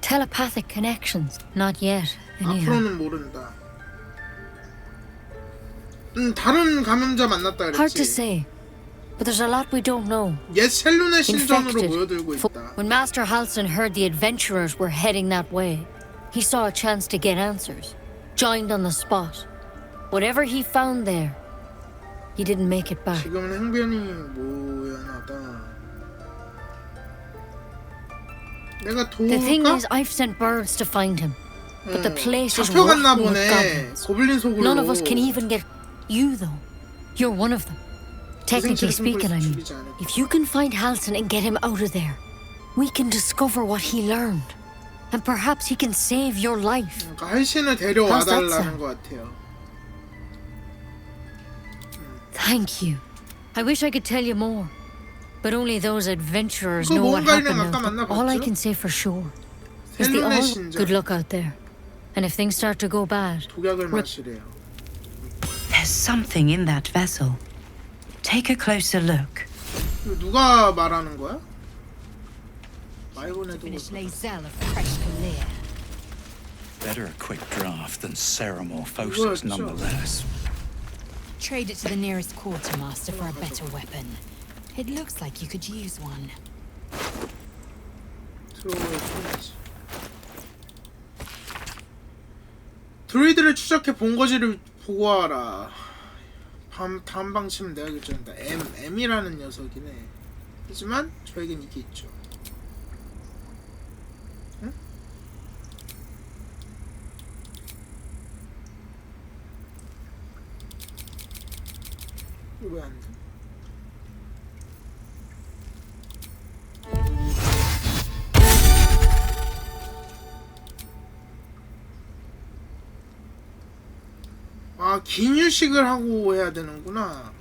Telepathic connections. Not yet, anyhow. 앞으로는 모른다. 다른 감염자 만났다 Hard to 그랬지. say, but there's a lot we don't know. 옛 셀룬의 신전으로 Infected. 모여들고 있다. When Master Halsin heard the adventurers were heading that way, he saw a chance to get answers. Joined on the spot. Whatever he found there, he didn't make it back. 지금은 행변이 모연하다. 내가 The thing 도울까? is, I've sent birds to find him. But the place is 잡혀갔나 rotten with 보네. goblins. 고블린 속으로. None of us can even get you, though. You're one of them. Technically speaking, I mean. If you can find Halsin and get him out of there, we can discover what he learned. And perhaps he can save your life. 그러니까 할신을 데려와달라는 것 같아요. Thank you. I wish I could tell you more. But only those adventurers 그 know what 뭔가는 happened 아까 out there. All I 만나봤죠? can say for sure is 헬룬의 all 신전. good luck out there. And if things start to go bad, 독약을 마시래요. There's something in that vessel. Take a closer look. 누가 말하는 거야? 말보내도 Better a quick draft than Ceramorphosis nonetheless. Trade it to the nearest quartermaster for a better weapon. It looks like you could use one. 드루이드를 추적해 본거지를 보고하라. 다음 방침은 내가 결정한다. M이라는 녀석이네. 하지만 저에겐 이게 있죠. 응? 이거 왜 안 돼? 아, 긴 휴식을 하고 해야 되는구나.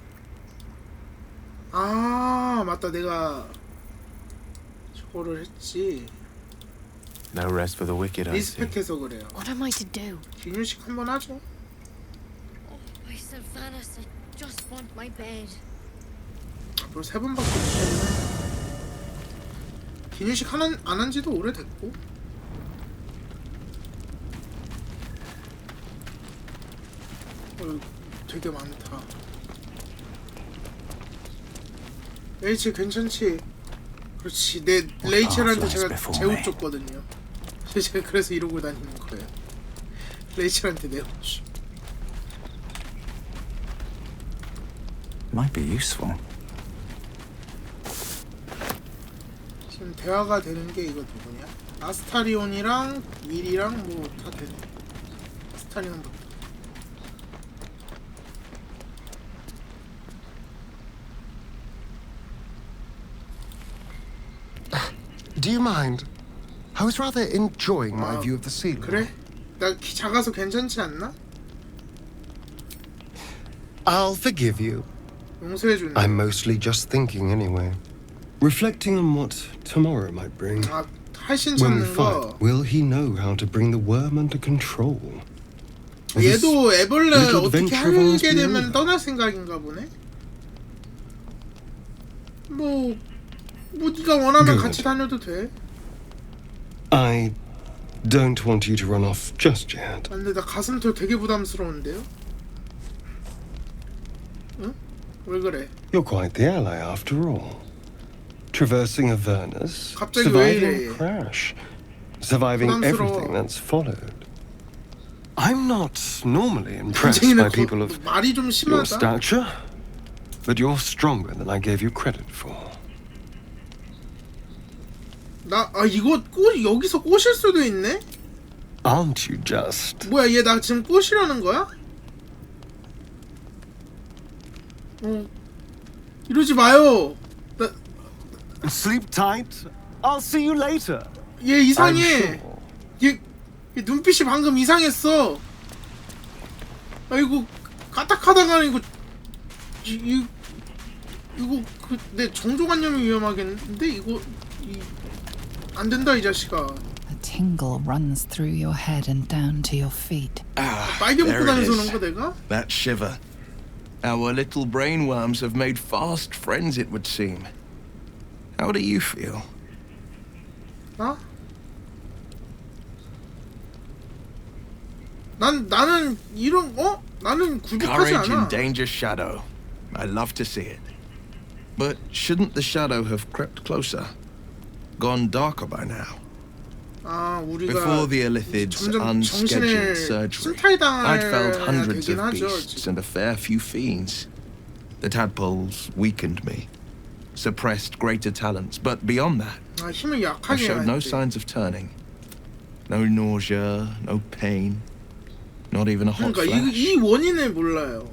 아, 맞다. 내가 저거를 했지. No rest for the wicked, I see. 리스펙해서 그래요. what am I to do? 긴 휴식 한번 하죠. My Sylvanas, I just want my bed. 앞으로 3번밖에 못했네. 긴 휴식 안 한지도 오래됐고. 되게 많다. 레이첼 괜찮지? 그렇지. 내 레이첼한테 제가 제옷 줬거든요. 제가 그래서 이러고 다니는 거예요. 레이첼한테 내 옷 줘. Might be useful. 지금 대화가 되는 게 이거 누구냐? 아스타리온이랑 윌이랑 뭐 다 되네. 아스타리온부터. Do you mind? I was rather enjoying my view of the ceiling. 그래? 나 키 작아서 괜찮지 않나? I'll forgive you. 용서해주네. I'm mostly just thinking anyway. Reflecting on what tomorrow might bring. 아, 할신 When we 찾는 fight, 거. will he know how to bring the worm under control? 얘도 애벌레 little 어떻게 adventure of ours 하게 되면 beyond 떠날 생각인가 보네. 뭐 네가 원하면 Good. 같이 다녀도 돼. I don't want you to run off just yet. 근데 나 가슴털 되게 부담스러운데요? 응? 왜 그래? You're quite the ally after all. Traversing Avernus, 갑자기 왜 surviving 이래? a crash, surviving 부담스러워. everything that's followed. I'm not normally impressed by people of 말이 좀 your 심하다. stature, but you're stronger than I gave you credit for. 이거 여기서 꼬실 수도 있네? Aren't you just? 뭐야 얘 나 지금 꼬시려는 거야? 이러지 마요. Sleep tight. I'll see you later. 얘 이상해. 얘 눈빛이 방금 이상했어. 아이고 까딱하다가 이거 내 정조관념이 위험하겠는데 이거 안 된다 이 자식아. A tingle runs through your head and down to your feet. 빨개 there 먹고 it 다녀서 is. 그런 거 내가? That shiver. Our little brainworms have made fast friends, it would seem. How do you feel? 나? 나는 이런 나는 굴복하지 Courage in 않아. danger shadow. I love to see it. But shouldn't the shadow have crept closer? Gone darker by now? 우리가 Before the Illithid's 점점 unscheduled 정신을 surgery, 침탈당해야 I'd felled hundreds 되긴 of 하죠. beasts and a fair few fiends. The tadpoles weakened me, suppressed greater talents, but beyond that, 힘을 I 약하게 showed no 해야 돼. signs of turning. No nausea, no pain, not even a hot 그러니까 flash. 이 원인을 몰라요.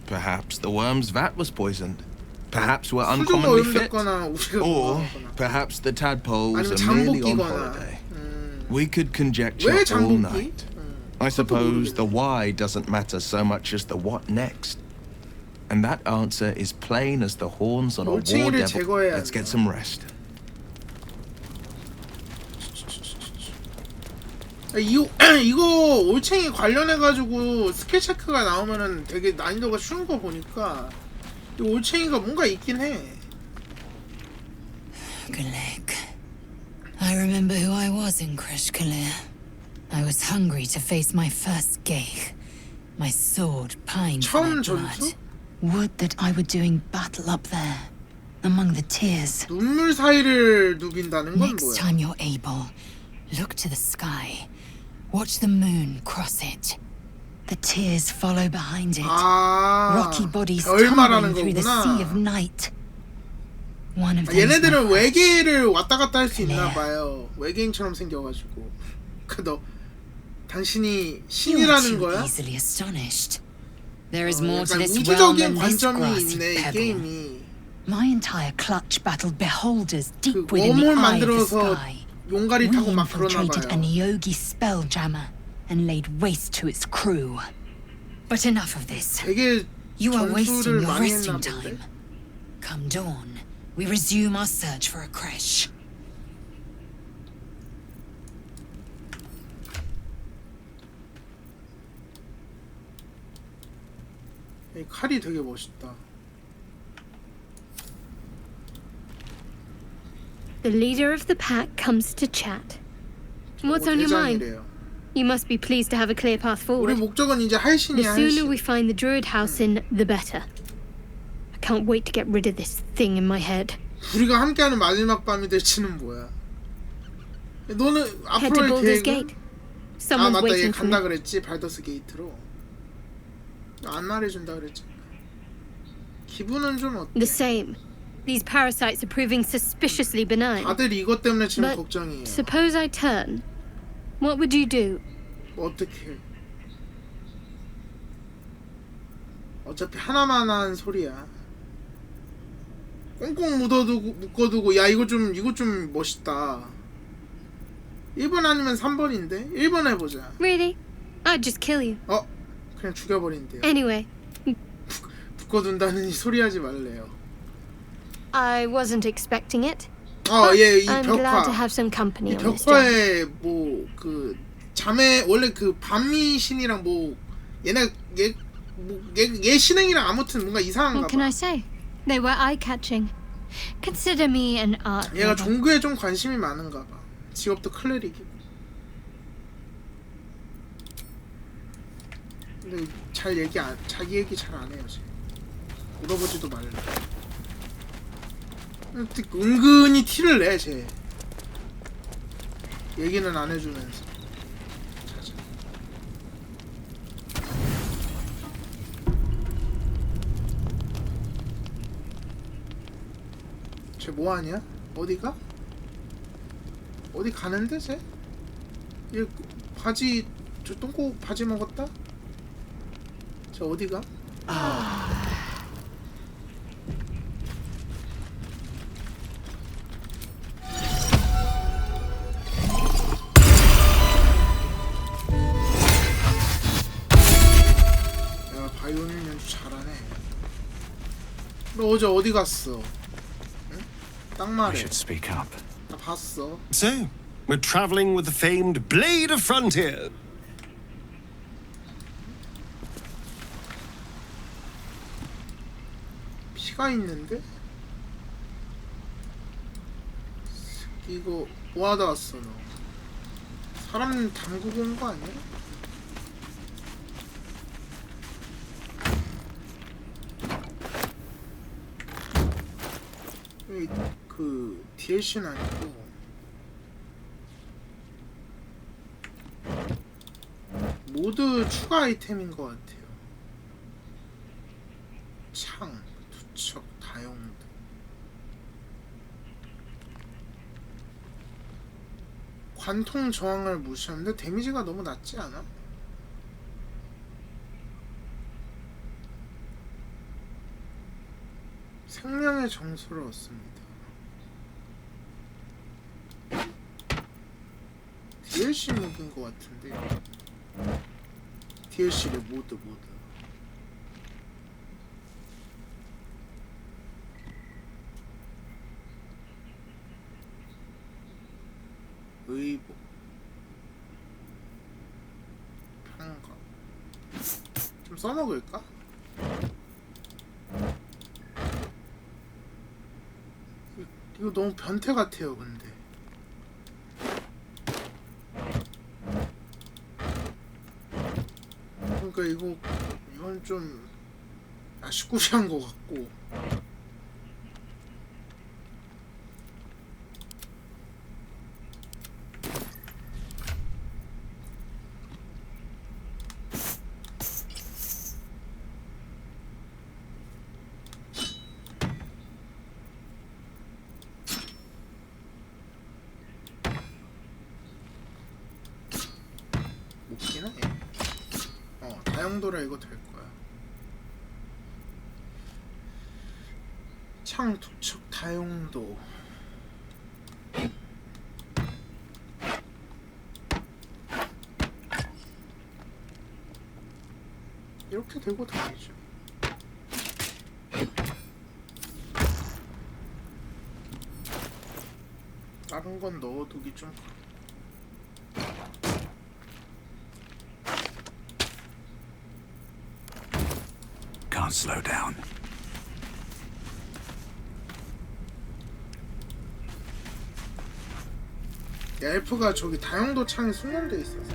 Perhaps the worm's vat was poisoned. Perhaps we're 수조가 uncommonly fit. 오염됐거나 우리가 Or perhaps the tadpoles 아니면 are merely on 잠복기거나. holiday. We could conjecture 왜 all 잠복기? night. I suppose the why doesn't matter so much as the what next. And that answer is plain as the horns on a war 올챙이를 devil. 제거해야 Let's get some rest. 이거 올챙이 관련해가지고 스킬 체크가 나오면은 되게 난이도가 쉬운 거 보니까 이 올챙이가 뭔가 있긴 해. Galek. I remember who I was in Kreshkalir. I was hungry to face my first geich. My sword pined for 처음 my blood. 전투? Would that I were doing battle up there, among the tears. 눈물 사이를 누빈다는 건 Next 뭐야? time you're able, look to the sky. Watch the moon cross it. The tears follow behind it. Rocky bodies 별 tumbling 말하는 through the 거구나. sea of night. One of those 얘네들은 my 외계를 왔다 갔다 할 수 있나 봐요. 외계인처럼 생겨가지고. 너 당신이 신이라는 거야? easily astonished. There is 어, more to 약간 this realm 우주적인 than this 관점이 grassy 있네 이 pebble. 게임이. My entire clutch battled beholders deep 그 within the 웜을 eye of the 만들어서 sky. 용가리 We 타고 막 그러나 infiltrated a 봐요. Nyogi spelljammer and laid waste to its crew. But enough of this. 되게 You are wasting 전투를 your 많이 했나 resting 본데. time. Come dawn, we resume our search for a creche. 이 칼이 되게 멋있다. The leader of the pack comes to chat. What's on your mind? 대장이래요. You must be pleased to have a clear path 우리 forward. 목적은 이제 The 할신이야 sooner 할신. we find the druid house in, the better. I can't wait to get rid of this thing in my head. 우리가 함께하는 마지막 밤이 될지는 뭐야? 너는 Head to 앞으로의 Baldur's 계획은? Gate. 아 Someone's 맞다 얘 waiting for me. 간다 그랬지 발더스 게이트로. 안 말해준다 그랬지. 기분은 좀 어때? The same. These parasites are proving suspiciously benign. 다들 이것 때문에 지금 But 걱정이에요. suppose I turn. What would you do? 어떻게? 어차피 하나만 소리야. 꽁꽁 묶어두고 야 이거 좀 멋있다. 1번 아니면 3번인데 1번 해보자. Really? I'd just kill you. 그냥 죽여버린대요. Anyway, 묶어둔다는 소리 하지 말래요. I wasn't expecting it. 예, 이 I'm glad to 벽화. have some company 이 on this journey. 벽화에 뭐 그 자매 원래 그 밤미 신이랑 뭐 얘네 얘 신행이랑 아무튼 뭔가 이상한가 What can 봐. I say? They were eye-catching. Consider me an art 얘가 lover. 종교에 좀 관심이 많은가 봐. 직업도 클레릭이고. 근데 자기 얘기 잘 안 해요 지금. 물어보지도 말래. 은근히 티를 내 쟤. 얘기는 안 해주면서. 자자. 쟤 뭐하냐? 어디가? 어디 가는데 쟤? 얘 바지 저 똥꼬 바지 먹었다? 쟤 어디가? 야 바이올린 연주 잘하네. 너 어제 어디 갔어? 응? 딱 I 말해. should speak up. 나 봤어. So, we're traveling with the famed Blade of Frontier. 피가 있는데? 이거 뭐하다 왔어 너? 사람 담그고 온 거 아니야? 그 DLC는 아니고 모드 추가 아이템인 것 같아요. 창, 투척, 다용도. 관통 저항을 무시하는데 데미지가 너무 낮지 않아? 생명의 정수를 얻습니다. DLC 무기인 것 같은데. DLC래 모드. 의복, 평가. 좀 써먹을까? 이거 너무 변태 같아요, 근데. 그러니까 이건 좀 아시꾸리한 것 같고. 먹긴 해. 다용도라 이거 될 거야. 창, 투척, 다용도. 이렇게 되고 다니죠. 다른 건 넣어두기 좀 Can't slow down. 엘프가 저기 다용도 창에 숙련돼 있어서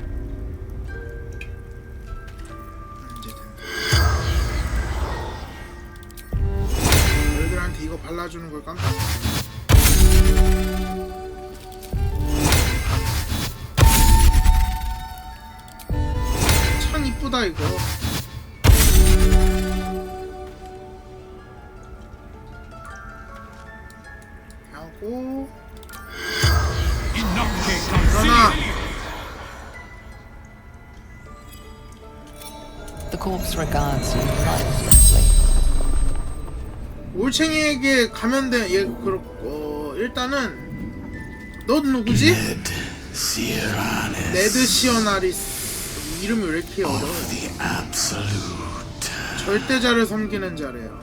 언제든 너희들한테 이거 발라주는 걸 깜빡. 참 이쁘다 이거. 하고 일어나. The corpse regards you lifelessly. 올챙이에게 감염된 얘 일단은 넌 누구지? 네드 시어나리스. 이름이 왜 이렇게 어려워? 절대자를 섬기는 자래요.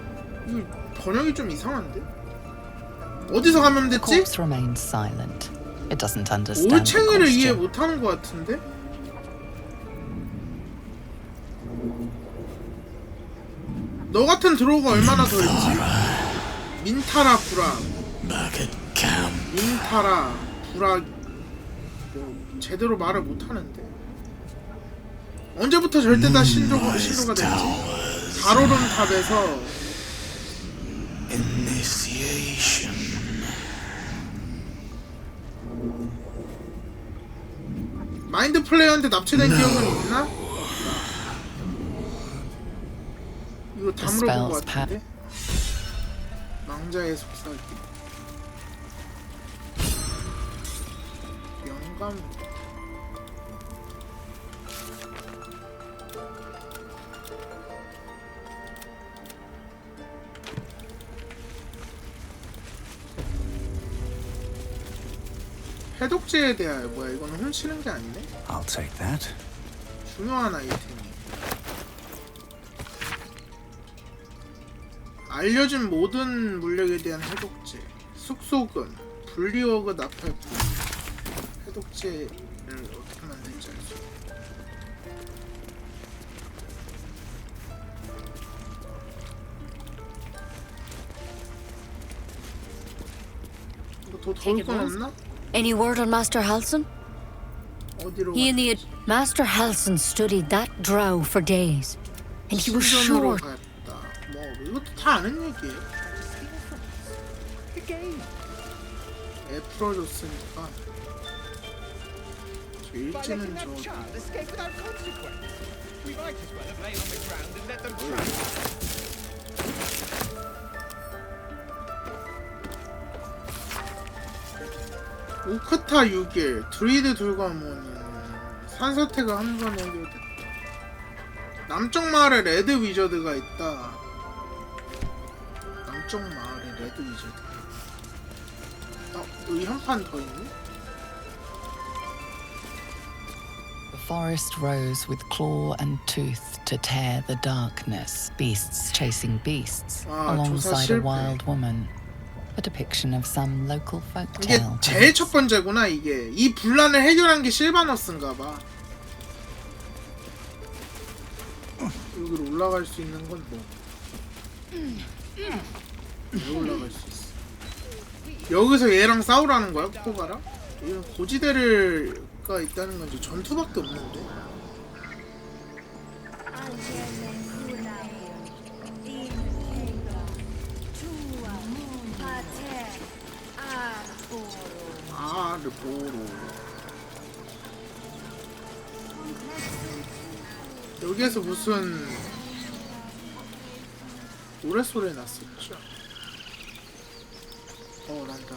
이거 번역이 좀 이상한데? 어디서 감염됐지? 올챙이를 이해 못하는 것 같은데? 너 같은 드로우가 얼마나 더 있지? 민타라 부락. 민타라 부락. 뭐 제대로 말을 못하는데. 언제부터 절대다 신조가 됐지? 가로름탑에서 마인드 플레이어한테 납치된 기억은 있나? 이거 다 물어본 것 같은데? 망자의 속삭임 영감 해독제에 대하여 뭐야 이거는 훔치는 게 아니네? I'll take that. 중요한 아이템이 알려진 모든 물력에 대한 해독제 숙소근 분리워그 나팔품 해독제를 어떻게 만들지 알 수 없다. 뭐 더 더울 건 없나? Any word on Master Halsin? He and the Master Halsin studied that drow for days, and he was sure. 뭐 이것도 다 아는 얘기예요. 애 풀어줬으니까 저 일지는 저 오크타 6일 드루이드 둘과 모니 산사태가 한 번 해결됐다. 남쪽 마을에 레드 위저드가 있다. 남쪽 마을에 레드 위저드. 여기 한 판 더 있네? The forest rose with claw and tooth to tear the darkness. Beasts chasing beasts alongside a wild woman. A depiction of some local 이게 folktale. 제일 첫 번째구나 이게. 이 분란을 해결한 게 실바너스인가 봐. 여기로 올라갈 수 있는 건 뭐? 왜 올라갈 수 있어? 여기서 얘랑 싸우라는 거야? 코가랑? 이건 고지대가 있다는 건지 전투밖에 없는데? 르보로 여기에서 무슨 노랫소리 났었죠? 난다.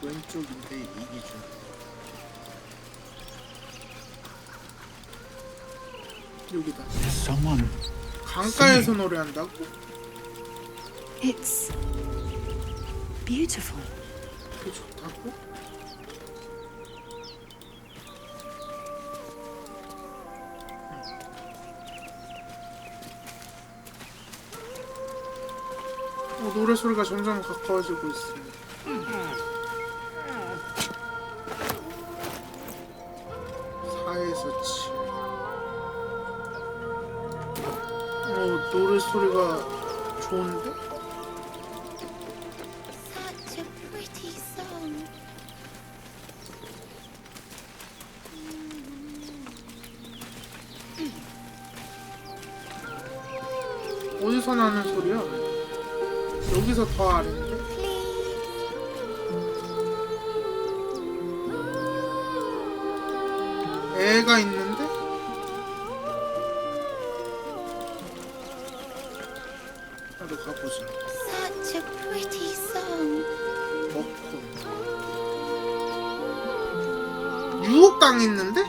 왼쪽인데 이 기준. 여기다. 강가에서 노래한다고? It's beautiful. 그게 좋다고? 노래소리가 점점 가까워지고 있습니다. 4에서 7. 노래소리가 좋은데? Such a pretty song. 어디서 나는 소리야? 여기서 더 아래인데? 애가 있는데? 나도 가보자. Such a pretty song. 먹고. 유혹당 있는데?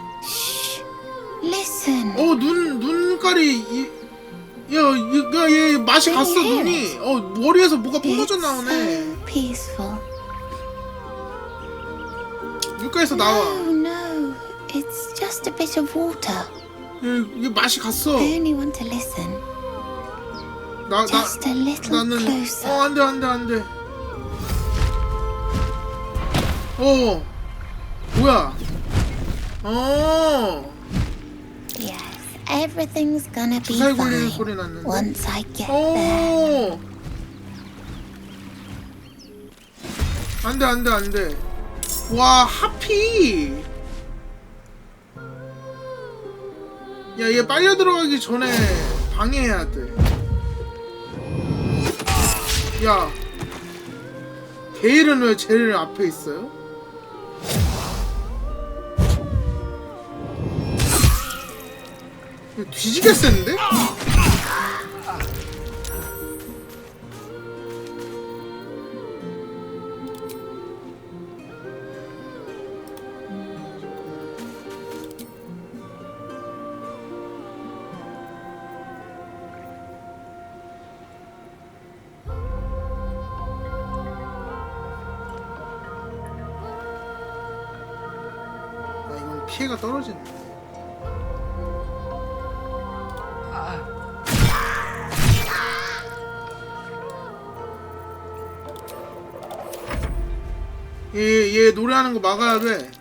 Listen. 눈깔이 얘 맛이 갔어 눈이. 머리에서 뭐가 뿜어져 나오네. Peaceful. 물가에서 나와. No, It's just a bit of water. 이게 맛이 갔어. I only want to listen. Just a little 나는 closer. 안돼. 뭐야? Yes, everything's gonna be 주사위 굴리는 fine 소리 났는데. once I get there. 안돼. 와, 하피. 야, 얘 빨려 들어가기 전에 방해해야 돼. 야, 게일은 왜 제일 앞에 있어요? 이거 뒤지게 센데? 피해가 떨어지네. 얘 노래하는 거 막아야 돼.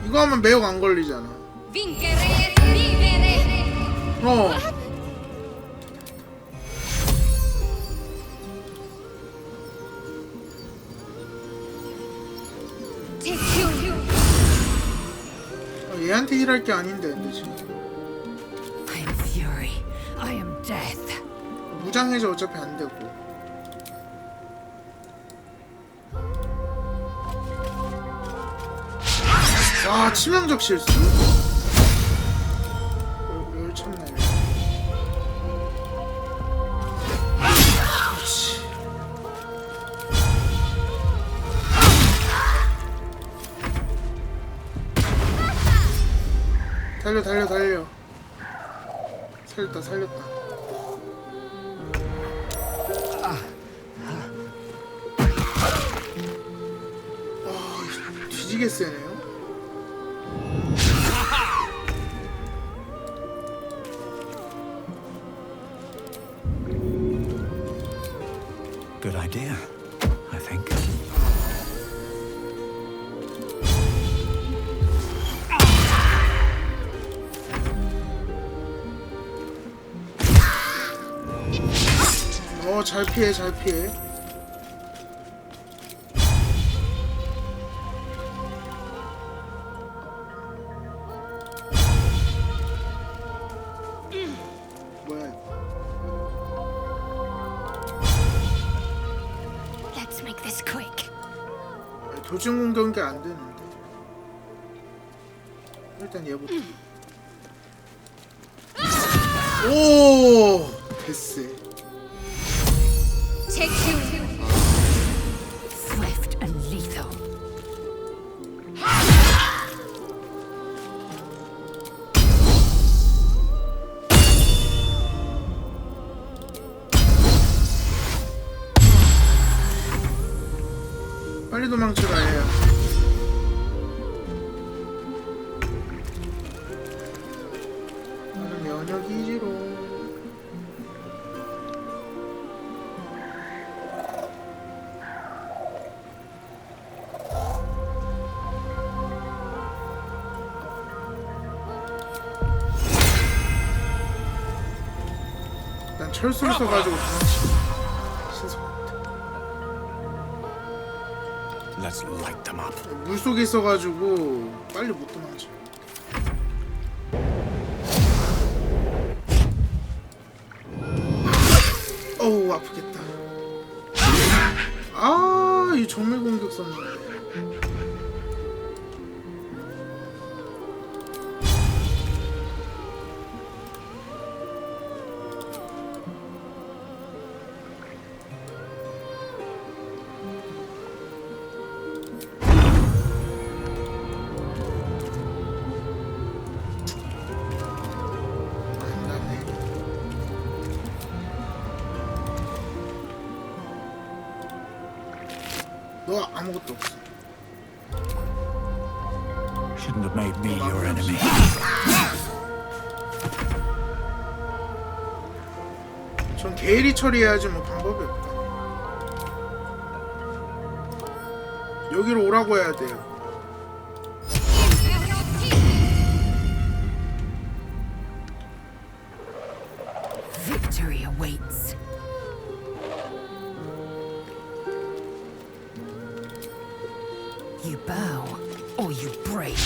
이거 하면 매혹 안 걸리잖아. 얘한테 힐할 게 아닌데, 근데 지금. I am fury. I am death. 무장해서 어차피 안 되고. 와, 치명적 실수. 열쳤네. 달려. 살렸다. 뒤지게 세네요. Good idea, I think. 잘 피해. 뭐야? Let's make this quick. 도중 공격이 안 되는데. 일단 얘부터. 오, 됐어. Swift and lethal. 빨리 도망쳐라, 얘야. 나는 면역이지로. 난 철수를 써가지고 Let's light them up. 물속에 있어가지고 빨리 못 도망쳐. 어우, 아프겠다. 이 정밀 공격 썼는데. 너 아무것도 없어. Shouldn't have made me your enemy. 전 게일이 처리해야지 뭐 방법이 없다. 여기로 오라고 해야 돼요. Victory awaits. You bow or you break.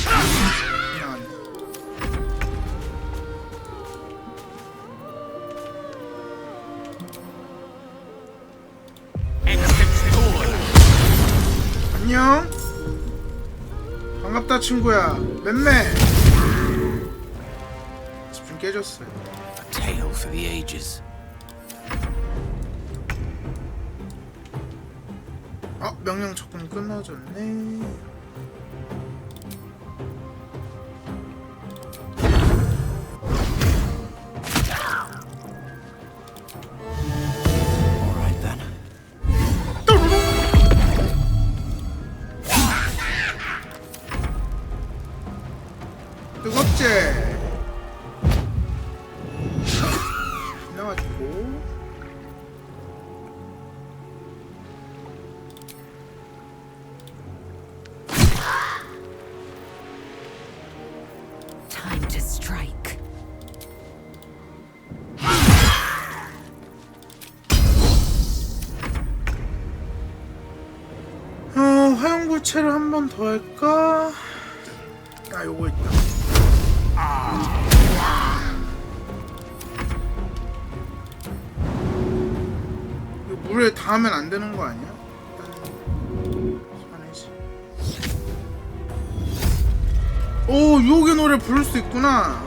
안녕. 반갑다 친구야. 맴매. 집중 깨졌어요. A tale for the ages. 명령 조금 끊어졌네. Alright then. 뜨겁지? 나와주고. Time to strike. 화용구체를 한 번 더 할까? 요거 있다. 이거 물에 닿으면 안 되는 거 아니야? 일단 손해지. 오, 유혹의 노래 부를 수 있구나.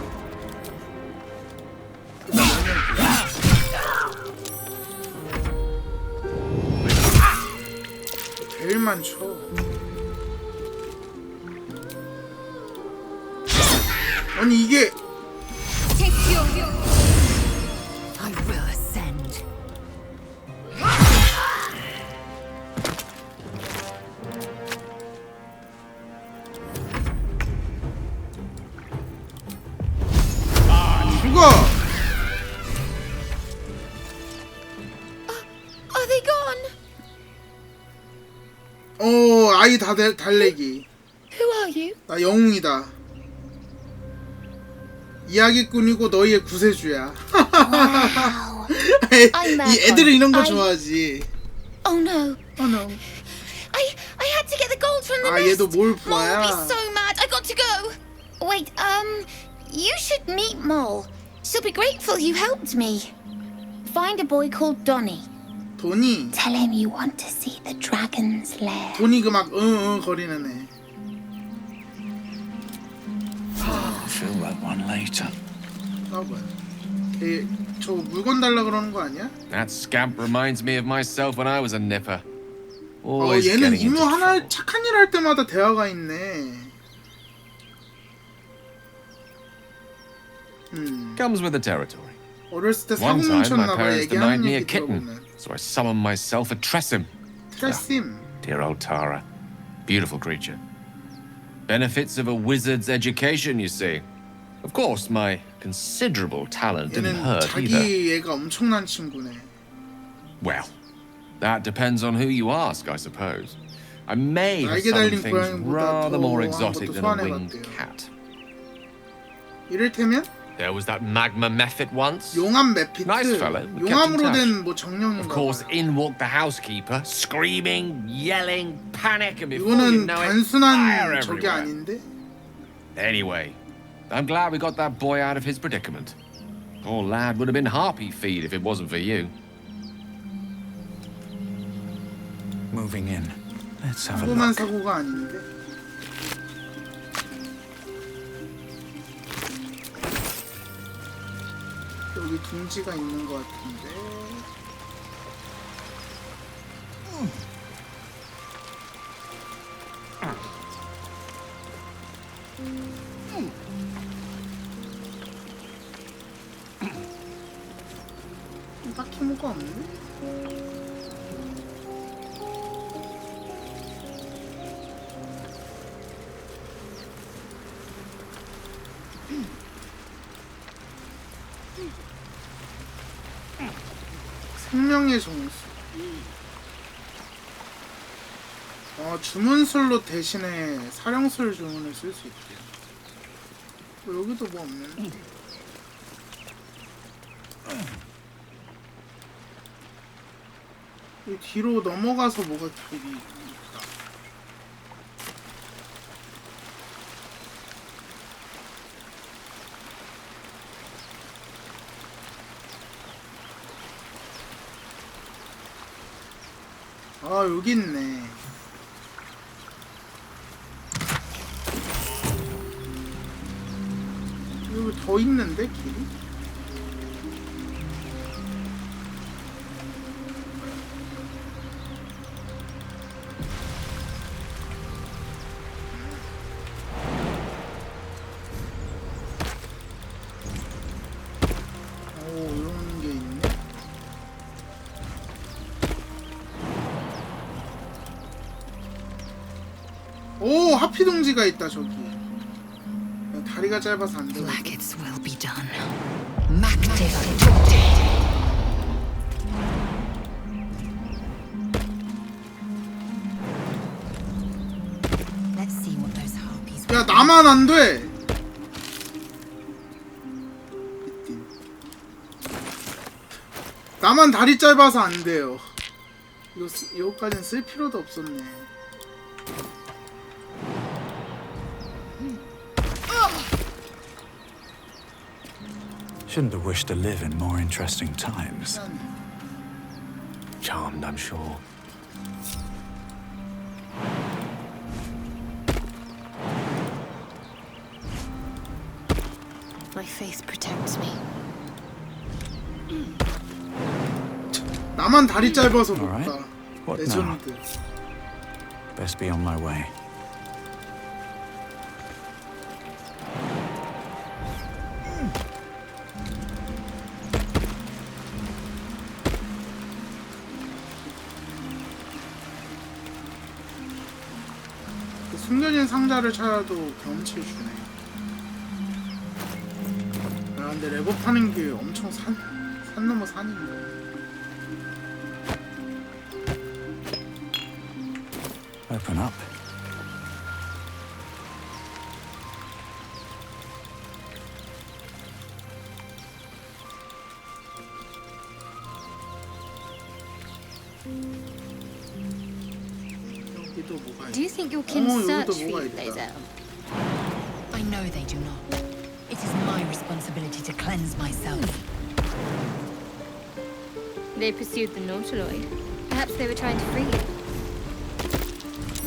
제일 많죠. 아니 이게 I will ascend. 죽어. Are they gone? 아이 달래기. Who are you? 나 영웅이다. 이야기꾼이고 너희의 구세주야. 이 애들은 이런 거 좋아하지. Oh no. Oh no. I had to get the gold from the nest. 얘도 뭘 Mole will be 보아야. so mad. I got to go. Wait, you should meet Mole. She'll be grateful you helped me. Find a boy called Donny. 도니. Tell him you want to see the dragon's lair. 도니 그 막 거리는 애. I'll feel that one later. 저 물건 달라 그러는 거 아니야? That scamp reminds me of myself when I was a nipper. Always 얘는 getting 이모 into 하나 trouble. 착한 일 할 때마다 대화가 있네. Comes with the territory. 어렸을 때 사고 One time, my 뭉쳤나 봐. parents denied 얘기하는 me a 얘기 kitten, 들어보면. so I summoned myself a Tressim. 트레심. Dear old Tara. Beautiful creature. Benefits of a wizard's education, you see. Of course, my considerable talent didn't 얘는 hurt either. 자기 애가 엄청난 친구네. Well, that depends on who you ask, I suppose. I may have 날개 summoned 달린 things 고양이보다 rather 더 more 한 exotic 것도 than a 소환해봤대요. winged cat. 이를테면 There was that magma mephit once. 용암 메피트. Nice fellow. We kept in 용암으로 touch. 된 뭐 정령인가 Of course, 봐요. in walked the housekeeper, screaming, yelling, panic, and before 이거는 you know it, fire 단순한 저게 everywhere. 아닌데? Anyway, I'm glad we got that boy out of his predicament. Poor lad would have been harpy feed if it wasn't for you. Moving in. Let's have a 평범한 look. 사고가 아닌데. 여기 둥지가 있는 것 같은데. 딱히 뭐가 없네. 생명의 정수. 주문술로 대신에 사령술 주문을 쓸 수 있대요. 여기도 뭐 없는데. 이 뒤로 넘어가서 뭐가 길이 있다. 아, 여기 있네. 여기 더 있는데 길이? 이런 게 있네. 오, 하피 동지가 있다 저기. 다리가 짧아서 안 돼. Blackets will be done. Let's see what those harpies. 야, 나만 안 돼. 나만 다리 짧아서 안 돼요. 이거까지는 쓸 필요도 없었네. Shouldn't have wished to live in more interesting times. Charmed, I'm sure. My faith protects me. 나만 다리 짧아서 못 Alright. 가. What now? 레전드. Best be on my way. 숨겨진 상자를 찾아도 경험치를 주네. 아, 근데 레버 타는 게 엄청 산 넘어 산인데. Open up. 여기도 뭐가 있다. Do you think your kin 여기도 search for 뭐가 you, 있다. Lae'zel? I know they do not. It is my responsibility to cleanse myself. They pursued the Nautiloid. Perhaps they were trying to free you.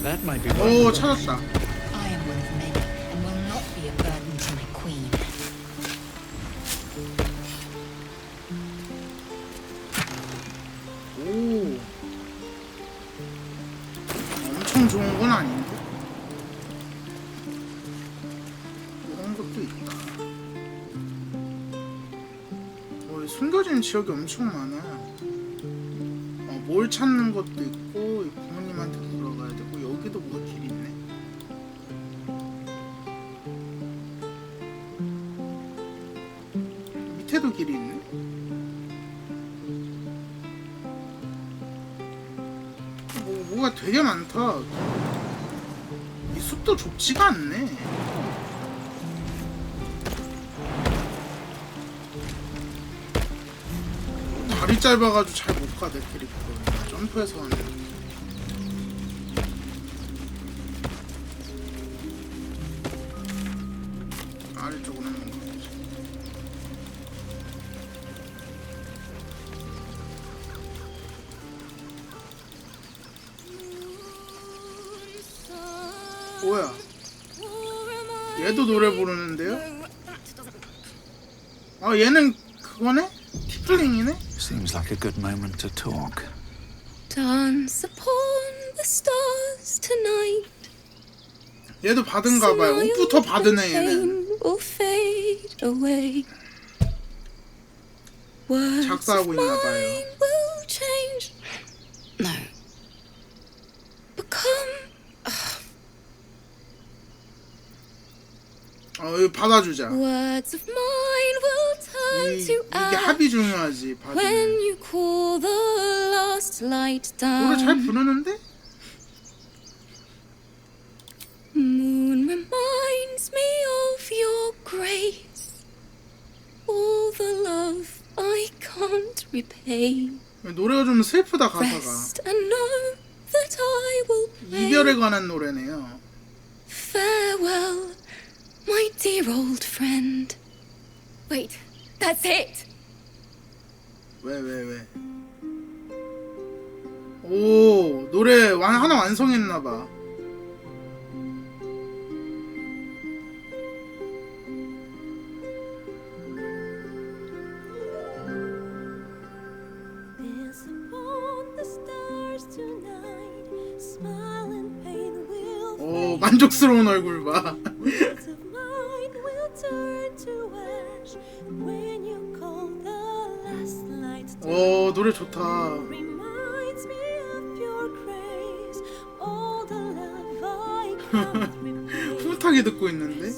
That might be. 오, 찾았다. I am one of many and will not be a burden to my queen. 오, 엄청 좋은 건 아닌데. 이런 것도 있다. 숨겨진 지역이 엄청 많아. 뭘 찾는 것도 있고 부모님한테 물어가야 되고 여기도 뭐가 길이 있네. 밑에도 길이 있네. 뭐가 되게 많다. 이 숲도 좁지가 않네. 다리 짧아가지고 잘 못 가 내 캐릭터. 점프해서 하는. 아래쪽으로 한번 가보자. 뭐야? 얘도 노래 부르는데요? 아, 얘는 그거네? 티플링이네? Seems like a good moment to talk. Dance upon the stars tonight. 얘도 받은가 봐요. 옷부터 받으네 얘는. Will fade away. Words 작사하고 of 있나 봐요. mine will change. No. Become. 이거 받아주자. Words of mine will turn. turn to 이게 합이 중요하지. when you call the last light 노래 잘 down. 부르는데? Moon reminds me of your grace, all the love I can't repay. 노래가 좀 슬프다 가사가. Rest and know that I will pay. 이별에 관한 노래네요. Farewell, my dear old friend. Wait, that's it. 왜? 오, 노래 하나 완성했나봐. 오, 만족스러운 얼굴 봐. 오, 노래 좋다. 풋하게 듣고 있는데?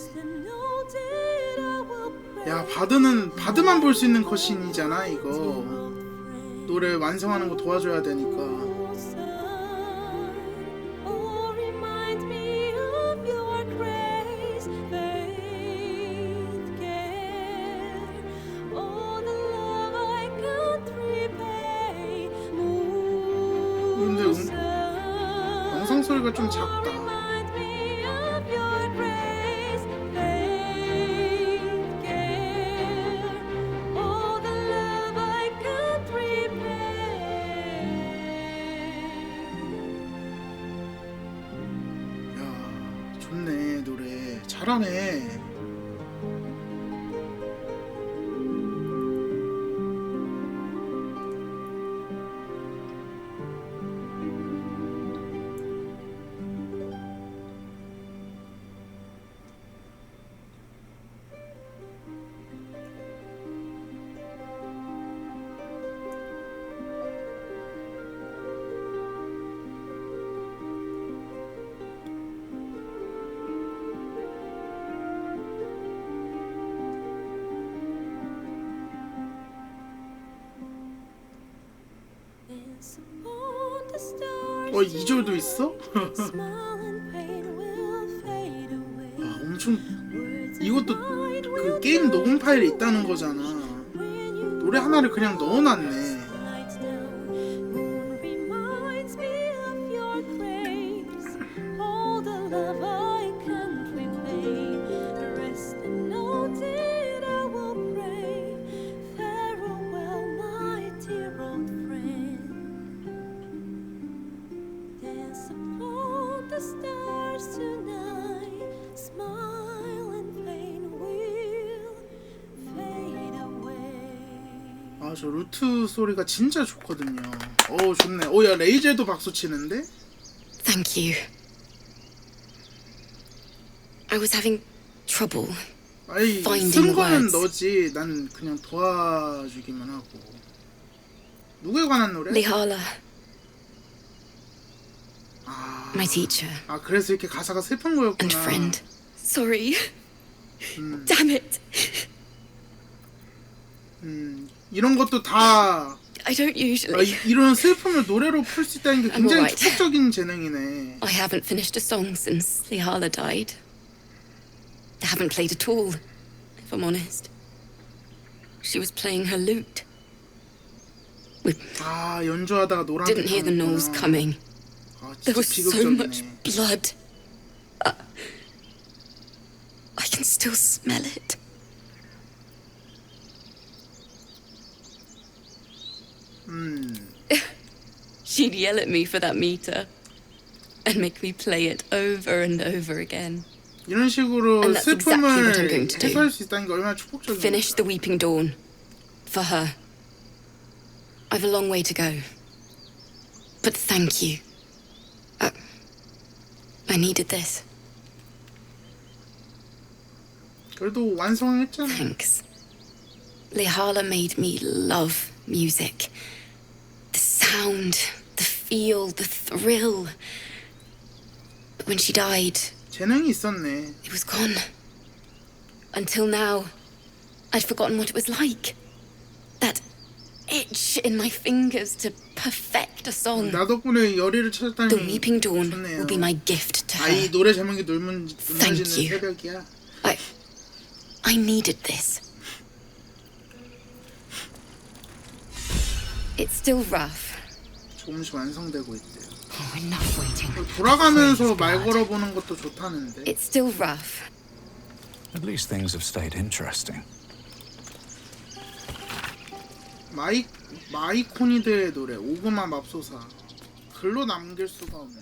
야, 바드만 볼 수 있는 컷신이잖아 이거. 노래 완성하는 거 도와줘야 되니까. 근데 영상 소리가 좀 작다. 야, 좋네 노래. 잘하네. 어, 2절도 있어? 아, 엄청 이것도 그 게임 녹음 파일에 있다는 거잖아. 노래 하나를 그냥 넣어놨네. 아, 저 루트 소리가 진짜 좋거든요. 오, 좋네. 오, 야, 레이젤도 박수 치는데? Thank you. I was having trouble 아이, finding 쓴 the 거는 words. 너지. 난 그냥 도와주기만 하고. 누구에 관한 노래? Lihala, my teacher 아, 그래서 이렇게 가사가 슬픈 거였구나. and friend. Sorry. Damn it. 이런 것도 다 I don't usually. 이런 슬픔을 노래로 풀 수 있다는 게 I'm 굉장히 alright. 축복적인 재능이네. I haven't finished a song since Lihala died. I haven't played at all, if I'm honest. She was playing her lute. 아, 연주하다가 노란 Didn't hear the knolls coming. 아, There was 진짜 so much 비극적이네. blood. I can still smell it. She'd yell at me for that meter and make me play it over and over again. 이런 식으로 And that's exactly what I'm going 슬픔을 to do. 해소할 수 있다는 게 얼마나 축복적이야. Finish the Weeping Dawn. For her. I've a long way to go. But thank you. I needed this. 그래도 완성했잖아. Thanks. Lihala made me love music. The sound, the feel, the thrill. But when she died, 재능이 있었네. it was gone. Until now. I'd forgotten what it was like. That itch in my fingers to perfect a song. 나 덕분에 열의를 찾았다니. The Weeping Dawn will be my gift to her. 이 노래 제목이 눈물 Thank you. 새벽이야. I needed this. It's still rough. 조금씩 완성되고 있대요. Oh, enough waiting. 돌아가면서 말 걸어보는 것도 좋다는데. It's still rough. At least things have stayed interesting. 마이코니드의 노래 오그마 맙소사 글로 남길 수가 없네.